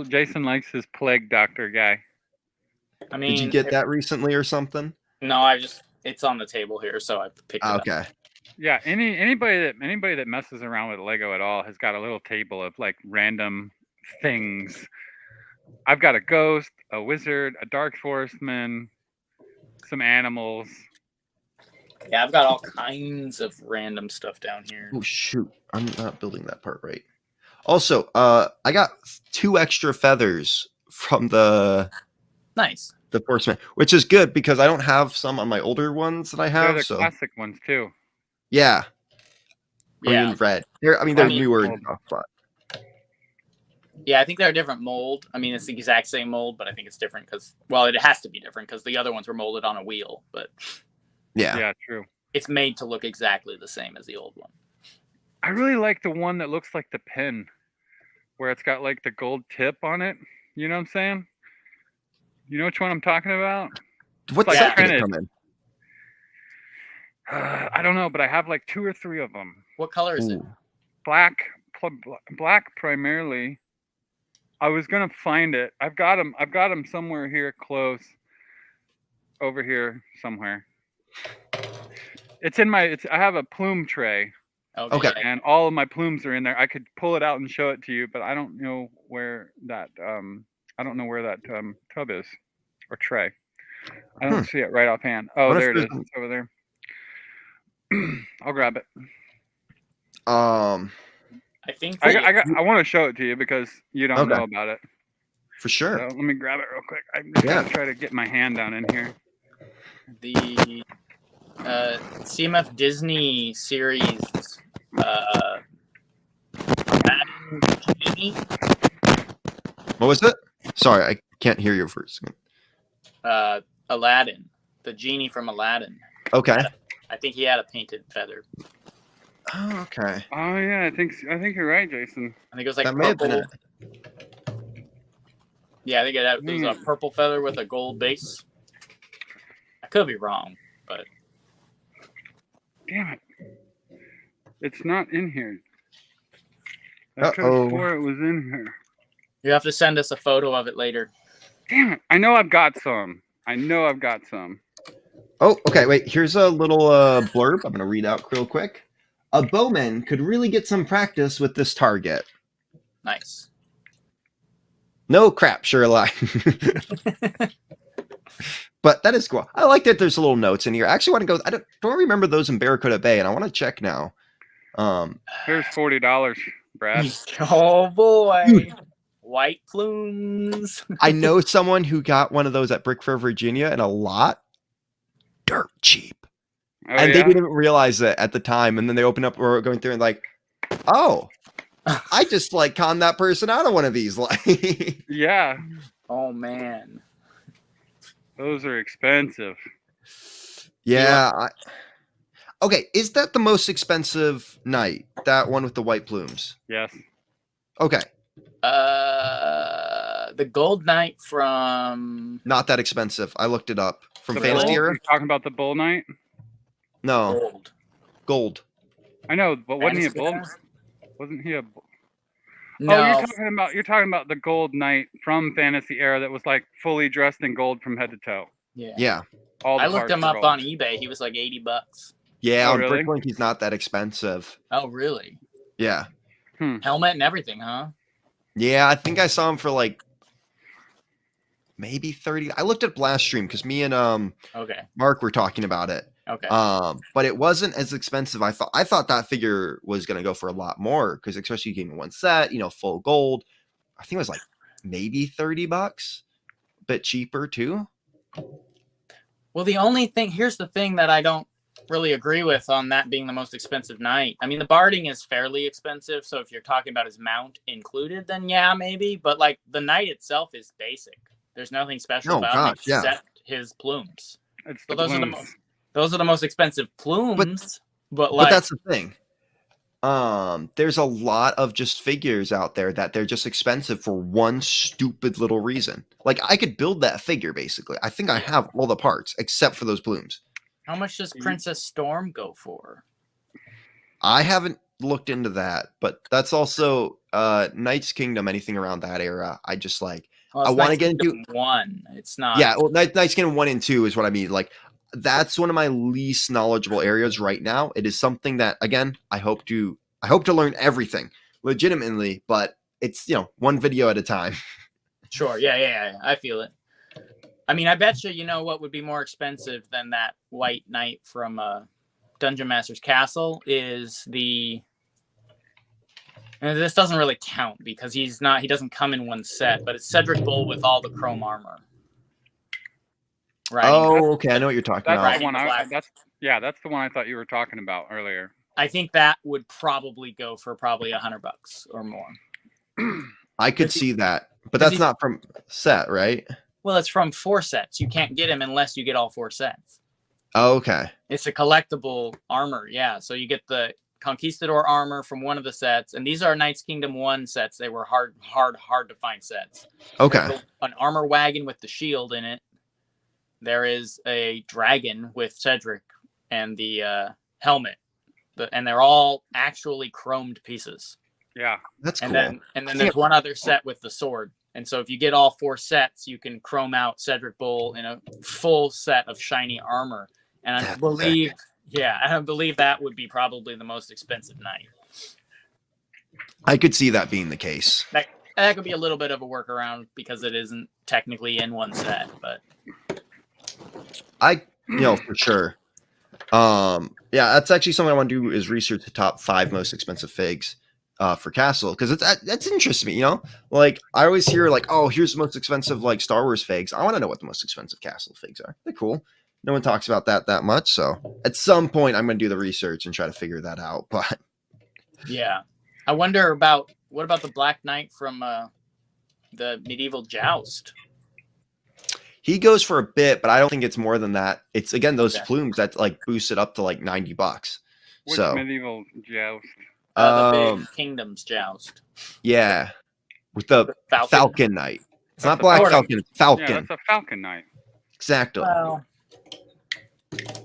S2: Jason likes his plague doctor guy.
S3: I mean,
S1: did you get that recently or something?
S3: No, it's on the table here, so I picked it up.
S1: Okay.
S2: Yeah, anybody that messes around with Lego at all has got a little table of like random things. I've got a ghost, a wizard, a dark forestman, some animals.
S3: Yeah, I've got all kinds of random stuff down here.
S1: Oh shoot, I'm not building that part right. Also, I got 2 extra feathers from the Forestman, which is good because I don't have some on my older ones that I have.
S2: They're the classic ones too.
S1: Yeah. Green, red. They're newer.
S3: Yeah, I think they're a different mold. I mean, it's the exact same mold, but I think it's different because, well, it has to be different because the other ones were molded on a wheel. But
S2: yeah, true.
S3: It's made to look exactly the same as the old one.
S2: I really like the one that looks like the pen, where it's got like the gold tip on it. You know what I'm saying? You know which one I'm talking about?
S1: What set did it come in?
S2: I don't know, but I have like 2 or 3 of them.
S3: What color is it?
S2: Black primarily. I was gonna find it. I've got them somewhere here close. Over here somewhere. It's in I have a plume tray.
S3: Okay.
S2: And all of my plumes are in there. I could pull it out and show it to you, but I don't know where that tub is or tray. I don't see it right offhand. Oh, there it is. It's over there. I'll grab it.
S3: I think
S2: I want to show it to you because you don't know about it.
S1: For sure.
S2: So let me grab it real quick. I'm just gonna try to get my hand down in here.
S3: The CMF Disney series
S1: what was it? Sorry, I can't hear you for a second.
S3: Aladdin, the genie from Aladdin.
S1: Okay.
S3: I think he had a painted feather.
S1: Oh, okay.
S2: Oh yeah, I think you're right, Jason.
S3: I think it was like
S1: That may have been
S3: purple. Yeah, I think it was a purple feather with a gold base. I could be wrong, but
S2: damn it, it's not in here. I could have swore it was in here.
S3: You have to send us a photo of it later.
S2: Damn it! I know I've got some.
S1: Oh, okay. Wait. Here's a little blurb. I'm going to read out real quick. A bowman could really get some practice with this target.
S3: Nice.
S1: No crap, sure lie. But that is cool. I like that there's little notes in here. I actually want to go. I don't remember those in Barracuda Bay, and I want to check now.
S2: Here's $40, Brad.
S3: Oh boy. Dude. White plumes.
S1: I know someone who got one of those at Brick Fair, Virginia, and a lot dirt cheap.
S2: Oh,
S1: and
S2: yeah?
S1: they didn't realize it at the time. And then they open up or going through and like, oh, I just like conned that person out of one of these. Like,
S2: yeah.
S3: Oh man,
S2: those are expensive.
S1: Yeah. Okay, is that the most expensive night? That one with the white plumes?
S2: Yes.
S1: Okay.
S3: The gold knight from
S1: not that expensive. I looked it up from
S2: the
S1: Fantasy
S2: Bull?
S1: Era.
S2: You're talking about the Bull Knight?
S1: No, gold.
S2: I know, but wasn't he a bull? Wasn't he a?
S3: No.
S2: Oh, you're talking about the Gold Knight from Fantasy Era that was like fully dressed in gold from head to toe.
S1: Yeah.
S2: All the
S3: I looked
S2: parts
S3: him
S2: were
S3: up
S2: gold.
S3: on eBay. He was like $80.
S1: Yeah,
S2: Oh,
S1: on
S2: really?
S1: Bricklink, he's not that expensive.
S3: Oh, really?
S1: Yeah.
S3: Helmet and everything, huh?
S1: Yeah, I think I saw him for like maybe 30. I looked at Blast Stream because me and
S3: okay.
S1: Mark were talking about it.
S3: Okay.
S1: But it wasn't as expensive. I thought that figure was gonna go for a lot more because especially getting one set, full gold. I think it was like maybe $30, a bit cheaper too.
S3: Well, here's the thing that I don't really agree with on that being the most expensive night. I mean, the barding is fairly expensive, so if you're talking about his mount included, then yeah, maybe. But like the knight itself is basic. There's nothing special about it except his plumes.
S2: So
S3: those are the most expensive plumes. But
S1: that's the thing. There's a lot of just figures out there that they're just expensive for one stupid little reason. Like I could build that figure basically. I think I have all the parts except for those plumes.
S3: How much does Princess Storm go for?
S1: I haven't looked into that, but that's also Knight's Kingdom, anything around that era. I just like I want to get into
S3: 1. It's not.
S1: Yeah, well, Knight's Kingdom 1 and 2 is what I mean. Like that's one of my least knowledgeable areas right now. It is something that again, I hope to learn everything legitimately, but it's one video at a time.
S3: Sure. Yeah. I feel it. I mean, I bet you know what would be more expensive than that white knight from Dungeon Master's Castle is the. And this doesn't really count because he doesn't come in one set, but it's Cedric Bull with all the chrome armor. Right.
S1: Oh, okay. I know what you're talking about.
S2: That's the one that's the one I thought you were talking about earlier.
S3: I think that would probably go for $100 or more.
S1: I could see that, but that's not from set, right?
S3: Well, it's from 4 sets. You can't get him unless you get all 4 sets.
S1: Oh, okay.
S3: It's a collectible armor, yeah. So you get the Conquistador armor from one of the sets, and these are Knight's Kingdom 1 sets. They were hard to find sets.
S1: Okay.
S3: An armor wagon with the shield in it. There is a dragon with Cedric and the helmet, and they're all actually chromed pieces.
S2: Yeah,
S1: that's cool.
S3: And then there's one other set with the sword. And so if you get all 4 sets, you can chrome out Cedric Bull in a full set of shiny armor. And I believe that would be probably the most expensive knight.
S1: I could see that being the case.
S3: That could be a little bit of a workaround because it isn't technically in one set, but
S1: for sure. Yeah, that's actually something I want to do is research the top 5 most expensive figs for Castle because that's interests me. Like I always hear like, oh, here's the most expensive like Star Wars figs. I want to know what the most expensive Castle figs are. They're cool. No one talks about that much. So at some point, I'm going to do the research and try to figure that out. But
S3: yeah, I wonder what about the Black Knight from the Medieval Joust?
S1: He goes for a bit, but I don't think it's more than that. It's again those
S3: Okay.
S1: plumes that like boost it up to like $90.
S2: Which
S1: So
S2: medieval joust?
S3: The big Kingdoms joust.
S1: yeah, with the Falcon Knight. It's
S2: That's
S1: not
S2: a
S1: Black
S3: Falcon.
S1: Falcon, it's Falcon.
S2: Yeah, that's a Falcon Knight.
S1: Exactly.
S3: Well,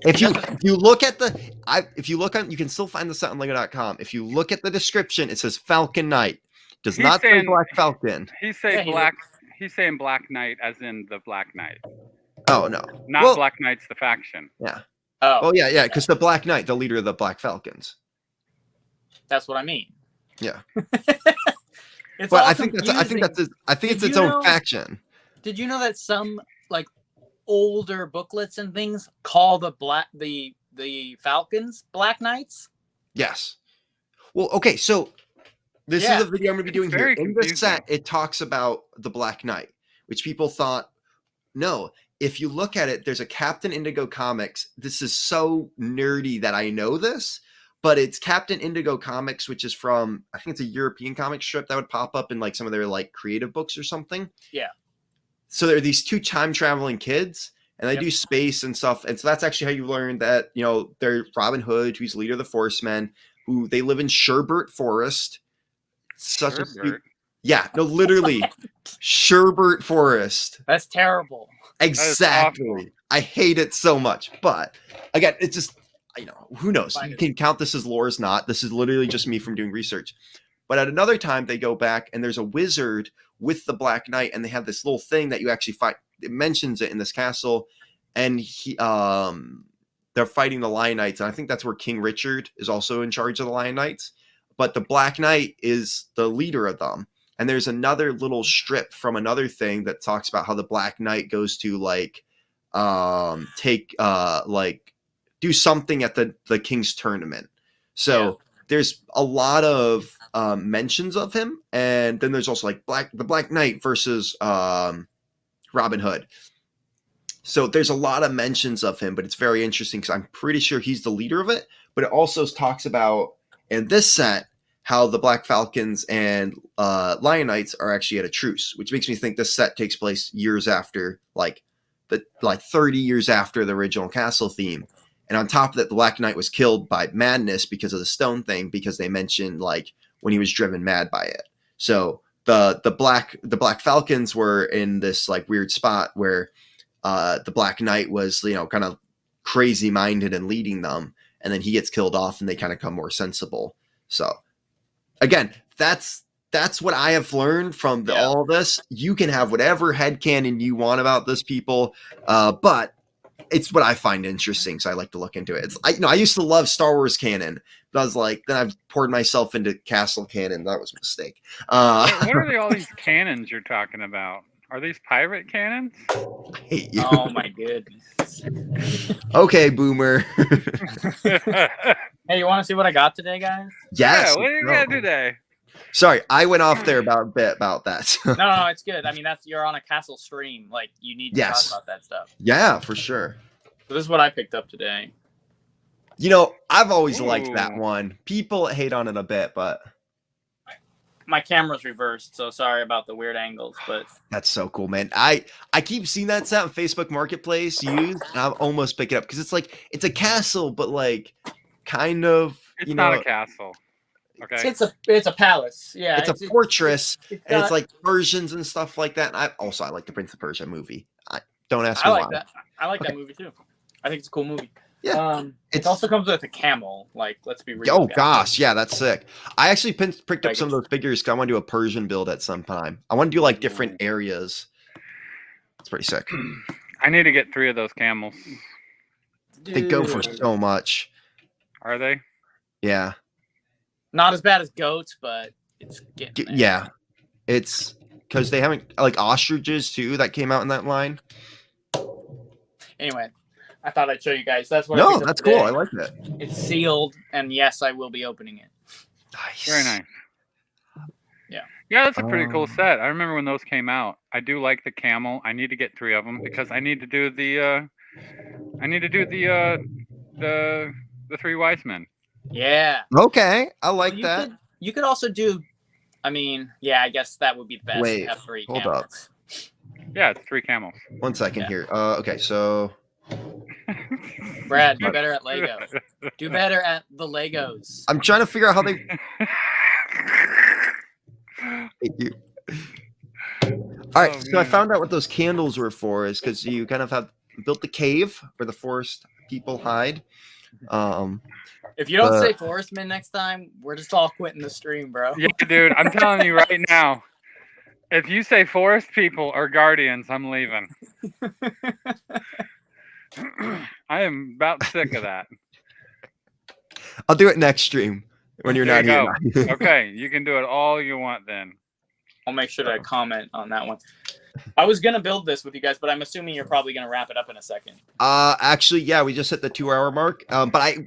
S1: If you look at you can still find this out on Lego.com. If you look at the description, it says Falcon Knight. Does
S2: He's
S1: not say
S2: saying-
S1: Black Falcon.
S2: He's saying
S3: Yeah,
S2: black. He's saying Black Knight, as in the Black Knight,
S1: Oh no.
S2: not
S1: Well,
S2: Black Knight's the faction.
S1: yeah.
S3: oh,
S1: Oh yeah, because the Black Knight, the leader of the Black Falcons.
S3: that's what I mean.
S1: Yeah.
S3: It's
S1: But
S3: all
S1: I think it's
S3: Did
S1: its
S3: you
S1: own
S3: know-
S1: faction.
S3: Did you know that some like older booklets and things call the Falcons Black Knights?
S1: Yes. Well, okay, so this
S3: Yeah.
S1: is a video I'm going to be doing
S2: It's
S1: here.
S2: very
S1: In the
S2: confusing.
S1: set, it talks about the Black Knight, which people thought, no. If you look at it, there's a Captain Indigo comics. This is so nerdy that I know this, but it's Captain Indigo comics, which is from, I think it's a European comic strip that would pop up in like some of their like creative books or something.
S3: Yeah.
S1: So there are these two time traveling kids, and they
S3: Yep.
S1: do space and stuff. And so that's actually how you learn that, you know, they're Robin Hood, who's leader of the Forestmen, who they live in Sherbert Forest. Such a
S2: Sherbert.
S1: yeah, no, literally Sherbert Forest.
S3: That's terrible.
S1: Exactly.
S2: awful.
S1: I hate it so much. But again, it's just, you know, who knows?
S3: Fine.
S1: You can count this as lore as not. This is literally just me from doing research. But at another time, they go back and there's a wizard with the Black Knight, and they have this little thing that you actually fight. It mentions it in this castle, and they're fighting the Lion Knights, and I think that's where King Richard is also in charge of the Lion Knights. But the Black Knight is the leader of them. And there's another little strip from another thing that talks about how the Black Knight goes to like do something at the King's tournament. So there's a lot of mentions of him, and then there's also like the Black Knight versus Robin Hood. So there's a lot of mentions of him, but it's very interesting because I'm pretty sure he's the leader of it. But it also talks about in this set how the Black Falcons and Lion Knights are actually at a truce, which makes me think this set takes place years after, like 30 years after the original castle theme. And on top of that, the Black Knight was killed by madness because of the stone thing, because they mentioned like when he was driven mad by it. So the Black Falcons were in this like weird spot where the Black Knight was, you know, kind of crazy minded and leading them, and then he gets killed off and they kind of come more sensible. So again, that's what I have learned from all this. You can have whatever headcanon you want about this, people, but it's what I find interesting, so I like to look into it. I used to love Star Wars canon, but I was like, then I've poured myself into Castle canon. That was a mistake.
S2: What are all these cannons you're talking about? Are these pirate cannons?
S1: I hate you.
S3: Oh my goodness.
S1: Okay, boomer.
S3: Hey, you want to see what I got today, guys?
S1: Yes.
S2: Yeah, what do you got today?
S1: Sorry, I went off there about a bit about that.
S3: No, it's good. I mean, you're on a castle stream. Like, you need to talk about that stuff.
S1: Yeah, for sure.
S3: So this is what I picked up today.
S1: You know, I've always liked that
S2: Ooh.
S1: one. People hate on it a bit, but
S3: My camera's reversed, so sorry about the weird angles, but
S1: that's so cool, man. I keep seeing that set on Facebook Marketplace used, and I'm almost picking it up because it's like it's a castle, but like kind of
S2: It's
S1: you
S2: not
S1: know
S2: a castle. Okay.
S3: it's a palace. Yeah,
S1: it's a fortress, and
S3: got-
S1: it's like Persians and stuff like that. And I like the Prince of Persia movie. Don't ask
S3: I
S1: me
S3: like
S1: why.
S3: that. I like that movie too. I think it's a cool movie.
S1: Yeah,
S3: It
S1: it's-
S3: also comes with a camel. Like, let's be real.
S1: Oh
S3: guys.
S1: gosh, yeah, that's sick. I actually picked up
S3: Like
S1: some of those figures because I want to do a Persian build at some time. I want to do like different areas. It's pretty sick.
S2: I need to get 3 of those camels.
S1: They go for
S3: Dude.
S1: so much.
S2: Are they?
S1: Yeah.
S3: Not as bad as goats, but it's getting there.
S1: Yeah. It's because they haven't like ostriches too that came out in that line.
S3: Anyway, I thought I'd show you guys. That's what I
S1: No,
S3: picked up
S1: that's
S3: today.
S1: cool. I like that.
S3: It's sealed, and yes, I will be opening it.
S1: Nice.
S2: Very nice.
S3: Yeah.
S2: Yeah, that's a pretty cool
S1: Um,
S2: set. I remember when those came out. I do like the camel. I need to get 3 of them because I need to do the the 3 wise men.
S3: Yeah.
S1: Okay, I like
S3: you
S1: that.
S3: You could also do. I mean, yeah, I guess that would be the best.
S1: Wait,
S3: F3
S1: hold
S3: camels.
S2: Yeah, it's 3 camels.
S1: 1 second
S3: Yeah.
S1: here. Okay, so
S3: Brad, do better at Lego. Do better at the Legos.
S1: I'm trying to figure out how they. Thank you. All right,
S2: Oh,
S1: so I
S2: man.
S1: found out what those candles were for is because you kind of have built the cave where the forest people hide.
S3: If you don't
S1: But-
S3: say Forestman next time, we're just all quitting the stream, bro.
S2: Yeah, dude, I'm telling you right now. If you say forest people or guardians, I'm leaving. I am about sick of that.
S1: I'll do it next stream when you're
S2: There
S1: not
S2: you
S1: here.
S2: go. Okay, you can do it all you want then.
S3: I'll make sure to comment on that one. I was gonna build this with you guys, but I'm assuming you're probably gonna wrap it up in a second.
S1: Actually, yeah, we just hit the 2-hour mark. But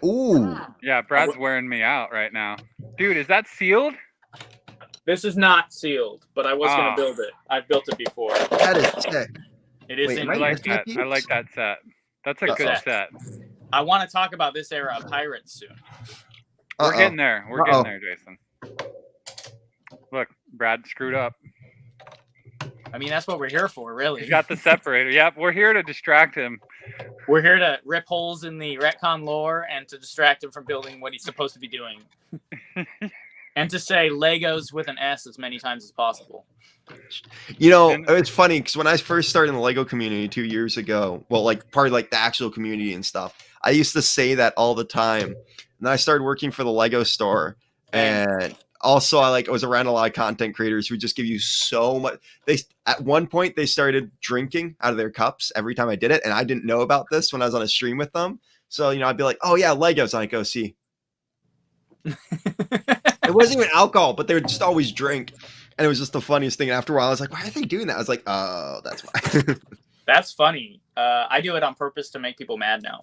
S1: ooh,
S2: Yeah, Brad's wearing me out right now. Dude, is that sealed?
S3: This is not sealed, but I was
S2: Ah.
S3: gonna build it. I've built it before.
S1: that is sick.
S3: It is
S1: Wait,
S3: in
S1: am
S2: I
S1: I
S2: like
S1: missing a
S2: that.
S1: piece?
S2: I like that set. That's a
S3: That's
S2: good
S3: it.
S2: set.
S3: I want to talk about this era of pirates soon.
S2: We're
S1: Uh-oh.
S2: getting there. We're
S1: Uh-oh.
S2: getting there, Jason. Look, Brad screwed up.
S3: I mean, that's what we're here for, really.
S2: He's got the separator. Yep, we're here to distract him.
S3: We're here to rip holes in the retcon lore and to distract him from building what he's supposed to be doing. And to say Legos with an S as many times as possible.
S1: You know,
S2: And-
S1: it's funny because when I first started in the Lego community 2 years ago, well, like part of like the actual community and stuff, I used to say that all the time. And then I started working for the Lego store, and also I was around a lot of content creators who just give you so much. At one point they started drinking out of their cups every time I did it, and I didn't know about this when I was on a stream with them. So I'd be like, "Oh yeah, Legos," and I go see. It wasn't even alcohol, but they would just always drink. And it was just the funniest thing. And after a while, I was like, why are they doing that? I was like, oh, that's why.
S3: That's funny. I do it on purpose to make people mad now.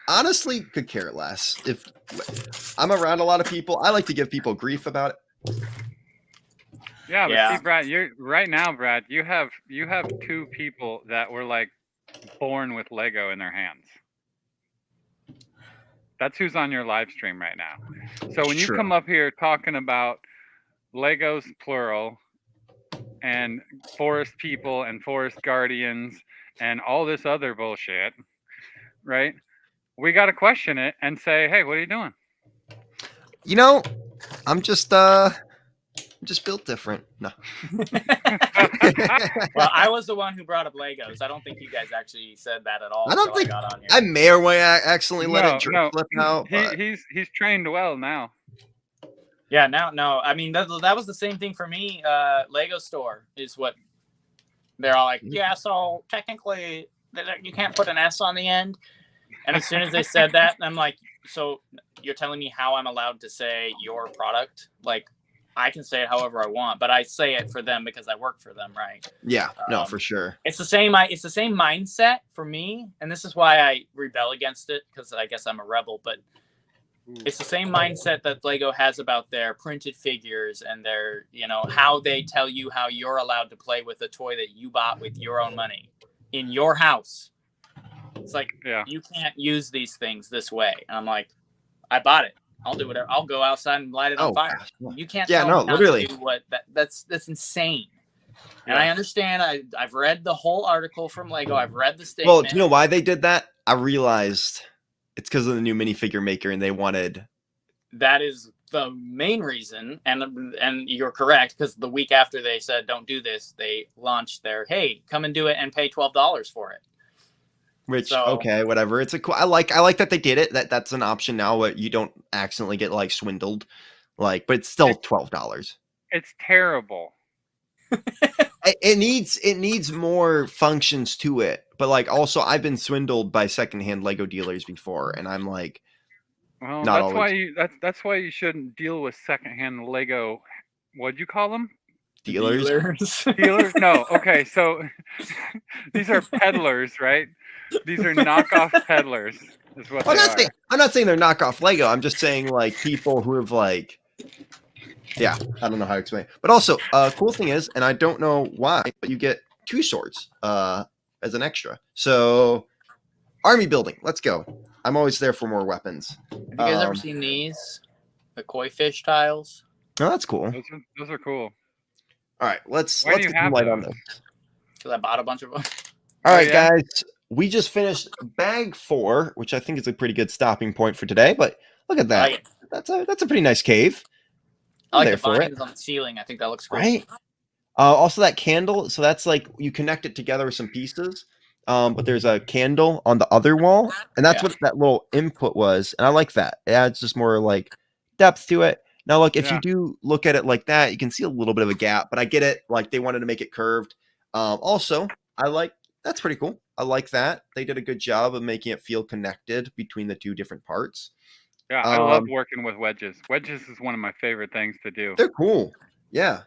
S1: Honestly, could care less. If I'm around a lot of people, I like to give people grief about it.
S2: Yeah, but
S3: Yeah.
S2: see, Brad, Brad, you have 2 people that were like born with Lego in their hands. That's who's on your live stream right now. So when you
S1: True.
S2: come up here talking about Legos plural and forest people and forest guardians and all this other bullshit, right? We got to question it and say, hey, what are you doing?
S1: You know, I'm just built different. No.
S3: Well, I was the one who brought up Legos. I don't think you guys actually said that at all.
S1: I don't
S3: until
S1: think-
S3: got on here.
S1: I may or may accidentally let
S2: No,
S1: it
S2: no.
S1: slip out. But
S2: He's trained well now.
S3: Yeah, no. I mean, that was the same thing for me. Lego store is what they're all like. Yeah, so technically you can't put an S on the end. And as soon as they said that, I'm like, so you're telling me how I'm allowed to say your product? Like, I can say it however I want, but I say it for them because I work for them, right?
S1: yeah, no, for sure.
S3: It's the same. It's the same mindset for me, and this is why I rebel against it because I guess I'm a rebel. But it's the same mindset that Lego has about their printed figures and their, how they tell you how you're allowed to play with a toy that you bought with your own money in your house. It's like,
S2: Yeah.
S3: you can't use these things this way. And I'm like, I bought it. I'll do whatever. I'll go outside and light it on fire.
S1: gosh.
S3: You can't
S1: Yeah,
S3: tell
S1: no,
S3: me not
S1: literally.
S3: to do what that's insane. And
S2: Yeah.
S3: I understand. I've read the whole article from Lego. I've read the statement.
S1: Well, do you know why they did that? I realized it's because of the new minifigure maker, and they wanted.
S3: That is the main reason, and you're correct, because the week after they said don't do this, they launched their hey, come and do it and pay $12 for it.
S1: Which
S3: So-
S1: okay, whatever. It's a cool. I like that they did it. That's an option now. But you don't accidentally get swindled. But it's still $12.
S2: It's terrible.
S1: It needs more functions to it. But also, I've been swindled by secondhand Lego dealers before, and I'm like,
S2: Well,
S1: Not
S2: that's why
S1: always.
S2: that's why you shouldn't deal with secondhand Lego. What'd you call them?
S1: dealers.
S2: Dealers? No. Okay, so these are peddlers, right? These are knockoff peddlers. Is what
S1: I'm
S2: they
S1: not
S2: are.
S1: saying they're knockoff Lego. I'm just saying people who have yeah, I don't know how to explain. But also, cool thing is, and I don't know why, but you get 2 swords as an extra. So army building, let's go. I'm always there for more weapons.
S3: Have you guys ever
S1: Um,
S3: seen these? The koi fish tiles?
S1: Oh, that's cool.
S2: Those are cool.
S1: All right, let's
S2: Why do you
S1: get some
S2: have
S1: light on
S2: those?
S1: this.
S3: Because I bought a bunch of them.
S1: All
S2: Oh,
S1: right,
S2: yeah?
S1: guys, we just finished bag 4, which I think is a pretty good stopping point for today. But look at that.
S3: like it.
S1: That's a pretty nice cave.
S3: I like
S1: there
S3: the
S1: for it,
S3: vines on the ceiling. I think that looks cool.
S1: right? Also, that candle. So that's like you connect it together with some pieces. But there's a candle on the other wall, and that's
S3: Yeah.
S1: what that little input was. And I like that. It adds just more like depth to it. Now, look, if you
S2: Yeah.
S1: do look at it like that, you can see a little bit of a gap, but I get it. Like they wanted to make it curved. Also, I like that's pretty cool. I like that. They did a good job of making it feel connected between the two different parts.
S2: Yeah, I love working with wedges. Wedges is one of my favorite things to do.
S1: They're cool. Yeah.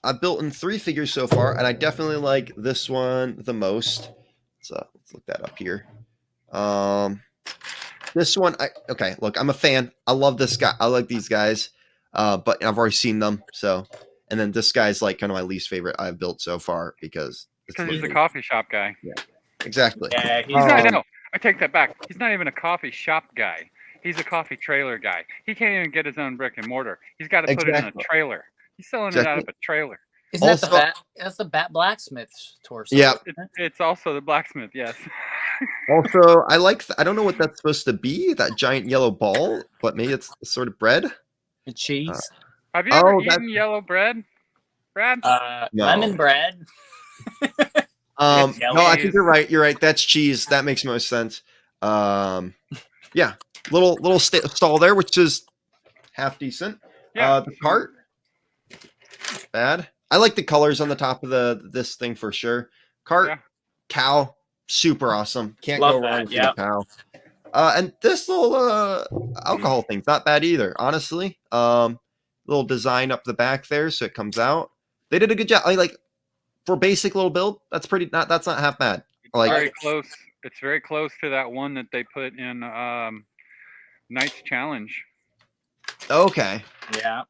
S1: I've built in 3 figures so far, and I definitely like this one the most. Let's look that up here. This one, okay, look, I'm a fan. I love this guy. I like these guys, but I've already seen them. So, and then this guy's like kind of my least favorite I've built so far because
S2: he's a coffee shop guy.
S1: Yeah, exactly.
S3: Yeah,
S2: He's not. No, I take that back. He's not even a coffee shop guy. He's a coffee trailer guy. He can't even get his own brick and mortar. He's got to put it in a trailer. He's selling it out of a trailer.
S3: Isn't that the bat? That's the bat blacksmith's torso.
S1: Yeah,
S2: it's also the blacksmith. Yes.
S1: Also, I like. I don't know what that's supposed to be. That giant yellow ball, but maybe it's sort of bread.
S3: The cheese.
S2: Have you ever eaten yellow bread, Brad?
S1: No.
S3: Lemon bread.
S1: No, I think you're right. You're right. That's cheese. That makes most sense. Yeah, little stall there, which is half decent.
S2: Yeah.
S1: The cart, bad. I like the colors on the top of this thing for sure. Cart, cow, super awesome. Can't go wrong with the cow. And this little alcohol thing's not bad either, honestly. Little design up the back there so it comes out. They did a good job. I like for basic little build. That's not half bad. Like
S2: very close. It's very close to that one that they put in Knight's Challenge.
S1: Okay.
S3: Yeah.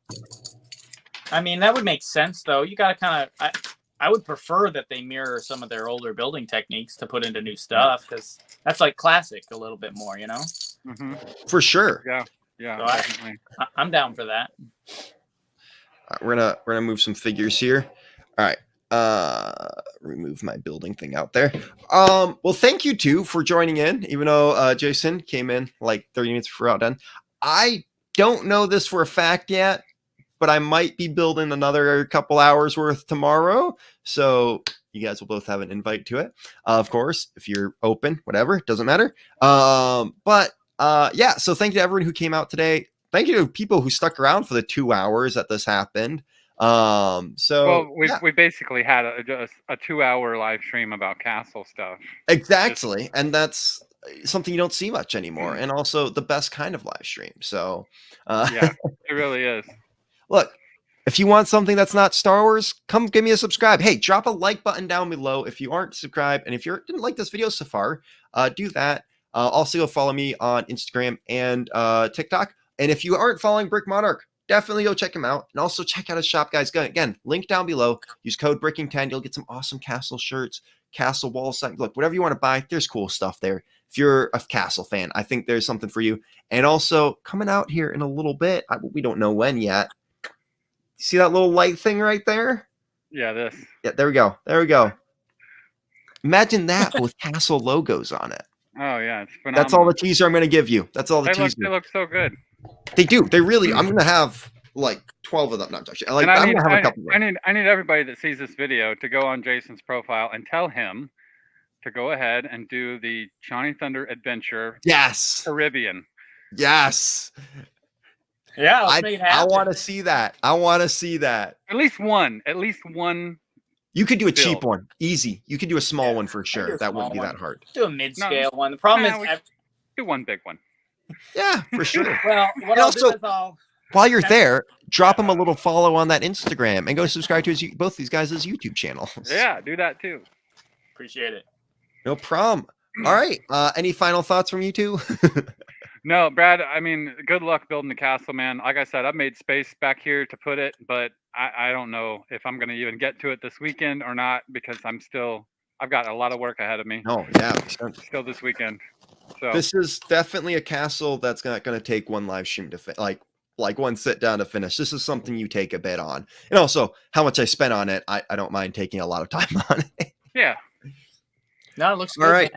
S3: I mean, that would make sense, though. You got to kind of... I would prefer that they mirror some of their older building techniques to put into new stuff, because that's like classic a little bit more, you know?
S2: Mm-hmm.
S1: For sure.
S2: Yeah,
S3: so
S2: definitely.
S3: I'm down for that.
S1: We're gonna move some figures here. All right. Remove my building thing out there. Well, thank you two for joining in, even though Jason came in like 30 minutes before out done. I don't know this for a fact yet, but I might be building another couple hours worth tomorrow. So you guys will both have an invite to it. Of course, if you're open, whatever, doesn't matter. But yeah, so thank you to everyone who came out today. Thank you to people who stuck around for the 2 hours that this happened.
S2: We basically had a 2-hour live stream about castle stuff.
S1: Exactly. And that's something you don't see much anymore. And also the best kind of live stream. So
S2: yeah, it really is.
S1: Look, if you want something that's not Star Wars, come give me a subscribe. Hey, drop a like button down below if you aren't subscribed. And if you didn't like this video so far, do that. Also, go follow me on Instagram and TikTok. And if you aren't following Brick Monarch, definitely go check him out. And also check out his shop, guys. Again, link down below. Use code Bricking10. You'll get some awesome castle shirts, castle wall signs. Look, whatever you want to buy, there's cool stuff there. If you're a castle fan, I think there's something for you. And also, coming out here in a little bit, we don't know when yet. See that little light thing right there?
S2: Yeah, this.
S1: Yeah, there we go. There we go. Imagine that with castle logos on it.
S2: Oh, yeah, it's phenomenal.
S1: That's all the teaser I'm going to give you. That's all the teaser.
S2: They look so good.
S1: They do. They really. I'm going to have like 12 of them. Not actually. Like, I'm going to have a couple.
S2: I need everybody that sees this video to go on Jason's profile and tell him to go ahead and do the Johnny Thunder Adventure.
S1: Yes.
S2: Caribbean.
S1: Yes.
S3: Yeah,
S1: I want to see that. I want to see that.
S2: At least one.
S1: You could do a cheap one, easy. You could do a small one for sure. That wouldn't be that hard.
S3: Do a mid-scale one. The problem is,
S2: do one big one.
S1: Yeah, for sure.
S3: Well, what I'll do is
S1: while you're there, drop them a little follow on that Instagram and go subscribe to both these guys' YouTube channels.
S2: Yeah, do that too.
S3: Appreciate it.
S1: No problem. All right. Any final thoughts from you two?
S2: No, Brad, I mean, good luck building the castle, man. Like I said, I've made space back here to put it, but I don't know if I'm going to even get to it this weekend or not, because I've got a lot of work ahead of me.
S1: Oh, yeah.
S2: Still this weekend. So
S1: this is definitely a castle that's not going to take one live stream to like like one sit down to finish. This is something you take a bit on. And also how much I spent on it. I don't mind taking a lot of time on it.
S2: Yeah.
S3: No, it looks good.
S1: All right.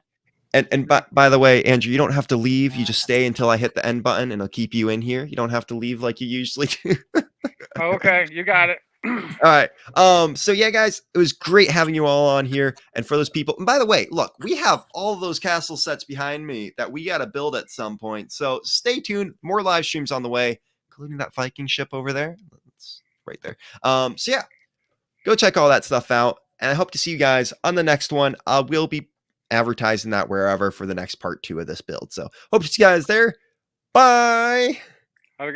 S3: Man.
S1: And by the way, Andrew, you don't have to leave. You just stay until I hit the end button and I'll keep you in here. You don't have to leave like you usually do.
S2: Okay, you got it.
S1: All right. So yeah, guys, it was great having you all on here. And for those people, and by the way, look, we have all of those castle sets behind me that we got to build at some point. So stay tuned. More live streams on the way, including that Viking ship over there. It's right there. So yeah, go check all that stuff out. And I hope to see you guys on the next one. I will be advertising that wherever for the next part 2 of this build. So hope to see you guys there. Bye.
S2: Have a good